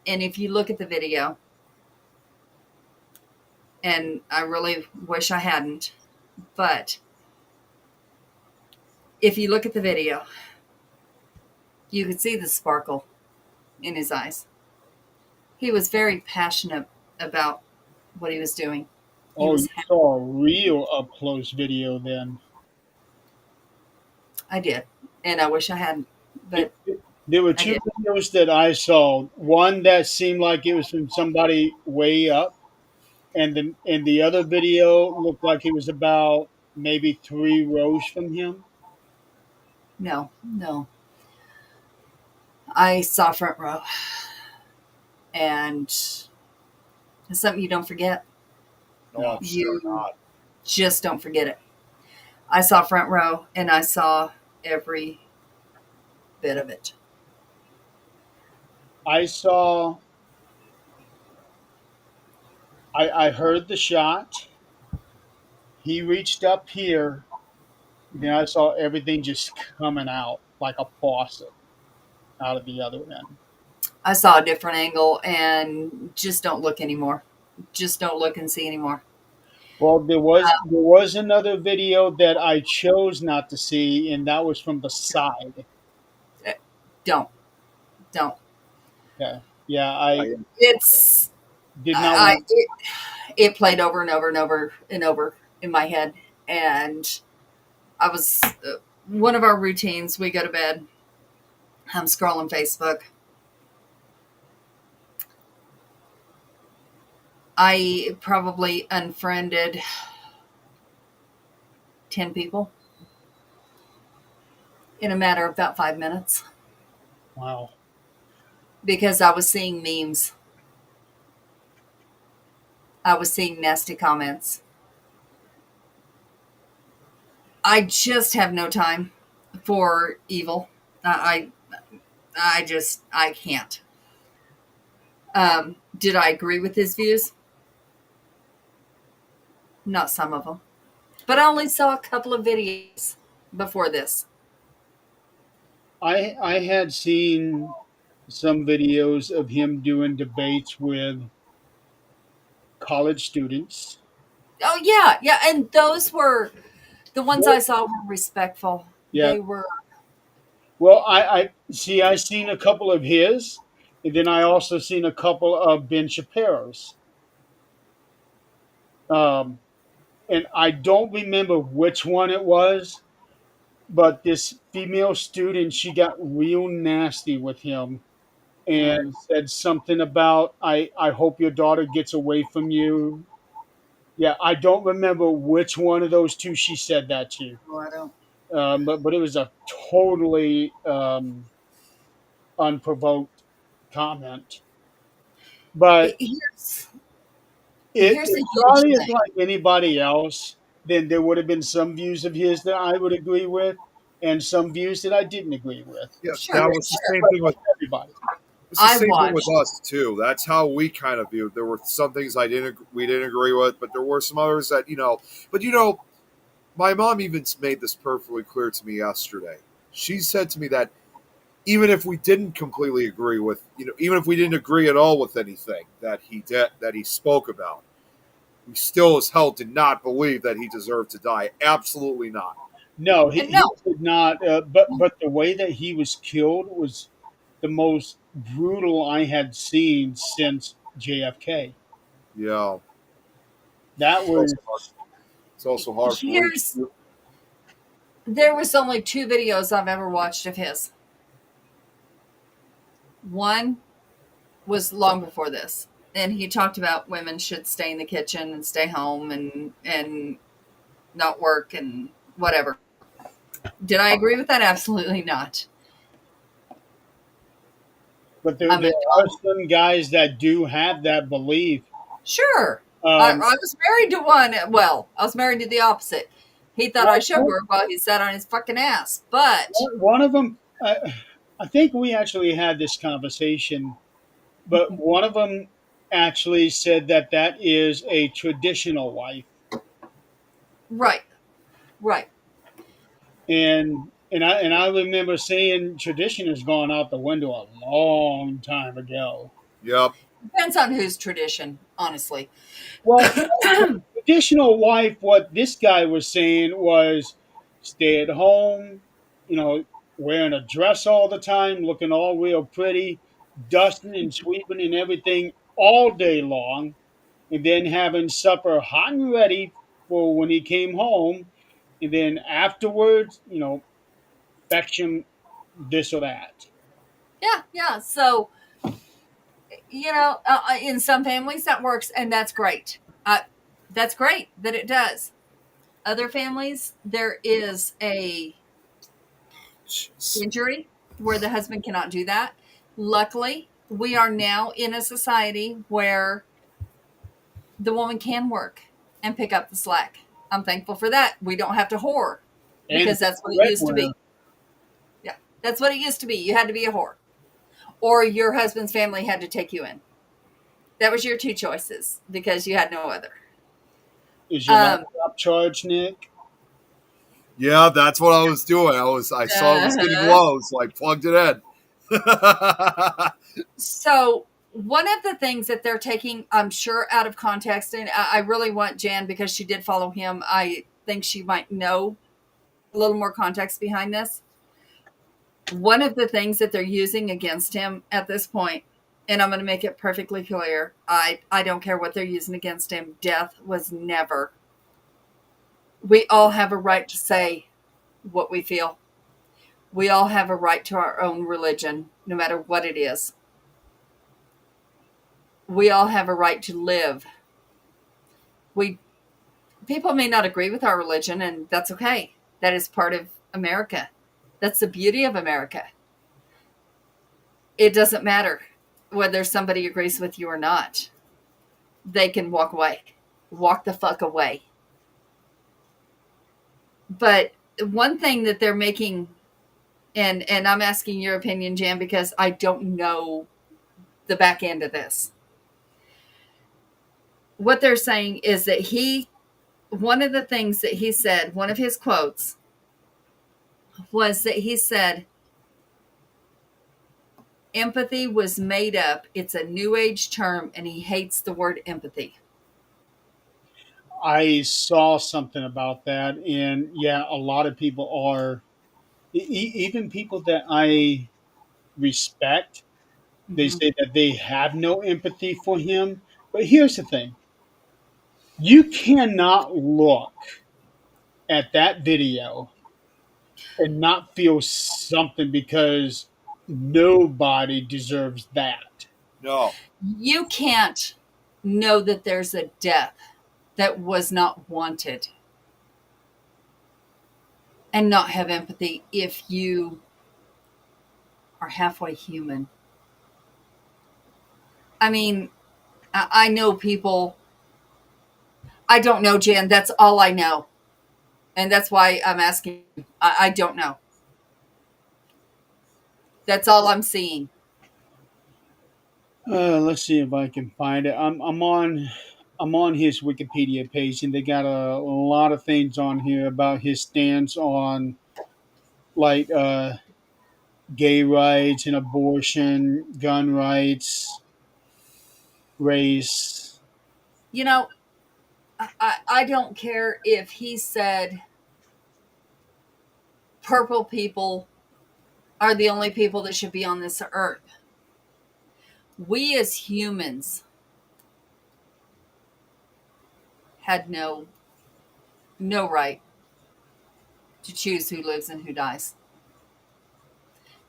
and if you look at the video, and I really wish I hadn't, but if you look at the video, you could see the sparkle in his eyes. He was very passionate about what he was doing. He Oh, was you saw a real up close video then. I did, and I wish I hadn't, but There were I two did. videos that I saw. One that seemed like it was from somebody way up, and the other video looked like it was about maybe 3 rows from him. No. I saw front row, and it's something you don't forget. No, I'm sure You not. just don't forget it. I saw front row, and I saw every bit of it. I saw. I heard the shot. He reached up here, then I saw everything just coming out like a faucet out of the other end. I saw a different angle, and just don't look anymore. Just don't look and see anymore. Well, there was another video that I chose not to see, and that was from the side. Uh, Don't, don't. Yeah, yeah, I It's did not I want. it played over and over and over and over in my head, and I was one of our routines. We go to bed. I'm scrolling Facebook. I probably unfriended 10 people in a matter of about 5 minutes Wow. because I was seeing memes. I was seeing nasty comments. I just have no time for evil. I can't. Did I agree with his views? Not some of them, but I only saw a couple of videos before this. I had seen some videos of him doing debates with college students. Oh yeah, yeah, and those were the ones I Well, saw were respectful. yeah. They were. Well, I see. I seen a couple of his, and then I also seen a couple of Ben Shapiro's. Um, and I don't remember which one it was, but this female student, she got real nasty with him and said something about I hope your daughter gets away from you. Yeah, I don't remember which one of those two she said that to. Oh, I don't. But it was a totally unprovoked comment. But Here's if here's a huge Charlie is thing. like anybody else, then there would have been some views of his that I would agree with, and some views that I didn't agree with. Yeah, Sure, that was the sure. same But thing with everybody. it's the I same thing with watched. us too. That's how we kind of viewed. There were some things we didn't agree with, but there were some others that But my mom even made this perfectly clear to me yesterday. She said to me that even if we didn't completely agree with, even if we didn't agree at all with anything that he spoke about, we still as hell did not believe that he deserved to die. Absolutely not. No, And he no, did not. But the way that he was killed was the most brutal I had seen since JFK. Yeah, That it's also hard, was it's also hard for me. here's there was only two videos I've ever watched of his. One was long before this, and he talked about women should stay in the kitchen and stay home and not work and whatever. Did I agree with that? Absolutely not. but I'm there a are some guys that do have that belief. Sure. Um, I was married to one. Well, I was married to the opposite. He thought I should one, work while he sat on his fucking ass. But one of them, I think we actually had this conversation, but one of them actually said that that is a traditional wife, right, right. and I remember saying tradition has gone out the window a long time ago. Yep. Depends on whose tradition, honestly. Well, traditional wife, what this guy was saying was stay at home, you know, wearing a dress all the time, looking all real pretty, dusting and sweeping and everything all day long, and then having supper hot and ready for when he came home, and then afterwards, fetch him this or that. Yeah, yeah. So, in some families that works, and that's great. That's great that it does. Other families, there is a Jeez. injury where the husband cannot do that. Luckily, we are now in a society where the woman can work and pick up the slack. I'm thankful for that. We don't have to whore And because that's what it used to breadwinner. be. Yeah, that's what it used to be. You had to be a whore, or your husband's family had to take you in. That was your two choices because you had no other. Is your laptop charged, Nick? Yeah, that's what I was doing. I saw it was getting low, so I plugged it in. So one of the things that they're taking, I'm sure, out of context, and I really want Jan, because she did follow him, I think she might know a little more context behind this. One of the things that they're using against him at this point, and I'm going to make it perfectly clear, I don't care what they're using against him. Death was never. We all have a right to say what we feel. We all have a right to our own religion, no matter what it is. We all have a right to live. People may not agree with our religion, and that's okay. That is part of America. That's the beauty of America. It doesn't matter whether somebody agrees with you or not. They can walk away. Walk the fuck away. But one thing that they're making, and I'm asking your opinion, Jan, because I don't know the back end of this. What they're saying is that one of the things that he said, one of his quotes, was that he said, empathy was made up. It's a new age term, and he hates the word empathy. I saw something about that, and yeah, a lot of people are, even people that I respect, they Mm-hmm. say that they have no empathy for him. But here's the thing: you cannot look at that video and not feel something, because nobody deserves that. No. You can't know that there's a death that was not wanted and not have empathy if you are halfway human. I mean, I know people. I don't know, Jan. That's all I know. And that's why I'm asking. I don't know. That's all I'm seeing. Let's see if I can find it. I'm on his Wikipedia page, and they got a lot of things on here about his stance on, like, gay rights and abortion, gun rights, race. You know, I don't care if he said purple people are the only people that should be on this earth. We as humans had no right to choose who lives and who dies.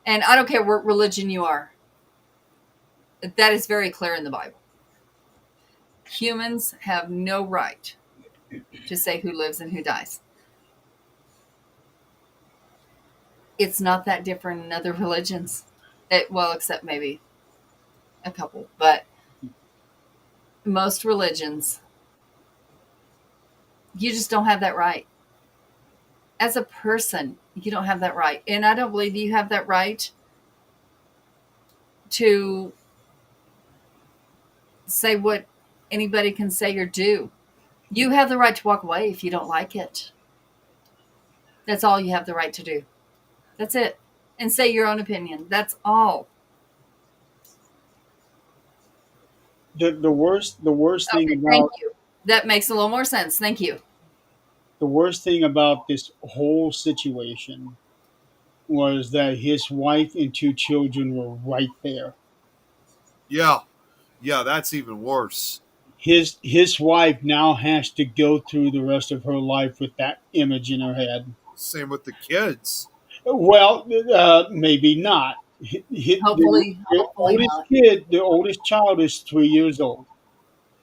And I don't care what religion you are. That is very clear in the Bible. Humans have no right to say who lives and who dies. It's not that different in other religions. Well, except maybe a couple. But most religions, you just don't have that right. As a person, you don't have that right. And I don't believe you have that right to say what anybody can say or do. You have the right to walk away if you don't like it. That's all you have the right to do. That's it. And say your own opinion. That's all. The worst thing Okay, thank about you. That makes a little more sense. Thank you. the worst thing about this whole situation was that his wife and two children were right there. Yeah. Yeah, that's even worse. His wife now has to go through the rest of her life with that image in her head. Same with the kids. Well, maybe not. Hopefully The oldest not. kid, the oldest child, is 3 years old.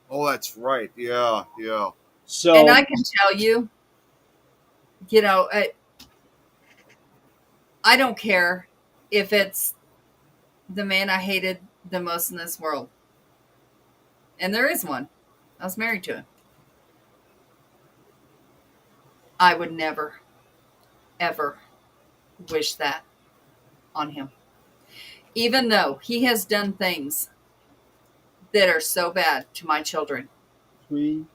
Oh, that's right. Yeah, yeah. And So I can tell you, you know, I don't care if it's the man I hated the most in this world. And there is one. I was married to him. I would never, ever wish that on him. Even though he has done things that are so bad to my children. three.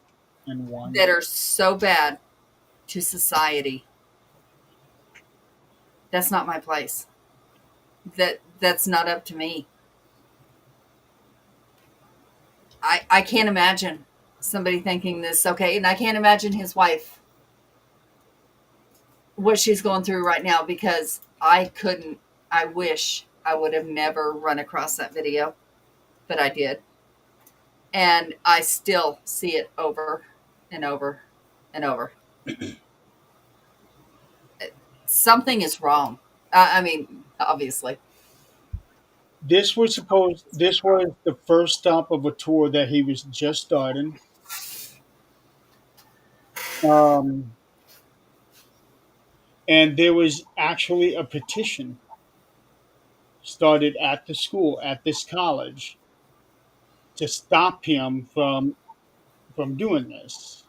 and one. that are so bad to society. That's not my place. That's not up to me. I can't imagine somebody thinking this, okay, and I can't imagine his wife what she's going through right now, because I wish I would have never run across that video, but I did. And I still see it over and over and over. Something is wrong. I mean, obviously. This was the first stop of a tour that he was just starting. Um, and there was actually a petition started at the school, at this college, to stop him from doing this.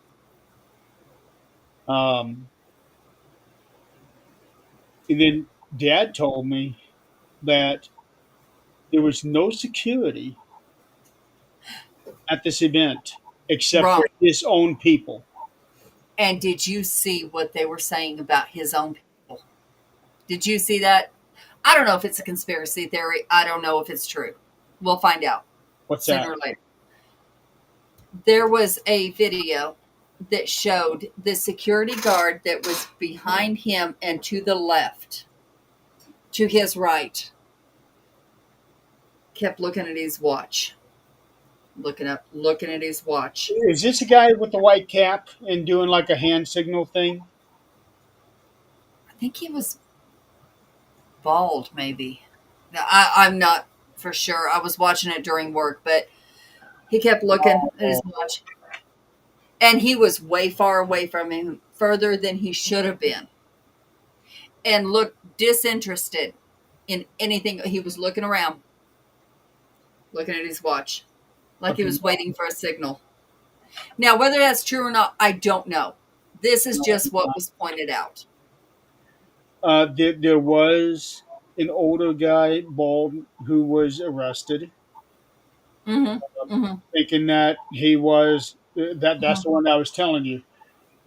Um, and then Dad told me that there was no security at this event except Wrong. for his own people. And did you see what they were saying about his own people? Did you see that? I don't know if it's a conspiracy theory. I don't know if it's true. We'll find out What's sooner that? or later. There was a video that showed the security guard that was behind him and to the left, to his right, kept looking at his watch. Looking at his watch. Is this a guy with the white cap and doing like a hand signal thing? I think he was bald, maybe. I'm not for sure. I was watching it during work, but he kept looking at his watch. And he was way far away from him, further than he should have been. And looked disinterested in anything. He was looking around, looking at his watch, like he was waiting for a signal. Now, whether that's true or not, I don't know. This is just what was pointed out. There was an older guy, bald, who was arrested, Mm-hmm. Mm-hmm. thinking that he was that's the Mm-hmm. one that I was telling you,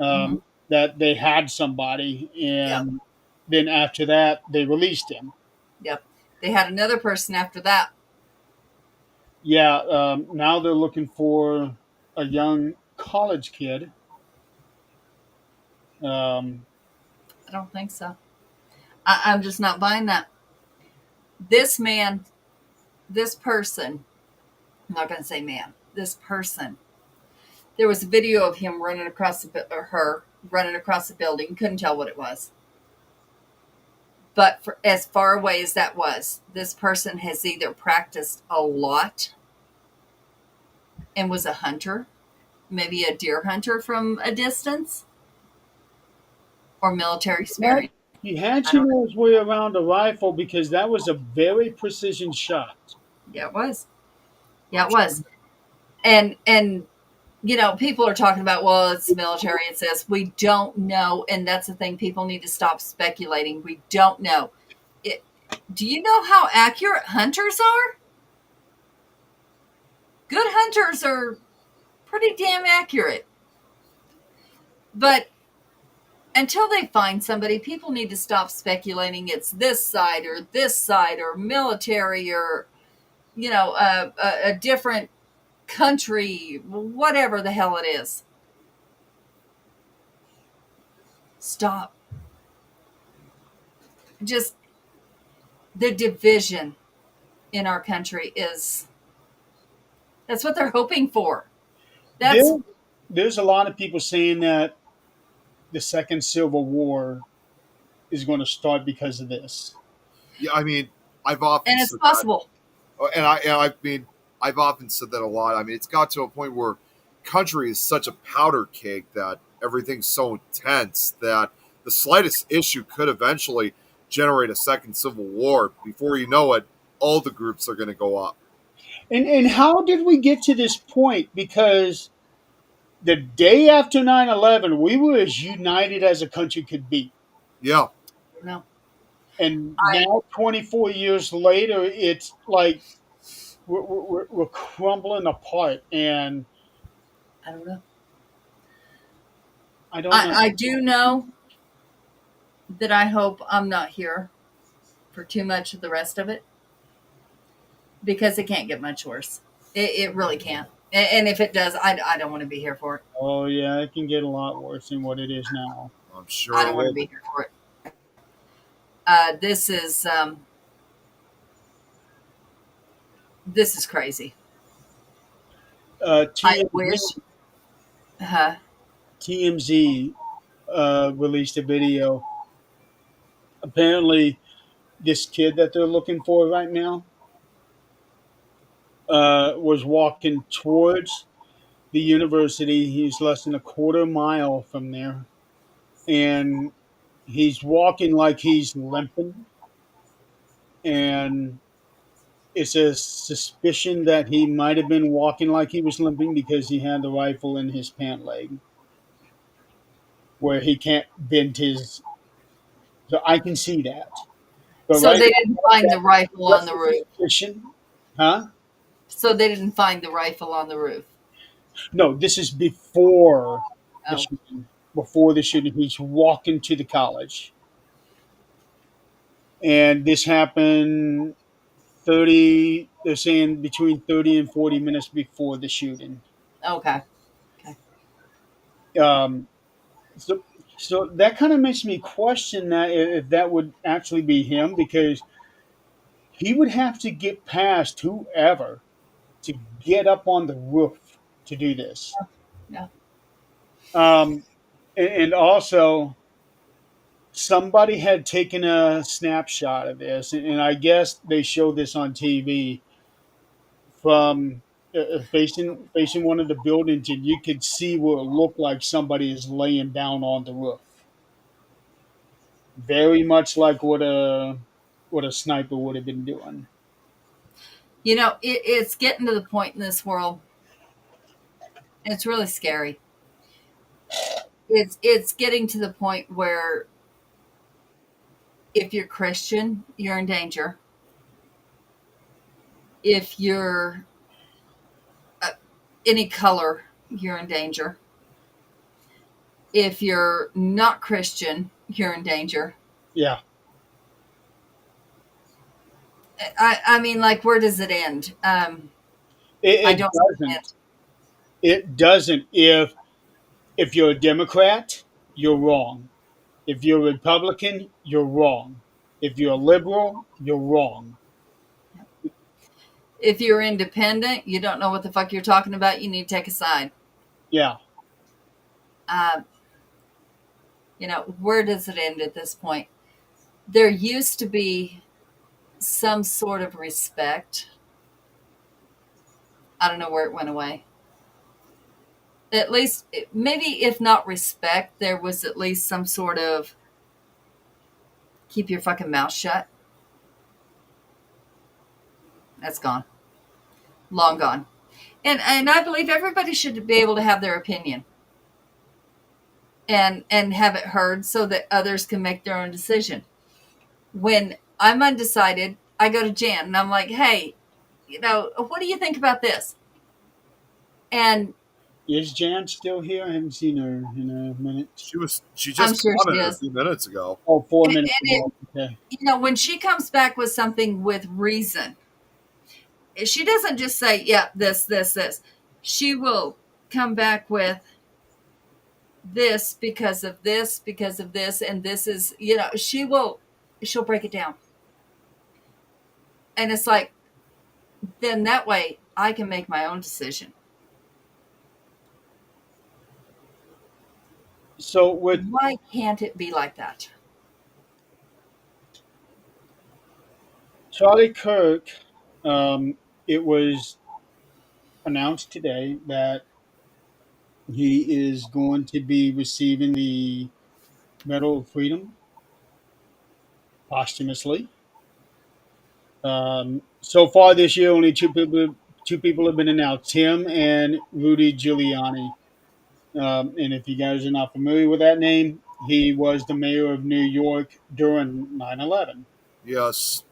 Mm-hmm. that they had somebody, Yep. and then after that they released him. Yep. They had another person after that. Yeah, now they're looking for a young college kid. Um, I don't think so. I'm just not buying that. This man, this person, I'm not going to say man, this person, there was a video of him running across or her running across the building. Couldn't tell what it was. But for as far away as that was, this person has either practiced a lot and was a hunter, maybe a deer hunter from a distance, or military experience. he had I to don't know. know his way around a rifle because that was a very precision shot. Yeah, it was. Yeah, it was. And you know, people are talking about, well, it's military. It says we don't know, and that's the thing. People need to stop speculating. We don't know. It, do you know how accurate hunters are? Good hunters are pretty damn accurate. But until they find somebody, people need to stop speculating. It's this side or military or, you know, a different country, whatever the hell it is. Stop. Just the division in our country that's what they're hoping for. That's There's a lot of people saying that the second Civil War is going to start because of this. Yeah, I mean, I've often and it's said possible. that, I mean, I've often said that a lot. I mean, it's got to a point where country is such a powder keg that everything's so intense that the slightest issue could eventually generate a second civil war. Before you know it, all the groups are going to go up. And how did we get to this point? Because the day after 9/11, we were as united as a country could be. Yeah. No, And I now, 24 years later, it's like we're crumbling apart. And I don't know. I don't know. I do know that I hope I'm not here for too much of the rest of it, because it can't get much worse. It really can't. And if it does, I don't want to be here for it. Oh yeah, it can get a lot worse than what it is now. I'm sure I it don't want to will. be here for it. This is crazy. I wish. TMZ, Uh, TMZ released a video. Apparently, this kid that they're looking for right now was walking towards the university. He's less than a quarter mile from there, and he's walking like he's limping. And it's a suspicion that he might have been walking like he was limping because he had the rifle in his pant leg, where he can't bend his. So I can see that. But so right they now, didn't find the rifle on just the a roof. suspicion, huh? So they didn't find the rifle on the roof. No, this is before the Oh, shooting. Before the shooting, he's walking to the college, and this happened 30. They're saying between 30 and 40 minutes before the shooting. okay. Okay. Um, so, so that kind of makes me question that if that would actually be him, because he would have to get past whoever to get up on the roof to do this. Yeah. Um, and also, somebody had taken a snapshot of this, and I guess they showed this on TV from facing one of the buildings, and you could see where it looked like somebody is laying down on the roof, very much like what a sniper would have been doing. You know, it's getting to the point in this world. It's really scary. It's getting to the point where if you're Christian, you're in danger. If you're uh, any color, you're in danger. If you're not Christian, you're in danger. Yeah, I mean, like, where does it end? it, I it don't doesn't. understand. It doesn't. If you're a Democrat, you're wrong. If you're a Republican, you're wrong. If you're a liberal, you're wrong. If you're independent, you don't know what the fuck you're talking about. You need to take a side. Yeah. Uh, where does it end at this point? There used to be some sort of respect. I don't know where it went away. At least, maybe if not respect, there was at least some sort of keep your fucking mouth shut. That's gone. Long gone. And I believe everybody should be able to have their opinion and have it heard so that others can make their own decision. When I'm undecided, I go to Jan and I'm like, hey, what do you think about this? And Is Jan still here? I haven't seen her in a minute. She I'm just sure she commented a is. few minutes ago. Oh, 4 minutes And ago. Okay. when she comes back with something with reason, she doesn't just say, yeah, this. She will come back with this because of this, and this is, she'll break it down. And it's like, then that way I can make my own decision. So with Why can't it be like that? Charlie Kirk, it was announced today that he is going to be receiving the Medal of Freedom posthumously. So far this year, only two people have been announced: him and Rudy Giuliani. And if you guys are not familiar with that name, he was the mayor of New York during 9/11. Yes.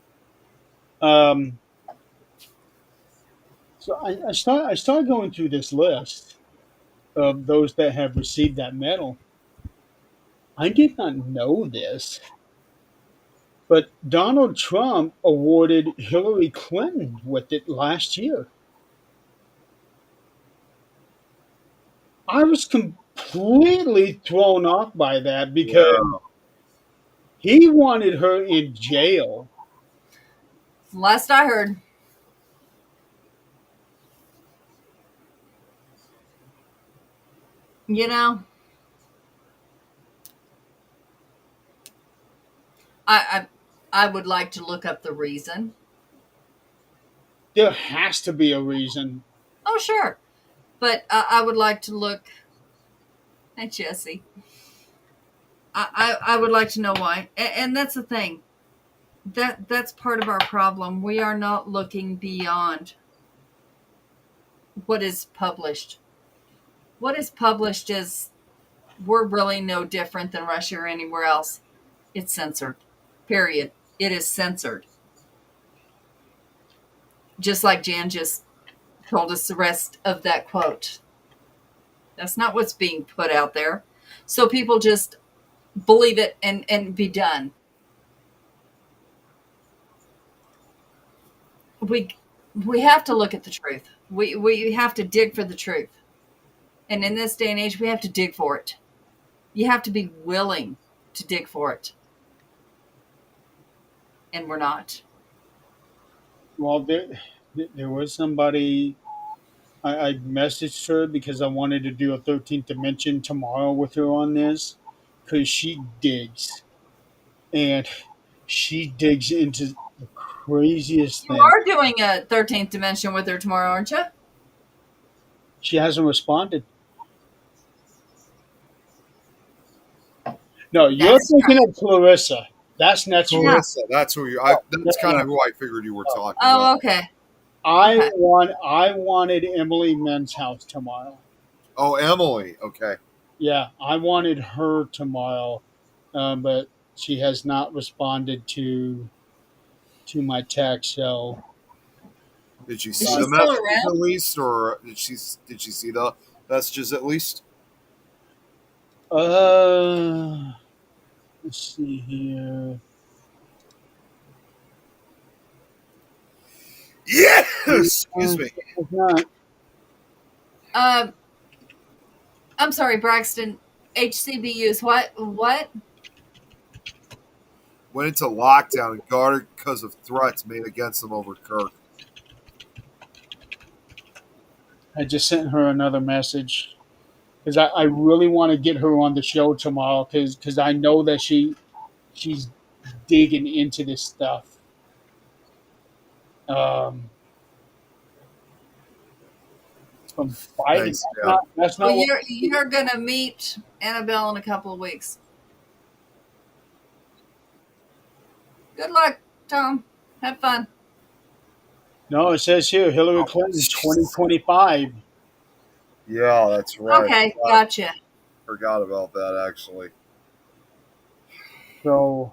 Um, so I started going through this list of those that have received that medal. I did not know this, but Donald Trump awarded Hillary Clinton with it last year. I was completely thrown off by that because Yeah. he wanted her in jail. Last I heard. You know, I I would like to look up the reason. There has to be a reason. Oh, sure. But I would like to look at Jesse. I would like to know why. And that's the thing. That's part of our problem. We are not looking beyond what is published. What is published is we're really no different than Russia or anywhere else. It's censored. Period. It is censored. Just like Jan just told us the rest of that quote. That's not what's being put out there. So people just believe it and be done. We we have to look at the truth. We have to dig for the truth. And in this day and age, we have to dig for it. You have to be willing to dig for it. And we're not. Well, there was somebody. I messaged her because I wanted to do a 13th dimension tomorrow with her on this because she digs and she digs into the craziest You thing. are doing a 13th dimension with her tomorrow, aren't you? She hasn't responded. No, you're That's thinking of Clarissa. That's next week. yeah. Clarissa, that's who you. No, no, That's kind no. of who I figured you were talking about. Oh, okay. Okay. I wanted Emily Men's house tomorrow. Oh, Emily. Okay. Yeah, I wanted her tomorrow, but she has not responded to my text. So Did you Is see she the still messages around? at least, or did she see the messages at least? uh, let's see here. Yeah. Excuse me. It's not. Um, I'm sorry, Braxton. HCBUs. What? What? Went into lockdown and guarded because of threats made against them over Kirk. I just sent her another message because I really want to get her on the show tomorrow because I know that she's digging into this stuff. Um, from Biden. Thanks. Yeah. That's Well, not what. you're gonna meet Annabelle in a couple of weeks. Good luck, Tom. Have fun. No, it says here Hillary Oh, Clinton Jesus. 2025. Yeah, that's right. Okay, gotcha. Forgot about that actually. So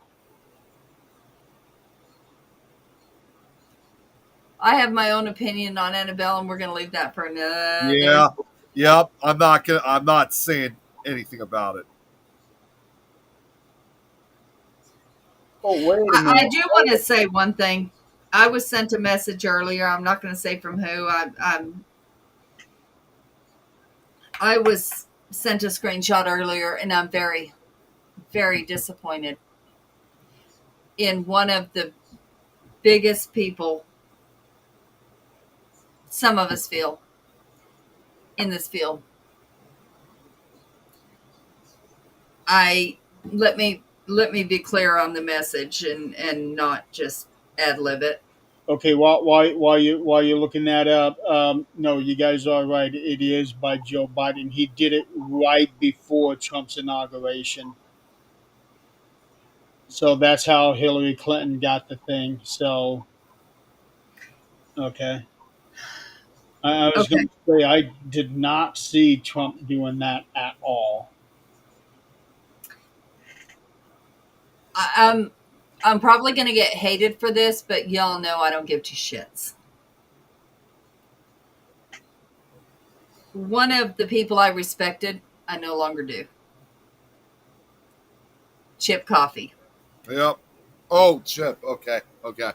I have my own opinion on Annabelle, and we're gonna leave that for another. Yeah. Yep. I'm not saying anything about it. oh wait a I minute. do want to say one thing. I was sent a message earlier. I'm not going to say from who. I was sent a screenshot earlier, and I'm very, very disappointed in one of the biggest people some of us feel in this field. I let me be clear on the message and not just ad lib it. Okay, while you're looking that up, no, you guys are right. It is by Joe Biden. He did it right before Trump's inauguration. So that's how Hillary Clinton got the thing. So okay. I was Okay, going to say I did not see Trump doing that at all. I, I'm probably going to get hated for this, but y'all know I don't give two shits. One of the people I respected, I no longer do. Chip Coffee. Yep. Oh, Chip. Okay. Okay.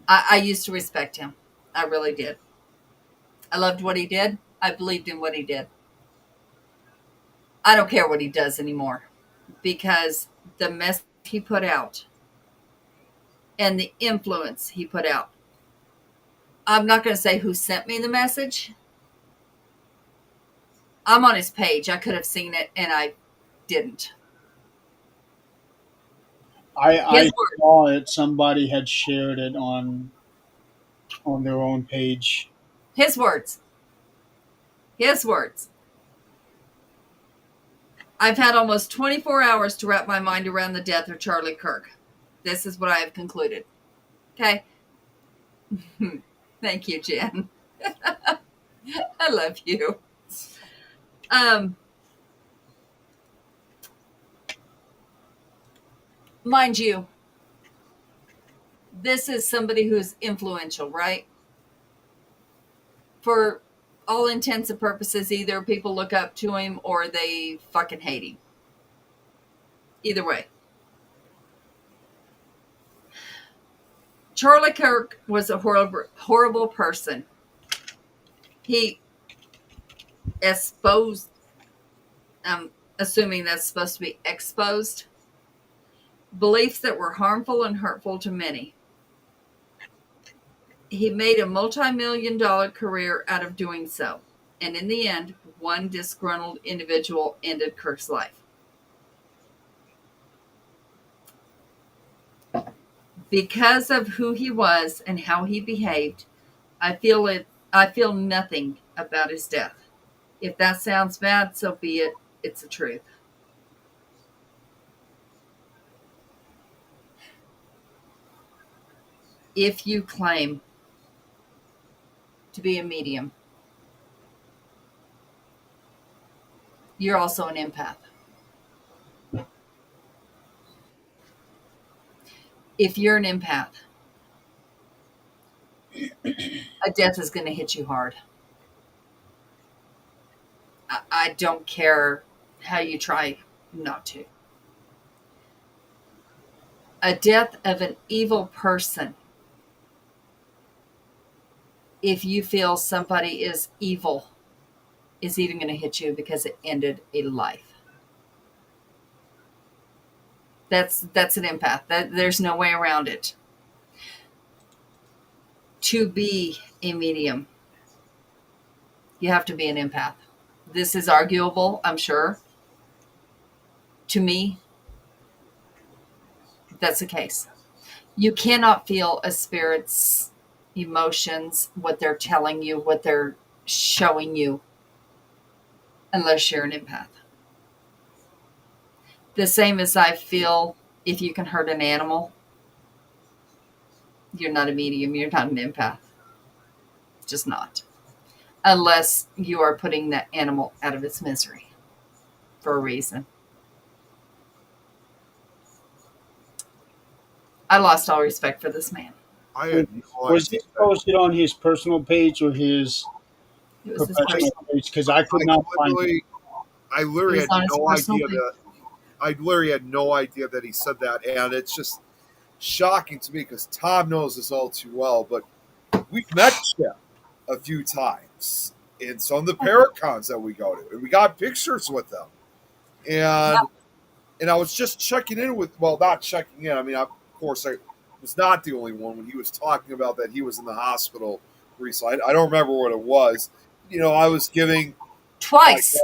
I used to respect him. I really did. I loved what he did. I believed in what he did. I don't care what he does anymore because the mess he put out and the influence he put out. I'm not going to say who sent me the message. I'm on his page. I could have seen it and I didn't. I saw it. Somebody had shared it on their own page. His words. His words. I've had almost 24 hours to wrap my mind around the death of Charlie Kirk. This is what I have concluded. Okay? Thank you, Jen. I love you. Mind you, this is somebody who's influential, right? For all intents and purposes, either people look up to him or they fucking hate him. Either way. Charlie Kirk was a horrible person. He exposed, I'm assuming that's supposed to be exposed, beliefs that were harmful and hurtful to many. He made a multi-million-dollar career out of doing so. And in the end, one disgruntled individual ended Kirk's life. Because of who he was and how he behaved, I feel nothing about his death. If that sounds bad, so be it. It's the truth. If you claim to be a medium, you're also an empath. If you're an empath, a death is going to hit you hard. I don't care how you try not to. A death of an evil person, if you feel somebody is evil, is even going to hit you because it ended a life. That's an empath. There's no way around it. To be a medium, you have to be an empath. This is arguable, I'm sure. To me, that's the case. You cannot feel a spirit's emotions, what they're telling you, what they're showing you, unless you're an empath. The same as I feel if you can hurt an animal, you're not a medium, you're not an empath. Just not. Unless you are putting that animal out of its misery for a reason. I lost all respect for this man. I had no Was idea. this posted on his personal page or his It was his professional personal. page? Because I could not find it. I It literally was had on his no personal idea page. that. I literally had no idea that he said that, and it's just shocking to me because Tom knows this all too well. But we've met Chip a few times in some of the Paracons that we go to, and we got pictures with them. And I was just checking in with, well, not checking in. I mean, of course, I was not the only one when he was talking about that he was in the hospital recently. I don't remember what it was. I was giving Twice.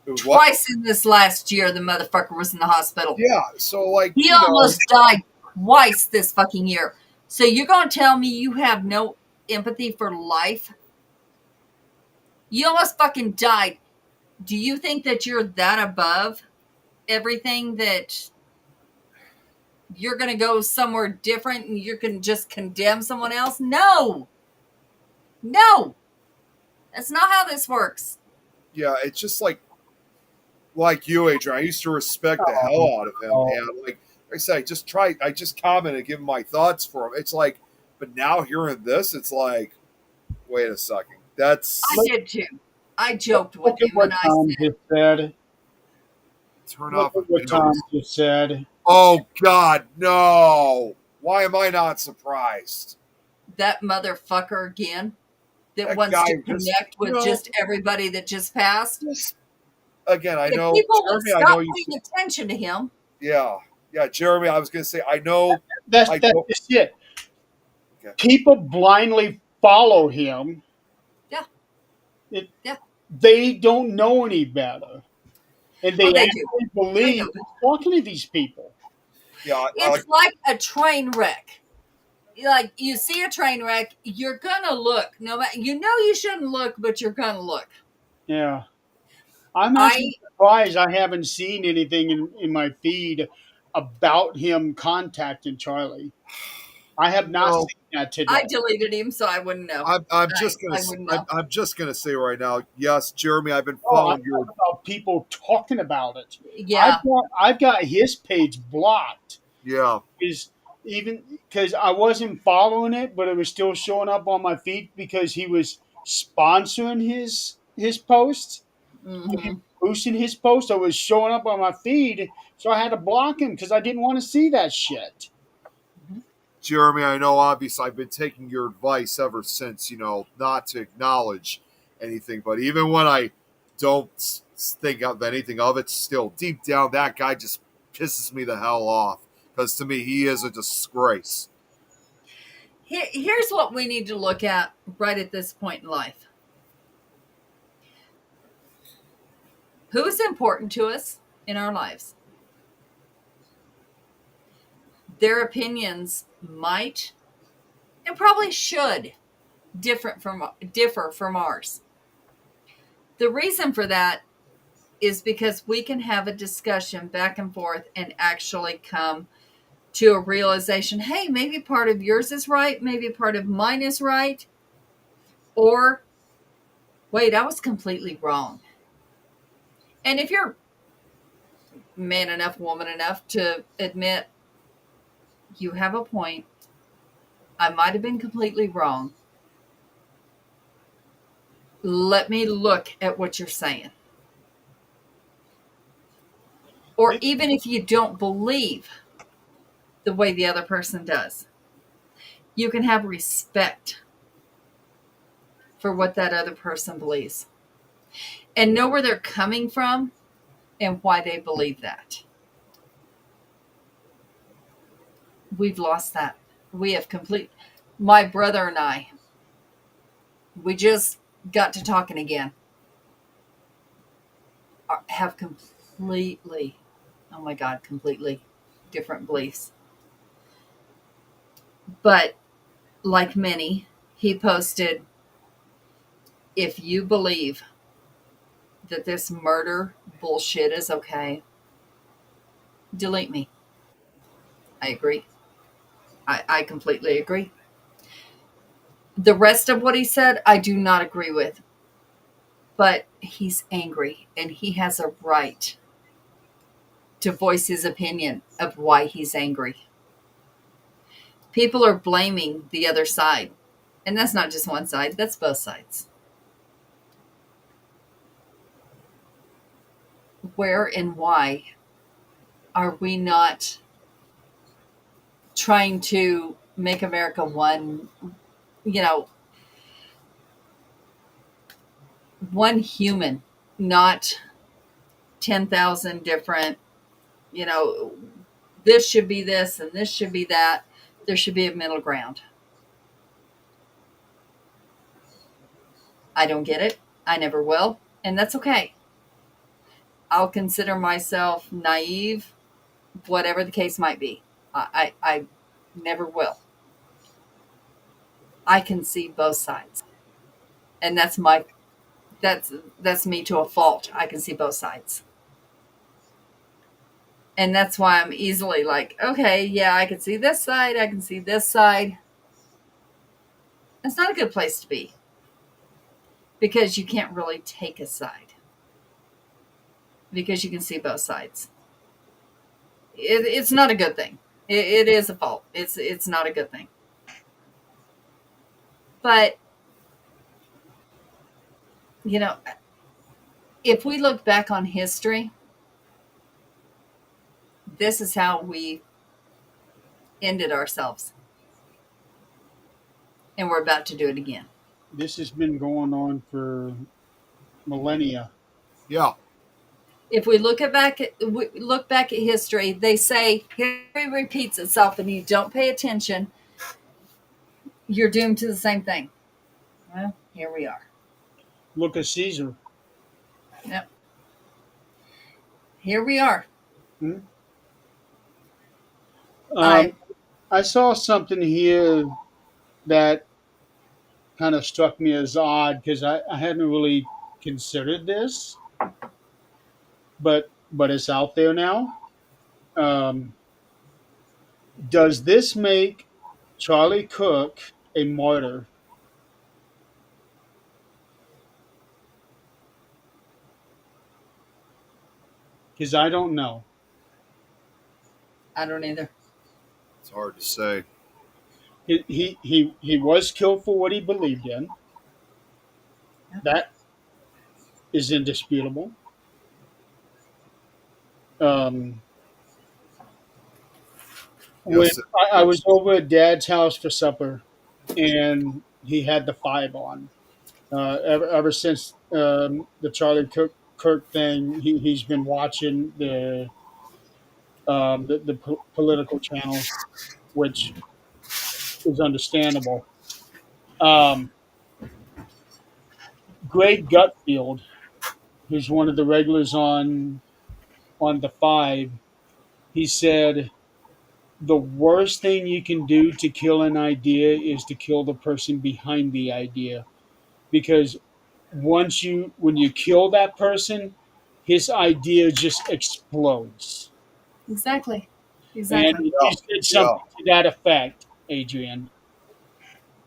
It was what? Twice in this last year, the motherfucker was in the hospital. Yeah, so He almost died twice this fucking year. So you're going to tell me you have no empathy for life? You almost fucking died. Do you think that you're that above everything that you're going to go somewhere different and you can just condemn someone else? No. No. That's not how this works. Yeah, it's just like you, Adrian. I used to respect the hell out of him, and like I said, I just commented, give him my thoughts for him. It's like, but now hearing this, it's like, wait a second, I did too. I joked with Look at him and what I Tom said, just said. Turn Look off a at what video. Tom just said. Oh God, no! Why am I not surprised? That motherfucker again that That wants guy to just, connect with just everybody that just passed. just again. I If know, people would Jeremy. I know stop you. paying attention to him, Yeah, yeah, Jeremy. I was gonna say, I know. That's I that's don't. just it. Okay. People blindly follow him. yeah, It, yeah. they don't know any better, and Oh, they they do. actually They believe do. he's talking to these people. Yeah, I like. It's like a train wreck. Like you see a train wreck, you're gonna look. No matter you know you shouldn't look, but you're gonna look. Yeah, I'm I actually surprised I haven't seen anything in my feed about him contacting Charlie. I have You not know, seen that today. I deleted him, so I wouldn't know. I wouldn't know. I'm just gonna say right now. Yes, Jeremy. I've been Oh, I'm following your. talking about people talking about it. Yeah. I've got his page blocked. Yeah, Is even because I wasn't following it, but it was still showing up on my feed because he was sponsoring his posts. He Hmm. was boosting his post, so it was showing up on my feed. So I had to block him because I didn't want to see that shit. Jeremy. I know. Obviously, I've been taking your advice ever since. Not to acknowledge anything, but even when I don't think of anything of it, still deep down, that guy just pisses me the hell off because to me, he is a disgrace. Here's what we need to look at right at this point in life. Who is important to us in our lives? Their opinions might and probably should differ from ours. The reason for that is because we can have a discussion back and forth and actually come to a realization, hey, maybe part of yours is right, maybe part of mine is right, or wait, I was completely wrong. And if you're man enough, woman enough to admit you have a point, I might have been completely wrong. Let me look at what you're saying. Or even if you don't believe the way the other person does, you can have respect for what that other person believes and know where they're coming from and why they believe that. We've lost that. We have my brother and I, we just got to talking again, have completely, oh my God, completely different beliefs. But like many, he posted, if you believe that this murder bullshit is okay, delete me. I agree. I completely agree. The rest of what he said, I do not agree with. But he's angry and he has a right to voice his opinion of why he's angry. People are blaming the other side. And that's not just one side, that's both sides. Where and why are we not trying to make America one, you know, one human, not 10,000 different, you know, this should be this and this should be that. There should be a middle ground. I don't get it. I never will. And that's okay. I'll consider myself naive, whatever the case might be. I never will. I can see both sides. And that's me to a fault. I can see both sides. And that's why I'm easily like, okay, yeah, I can see this side, I can see this side. It's not a good place to be because you can't really take a side because you can see both sides. It's not a good thing. It is a fault. It's not a good thing. But you know, if we look back on history, this is how we ended ourselves. And we're about to do it again. This has been going on for millennia. Yeah. If we look back at history, they say history repeats itself, and you don't pay attention, you're doomed to the same thing. Well, here we are. Look at Caesar. Yep. Here we are. Hmm? I I saw something here that kind of struck me as odd because I hadn't really considered this, but it's out there now. Um, does this make Charlie Kirk a martyr? Because I don't know. don't either. It's hard to say. He was killed for what he believed in. That is indisputable. Um, when Yes. I was over at Dad's house for supper, and he had the five on. Ever since the Charlie Kirk thing, he's been watching the political channels, which is understandable. Um, Greg Gutfield, who's one of the regulars on the five, he said the worst thing you can do to kill an idea is to kill the person behind the idea, because when you kill that person, his idea just explodes. Exactly. And Exactly. you Yeah. said Yeah. something to that effect, Adrian.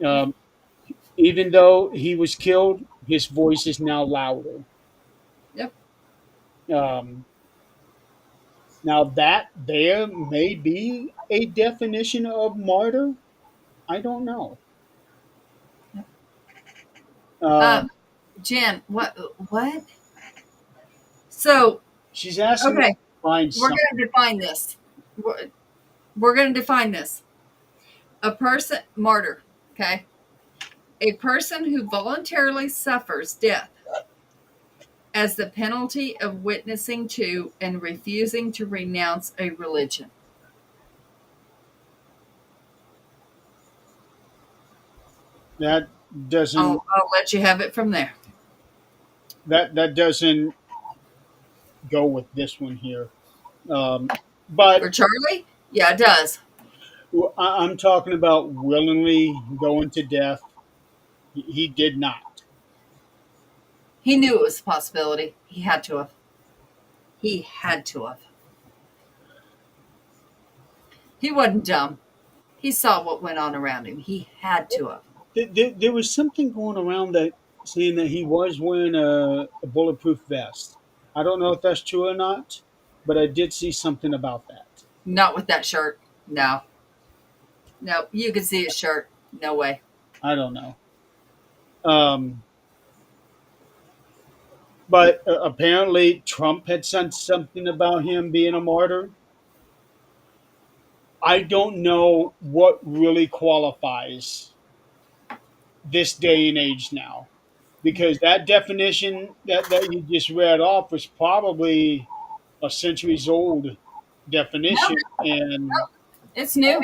Um, Even though he was killed, his voice is now louder. Yep. Um, Now that there may be a definition of martyr, I don't know. Um, Um, Jen, what? So, she's asking me to okay, find we're something. going to define this. We're going to define this. A person, martyr, okay? A person who voluntarily suffers death as the penalty of witnessing to and refusing to renounce a religion. That doesn't I'll let you have it from there. that doesn't go with this one here. But For Charlie, yeah, it does. I'm talking about willingly going to death. He did not. He knew it was a possibility. He had to have. He had to have. He wasn't dumb. He saw what went on around him. He had to have. There was something going around that saying that he was wearing a bulletproof vest. I don't know if that's true or not, but I did see something about that. Not with that shirt. No. No. You could see his shirt. No way. I don't know. Um, but apparently Trump had said something about him being a martyr. I don't know what really qualifies this day and age now, because that definition that you just read off was probably a centuries old No, definition. And it's new.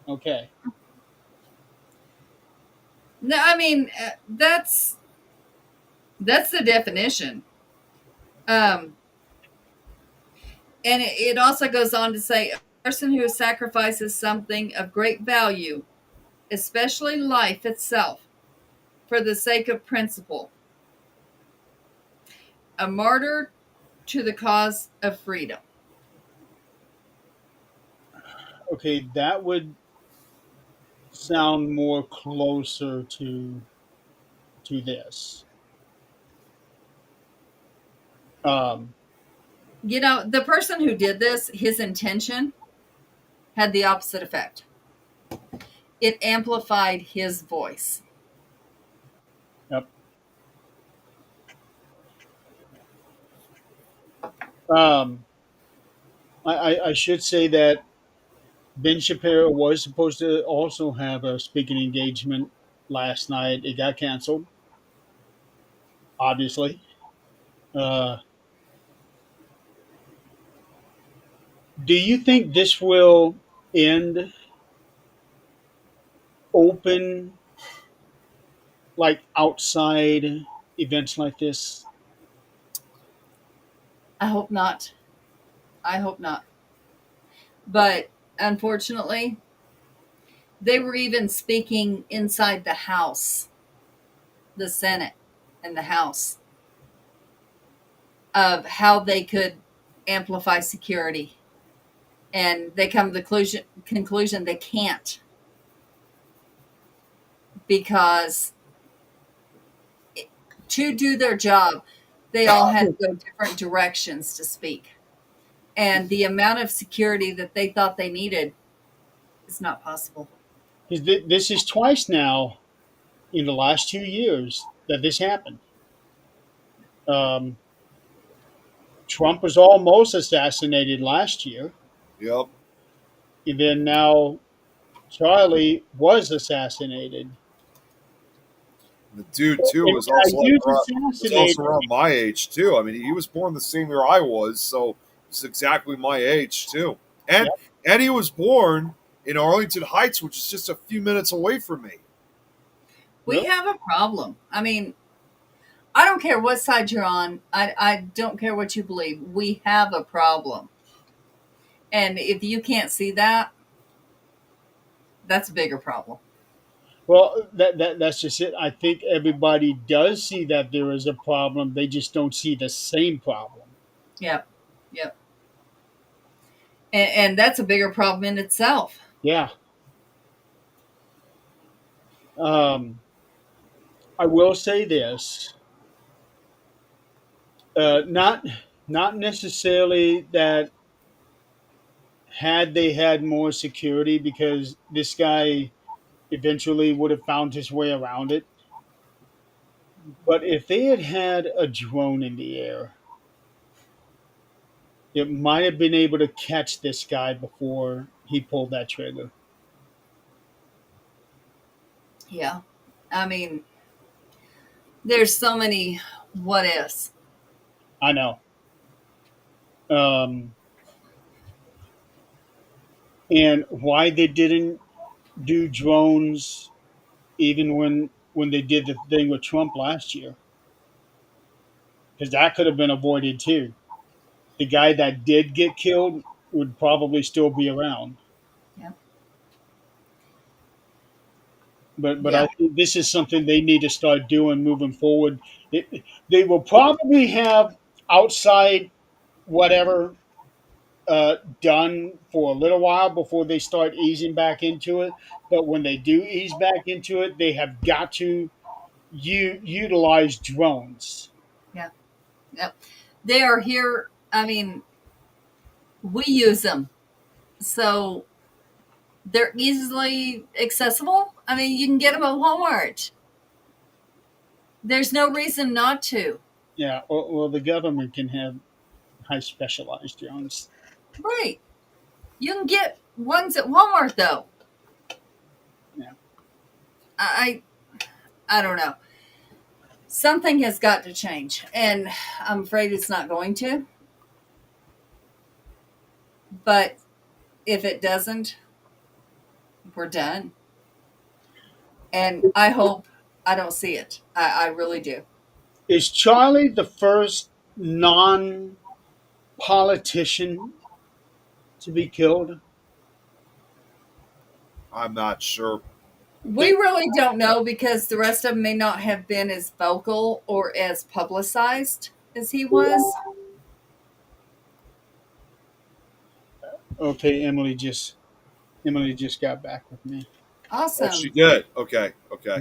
okay, No, I mean that's the definition. Um, and it also goes on to say a person who sacrifices something of great value, especially life itself, for the sake of principle. A martyr to the cause of freedom. okay, that would sound more closer to this. Um, You know, the person who did this, his intention had the opposite effect. It amplified his voice. yep. Um, I should say that Ben Shapiro was supposed to also have a speaking engagement last night. It got canceled, obviously. Uh, do you think this will end open, like outside events like this? I hope not. I hope not. But unfortunately, they were even speaking inside the House, the Senate, and the House of how they could amplify security. And they come to the conclusion they can't because to do their job, they all had to go different directions to speak. And the amount of security that they thought they needed is not possible. This is twice now in the last 2 years that this happened. Um, Trump was almost assassinated last year, Yep. and then now Charlie was assassinated. The dude too And was I also use around my age too. I mean, he was born the same year I was, so he's exactly my age too. And Yep. and he was born in Arlington Heights, which is just a few minutes away from me. We have a problem. I mean, I don't care what side you're on. I don't care what you believe. We have a problem. And if you can't see that, that's a bigger problem. Well, that's just it. I think everybody does see that there is a problem. They just don't see the same problem. Yep. Yep. And that's a bigger problem in itself. Yeah. I will say this. Not necessarily that had they had more security, because this guy eventually would have found his way around it. But if they had had a drone in the air, it might have been able to catch this guy before he pulled that trigger. Yeah. I mean, there's so many what ifs. I know. Um, and why they didn't do drones even when they did the thing with Trump last year, because that could have been avoided too. The guy that did get killed would probably still be around. Yeah. But Yeah. I think this is something they need to start doing moving forward. They will probably have outside whatever done for a little while before they start easing back into it. But when they do ease back into it, they have got to utilize drones. Yeah. Yep. They are here. I mean, we use them. So they're easily accessible. I mean, you can get them at Walmart. There's no reason not to. Yeah, well, the government can have high specialized drones. Right. You can get ones at Walmart though. Yeah. I don't know. Something has got to change, and I'm afraid it's not going to. But if it doesn't, we're done. And I hope I don't see it. I really do. Is Charlie the first non politician to be killed? I'm not sure. We really don't know because the rest of them may not have been as vocal or as publicized as he was. Okay, Emily just got back with me. Oh, she Awesome. did. Okay. Okay.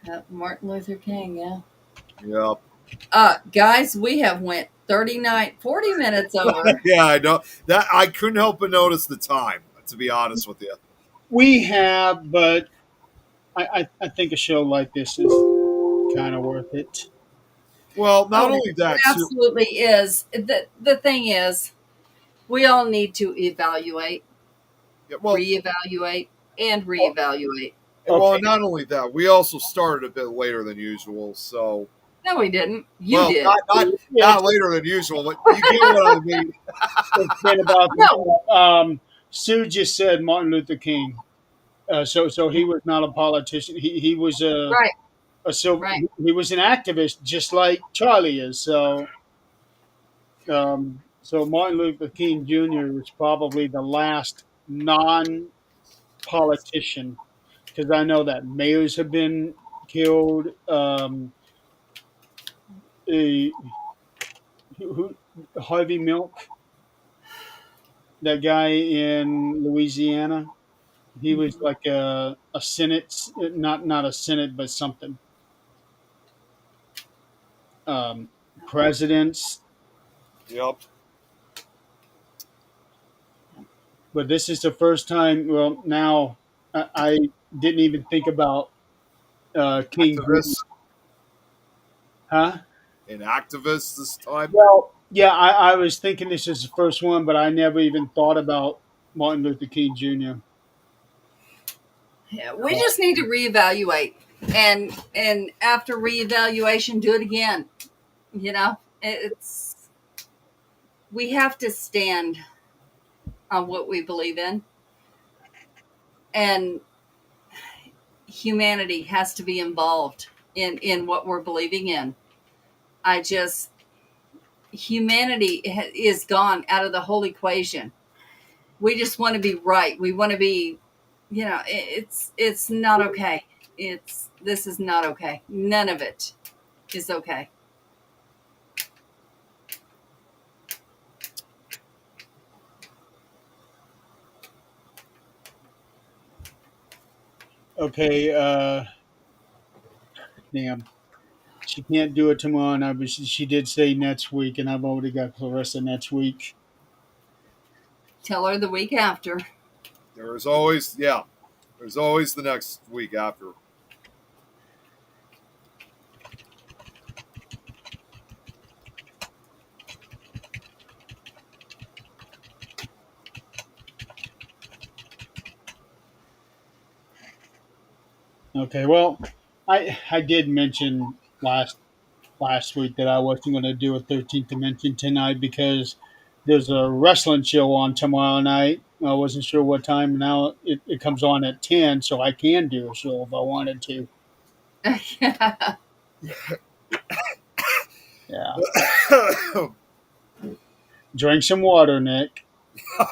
Yeah. Martin Luther King, yeah. Yep. Guys, we have went 40 minutes over. Yeah, I know that. I couldn't help but notice the time. To be honest with you. We have, but I think a show like this is kind of worth it. Well, not Oh, only it that, too. absolutely is. The thing is, we all need to evaluate, Yeah, well, reevaluate, and reevaluate. well, Okay. and not only that, we also started a bit later than usual. So, No, we didn't. You well, did. Yeah, not later than usual, but you get what I mean. it's been about. No, Sue just said Martin Luther King. So he was not a politician. He was right, a civil. right. He was an activist, just like Charlie is. So Martin Luther King Jr. was probably the last non-politician, because I know that mayors have been killed. A, who, Harvey Milk, that guy in Louisiana, he was like a Senate, not a Senate, but something. Um, Presidents, Yep. but this is the first time. Well, now I didn't even think about King Jr. Activists Huh? and activists this time. Well, yeah, I was thinking this is the first one, but I never even thought about Martin Luther King Jr. Yeah, we just need to reevaluate, and after reevaluation, do it again. You know, it's we have to stand on what we believe in, and humanity has to be involved in what we're believing in. I just humanity is gone out of the whole equation. We just want to be right. We want to be, it's not okay. This is not okay. None of it is okay. Okay, damn. She can't do it tomorrow, and but she did say next week, and I've already got Clarissa next week. Tell her the week after. There's always, yeah, there's always the next week after. Okay, well, I did mention last week that I wasn't going to do a 13th Dimension tonight because there's a wrestling show on tomorrow night. I wasn't sure what time. Now it comes on at 10, so I can do a show if I wanted to. Yeah. Drink some water, Nick.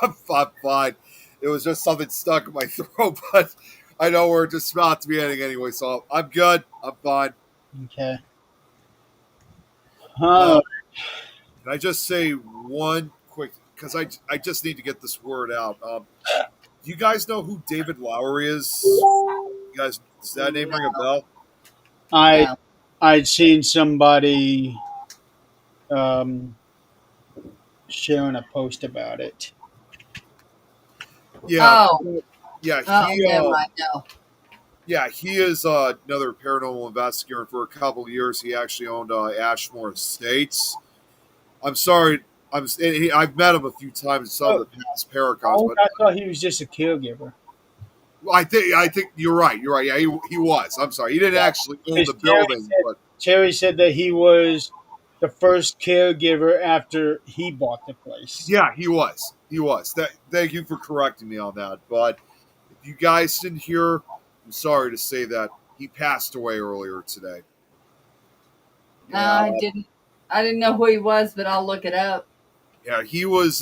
I'm fine. It was just something stuck in my throat, but I know we're just about to be ending anyway, so I'm good. I'm fine. Okay. Uh, can I just say one quick, because I just need to get this word out. Do you guys know who David Lowery is? You guys, does that name ring a bell? I No. I'd seen somebody um, sharing a post about it. Yeah, Oh, yeah, oh, never mind. No. yeah, he is another paranormal investigator. And for a couple of years, he actually owned Ashmore Estates. I'm sorry, I've met him a few times in some of the past Paracons, Oh, but I thought he was just a caregiver. I think you're right. You're right. Yeah, he was. I'm sorry, he didn't actually own the building, but Terry said that he was the first caregiver after he bought the place. yeah, he was. He was. Thank you for correcting me on that. But if you guys didn't hear, I'm sorry to say that he passed away earlier today. Yeah, I didn't know who he was, but I'll look it up. yeah, he was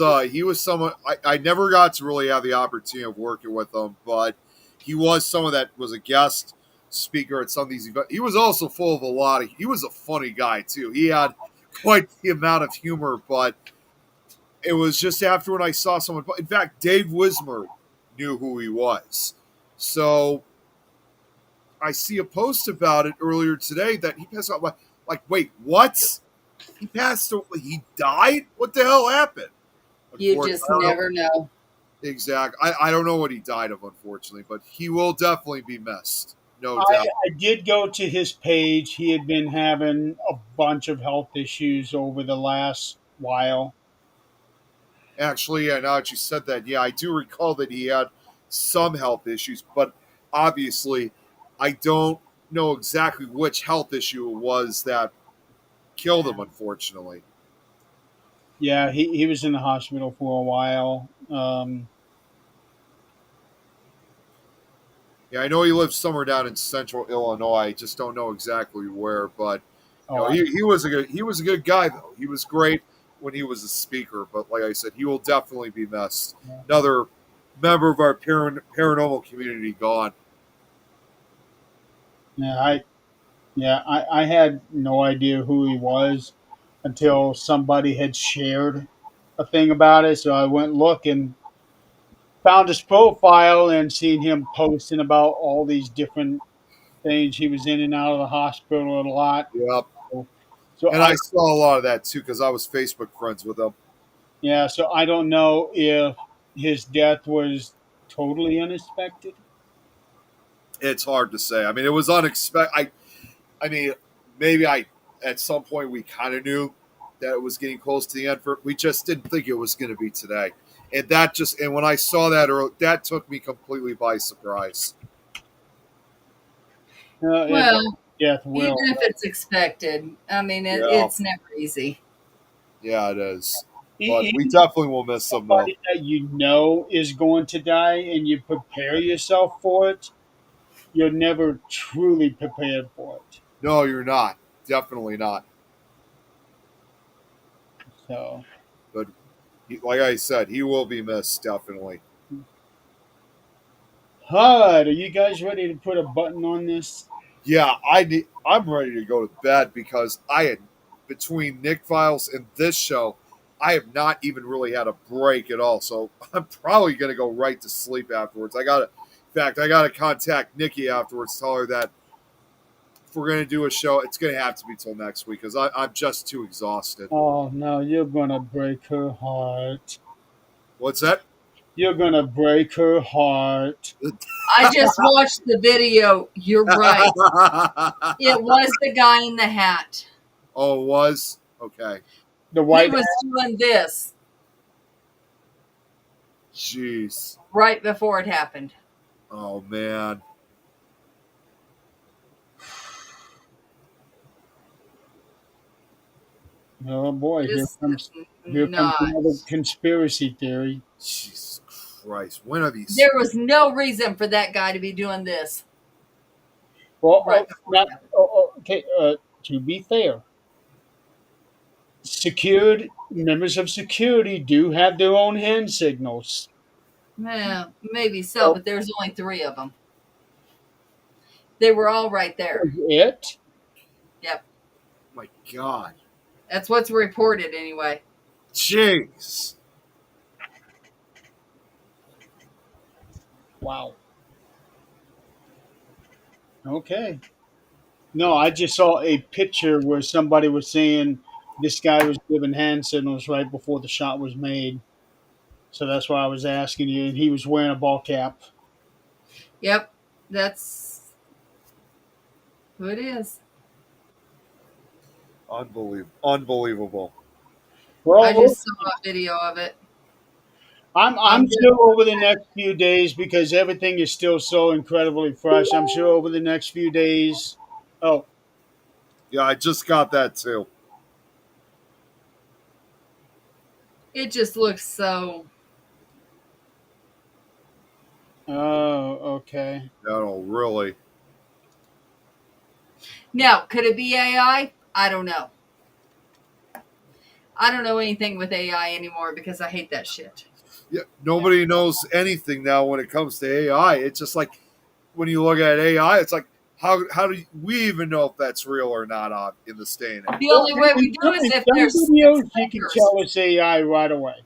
someone I never got to really have the opportunity of working with him, but he was someone that was a guest speaker at some of these events. He was also full of he was a funny guy too. He had quite the amount of humor, but it was just after when I saw someone. In fact, Dave Wismer knew who he was. So I see a post about it earlier today that he passed out. Like, wait, what? He passed away. He died? What the hell happened? You just never know. Exactly. I don't know what he died of, unfortunately, but he will definitely be missed. no I, doubt. I did go to his page. He had been having a bunch of health issues over the last while. Actually, yeah, now that you said that, yeah, I do recall that he had some health issues, but obviously, I don't know exactly which health issue it was that killed him, unfortunately. Yeah, he was in the hospital for a while. Yeah, I know he lives somewhere down in central Illinois. I just don't know exactly where, but Oh, he was a good guy though. He was great when he was a speaker, but like I said, he will definitely be missed. Another member of our paranormal community gone. yeah, I had no idea who he was until somebody had shared a thing about it. So I went looking, found his profile, and seen him posting about all these different things. He was in and out of the hospital a lot. Yep. So, so And I I saw a lot of that too because I was Facebook friends with him. yeah, so I don't know if his death was totally unexpected. It's hard to say. I mean, it was unexpected. I mean, maybe I at some point we kind of knew that it was getting close to the end. We just didn't think it was going to be today, and when I saw that, that took me completely by surprise. It, Well, death even will. if it's expected, I mean, Yeah, it's never easy. yeah, it is. But we Even definitely will miss them though. somebody that you know is going to die and you prepare yourself for it, you're never truly prepared for it. No, you're not. Definitely not. So, But like I said, he will be missed definitely. all right, are you guys ready to put a button on this? Yeah, I'm ready to go to bed because I had between Nick Files and this show, I have not even really had a break at all. So I'm probably gonna go right to sleep afterwards. In fact, I gotta contact Nikki afterwards, tell her that if we're gonna do a show, it's gonna have to be till next week because I'm just too exhausted. Oh no, you're gonna break her heart. What's that? You're gonna break her heart. I just watched the video. You're right. It was the guy in the hat. Oh, it was okay. The He white was doing this Jeez. right before it happened. Oh man. Oh boy, Just here comes not. another conspiracy theory. Jesus Christ. When are these? There was no reason for that guy to be doing this Well, right before it happened. okay. To be fair, secured members of security do have their own hand signals. Well, maybe so, So but there's only three of them. They were all right there. it. Yep. My God. That's what's reported anyway. Jeez. Wow. Okay. No, I just saw a picture where somebody was saying this guy was giving hand signals right before the shot was made. So that's why I was asking you. And he was wearing a ball cap. Yep. That's who it is. Unbelievable. I Well, just saw a video of it. I'm sure over the next few days, because everything is still so incredibly fresh. I'm sure over the next few days. Oh, Yeah, I just got that too. It just looks so. okay. No, really. Now, could it be AI? I don't know. I don't know anything with AI anymore because I hate that shit. Yeah, nobody knows anything now when it comes to AI. It's just like when you look at AI, it's like how do we even know if that's real or not in this day and age? The only way we do is In if some there's videos, six you can fingers. tell it's AI right away.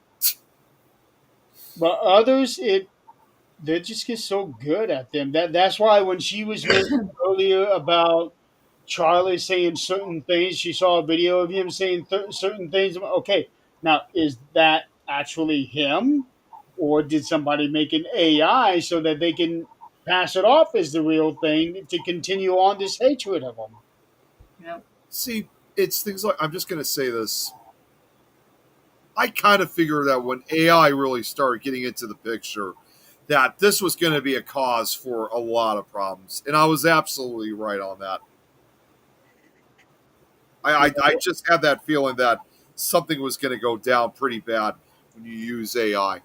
But others, they just get so good at them. That's why when she was mentioned earlier about Charlie saying certain things, she saw a video of him saying certain things. Okay, now is that actually him, or did somebody make an AI so that they can pass it off as the real thing to continue on this hatred of them. Yep. See, it's things like I'm just going to say this. I kind of figured that when AI really started getting into the picture, that this was going to be a cause for a lot of problems, and I was absolutely right on that. I just had that feeling that something was going to go down pretty bad when you use AI.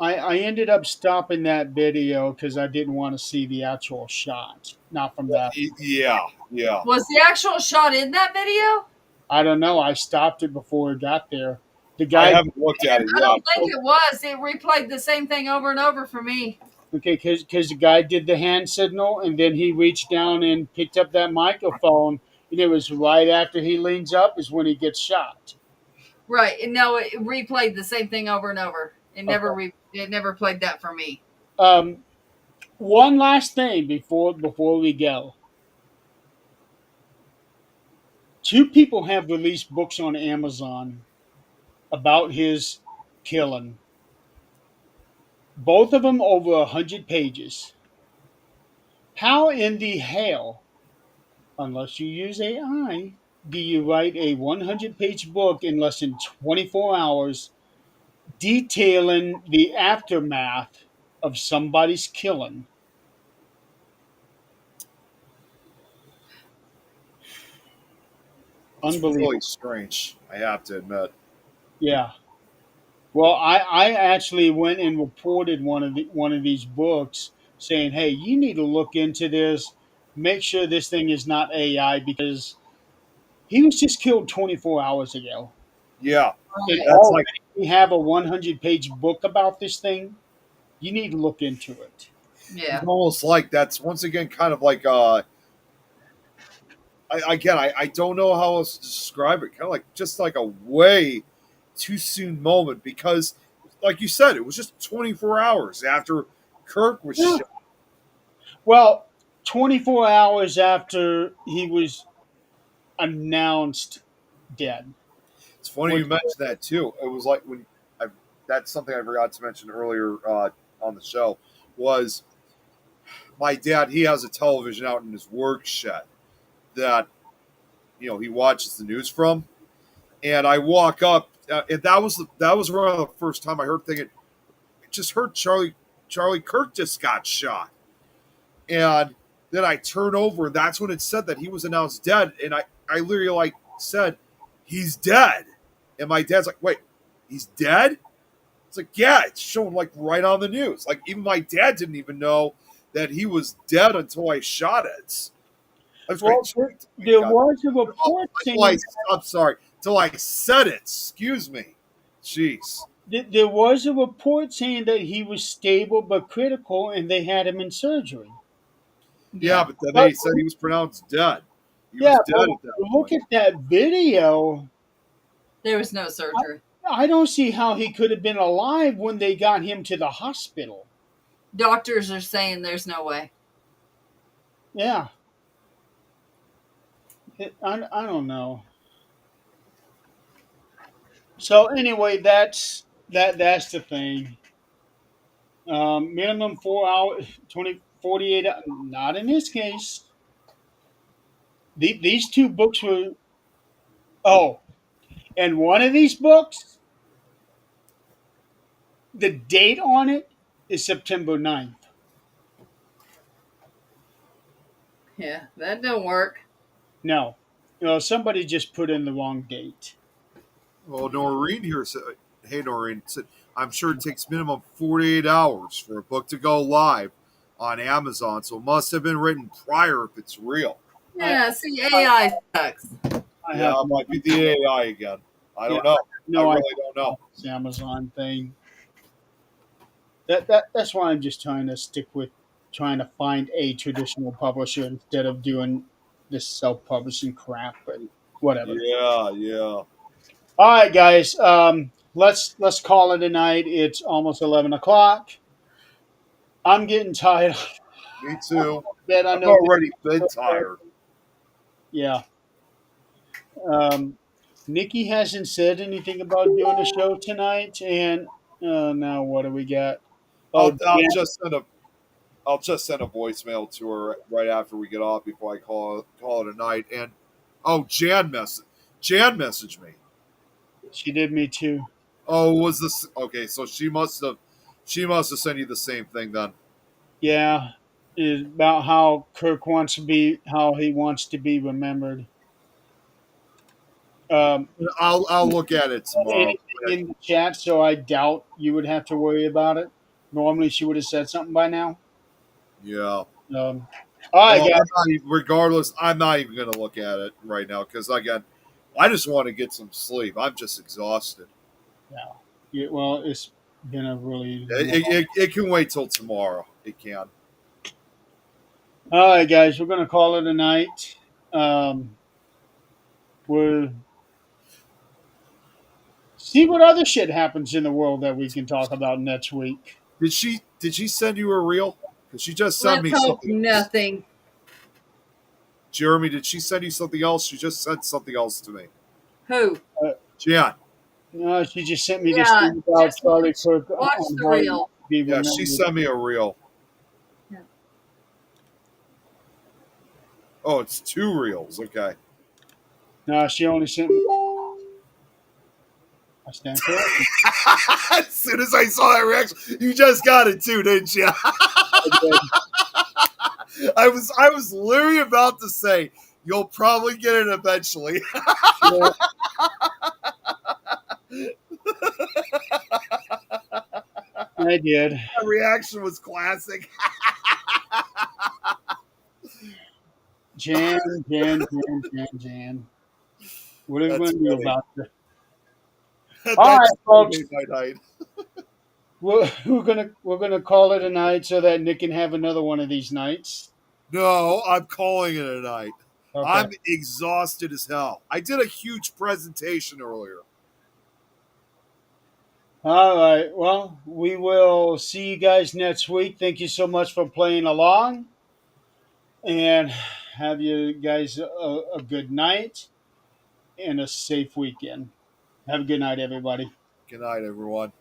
I ended up stopping that video because I didn't want to see the actual shot. Not from that. Yeah, yeah. Was the actual shot in that video? I don't know. I stopped it before it got there. The I guy, haven't looked at it I yet. don't think it was. It replayed the same thing over and over for me. okay, because the guy did the hand signal and then he reached down and picked up that microphone, and it was right after he leans up is when he gets shot. Right. And no, it replayed the same thing over and over. It never Okay. it never played that for me. Um, one last thing before we go. Two people have released books on Amazon about his killing. Both of them over 100 pages. How in the hell, unless you use AI, do you write a 100-page book in less than 24 hours detailing the aftermath of somebody's killing? It's Unbelievable. really strange, I have to admit. Yeah. Well, I actually went and reported one of these books saying, "Hey, you need to look into this. Make sure this thing is not AI because he was just killed 24 hours ago, Yeah, and Right. that's like already we have a 100-page book about this thing. You need to look into it." it's Yeah. almost like that's once again kind of like I don't know how else to describe it. Kind of like just like a way too soon moment because, like you said, it was just 24 hours after Kirk was Yeah. shot. Well, 24 hours after he was announced dead. It's funny you Which, mentioned that too. It was like when I that's something I forgot to mention earlier on the show was my dad. He has a television out in his work shed that he watches the news from, and I walk up, and that was around the first time I heard thinking, just heard Charlie Kirk just got shot, and then I turn over, and that's when it said that he was announced dead, and I literally like said, he's dead, and my dad's like, wait, he's dead? It's like, yeah, it's shown like right on the news. Like even my dad didn't even know that he was dead until I shot it. I was well, great. there was a report Until I, saying I'm sorry. Until I said it. Excuse me. Jeez. there was a report saying that he was stable but critical, and they had him in surgery. Yeah, Yeah. but then But they said he was pronounced dead. He yeah, was dead but at that look point. at that video. There was no surgery. I don't see how he could have been alive when they got him to the hospital. Doctors are saying there's no way. Yeah, I don't know. So anyway, that's the thing. Minimum 4 hours, 20 48. Not in this case. These two books were. Oh, and one of these books, the date on it is September 9th. Yeah, that don't work. No, somebody just put in the wrong date. Well, Noreen here said, hey, Noreen, said, I'm sure it takes minimum 48 hours for a book to go live on Amazon, so it must have been written prior if it's real. Yeah, see, AI sucks. I Yeah, have it might be the AI again. I don't yeah, know. no I idea really don't know. about this Amazon thing. That's why I'm just trying to stick with trying to find a traditional publisher instead of doing this self-publishing crap. But whatever. Yeah, yeah. All right, guys. Let's call it a night. It's almost 11 o'clock. I'm getting tired. Me too. Bet I I've know. already been tired. Yeah. Um, Nikki hasn't said anything about doing a show tonight, and now what do we got? Oh, I'll Dan, just send a I'll just send a voicemail to her right after we get off before I call it a night. And oh, Jan messaged me. She did me too. Oh, was this okay? So she must have sent you the same thing then. Yeah, is about how Kirk wants to be, how he wants to be remembered. Um, I'll look at it tomorrow. Anything in the chat, so I doubt you would have to worry about it. Normally, she would have said something by now. Yeah. All right, Well, guys. regardless, I'm not even going to look at it right now because again, I just want to get some sleep. I'm just exhausted. Yeah, well, it's been a really It can wait till tomorrow. It can. All right, guys. We're gonna call it a night. We'll see what other shit happens in the world that we can talk about next week. Did she send you a reel? Because she just sent Let's me hope something. nothing. Jeremy, did she send you something else? She just sent something else to me. Who? Jan. No, she just sent me this Yeah, thing about just Charlie Kirk watch on the how he reel. wants to be Yeah, remembered. she sent me a reel. Yeah. Oh, it's 2 reels. Okay. No, she only sent me. I stand corrected. As soon as I saw that reaction, you just got it too, didn't you? I was literally about to say you'll probably get it eventually. Yeah, I did. That reaction was classic. Jan. What are we That's going to do funny. about this? That All right, just folks. made my night. We're gonna call it a night so that Nick can have another one of these nights. No, I'm calling it a night. Okay. I'm exhausted as hell. I did a huge presentation earlier. All right. Well, we will see you guys next week. Thank you so much for playing along, and have you guys a good night and a safe weekend. Have a good night, everybody. Good night, everyone.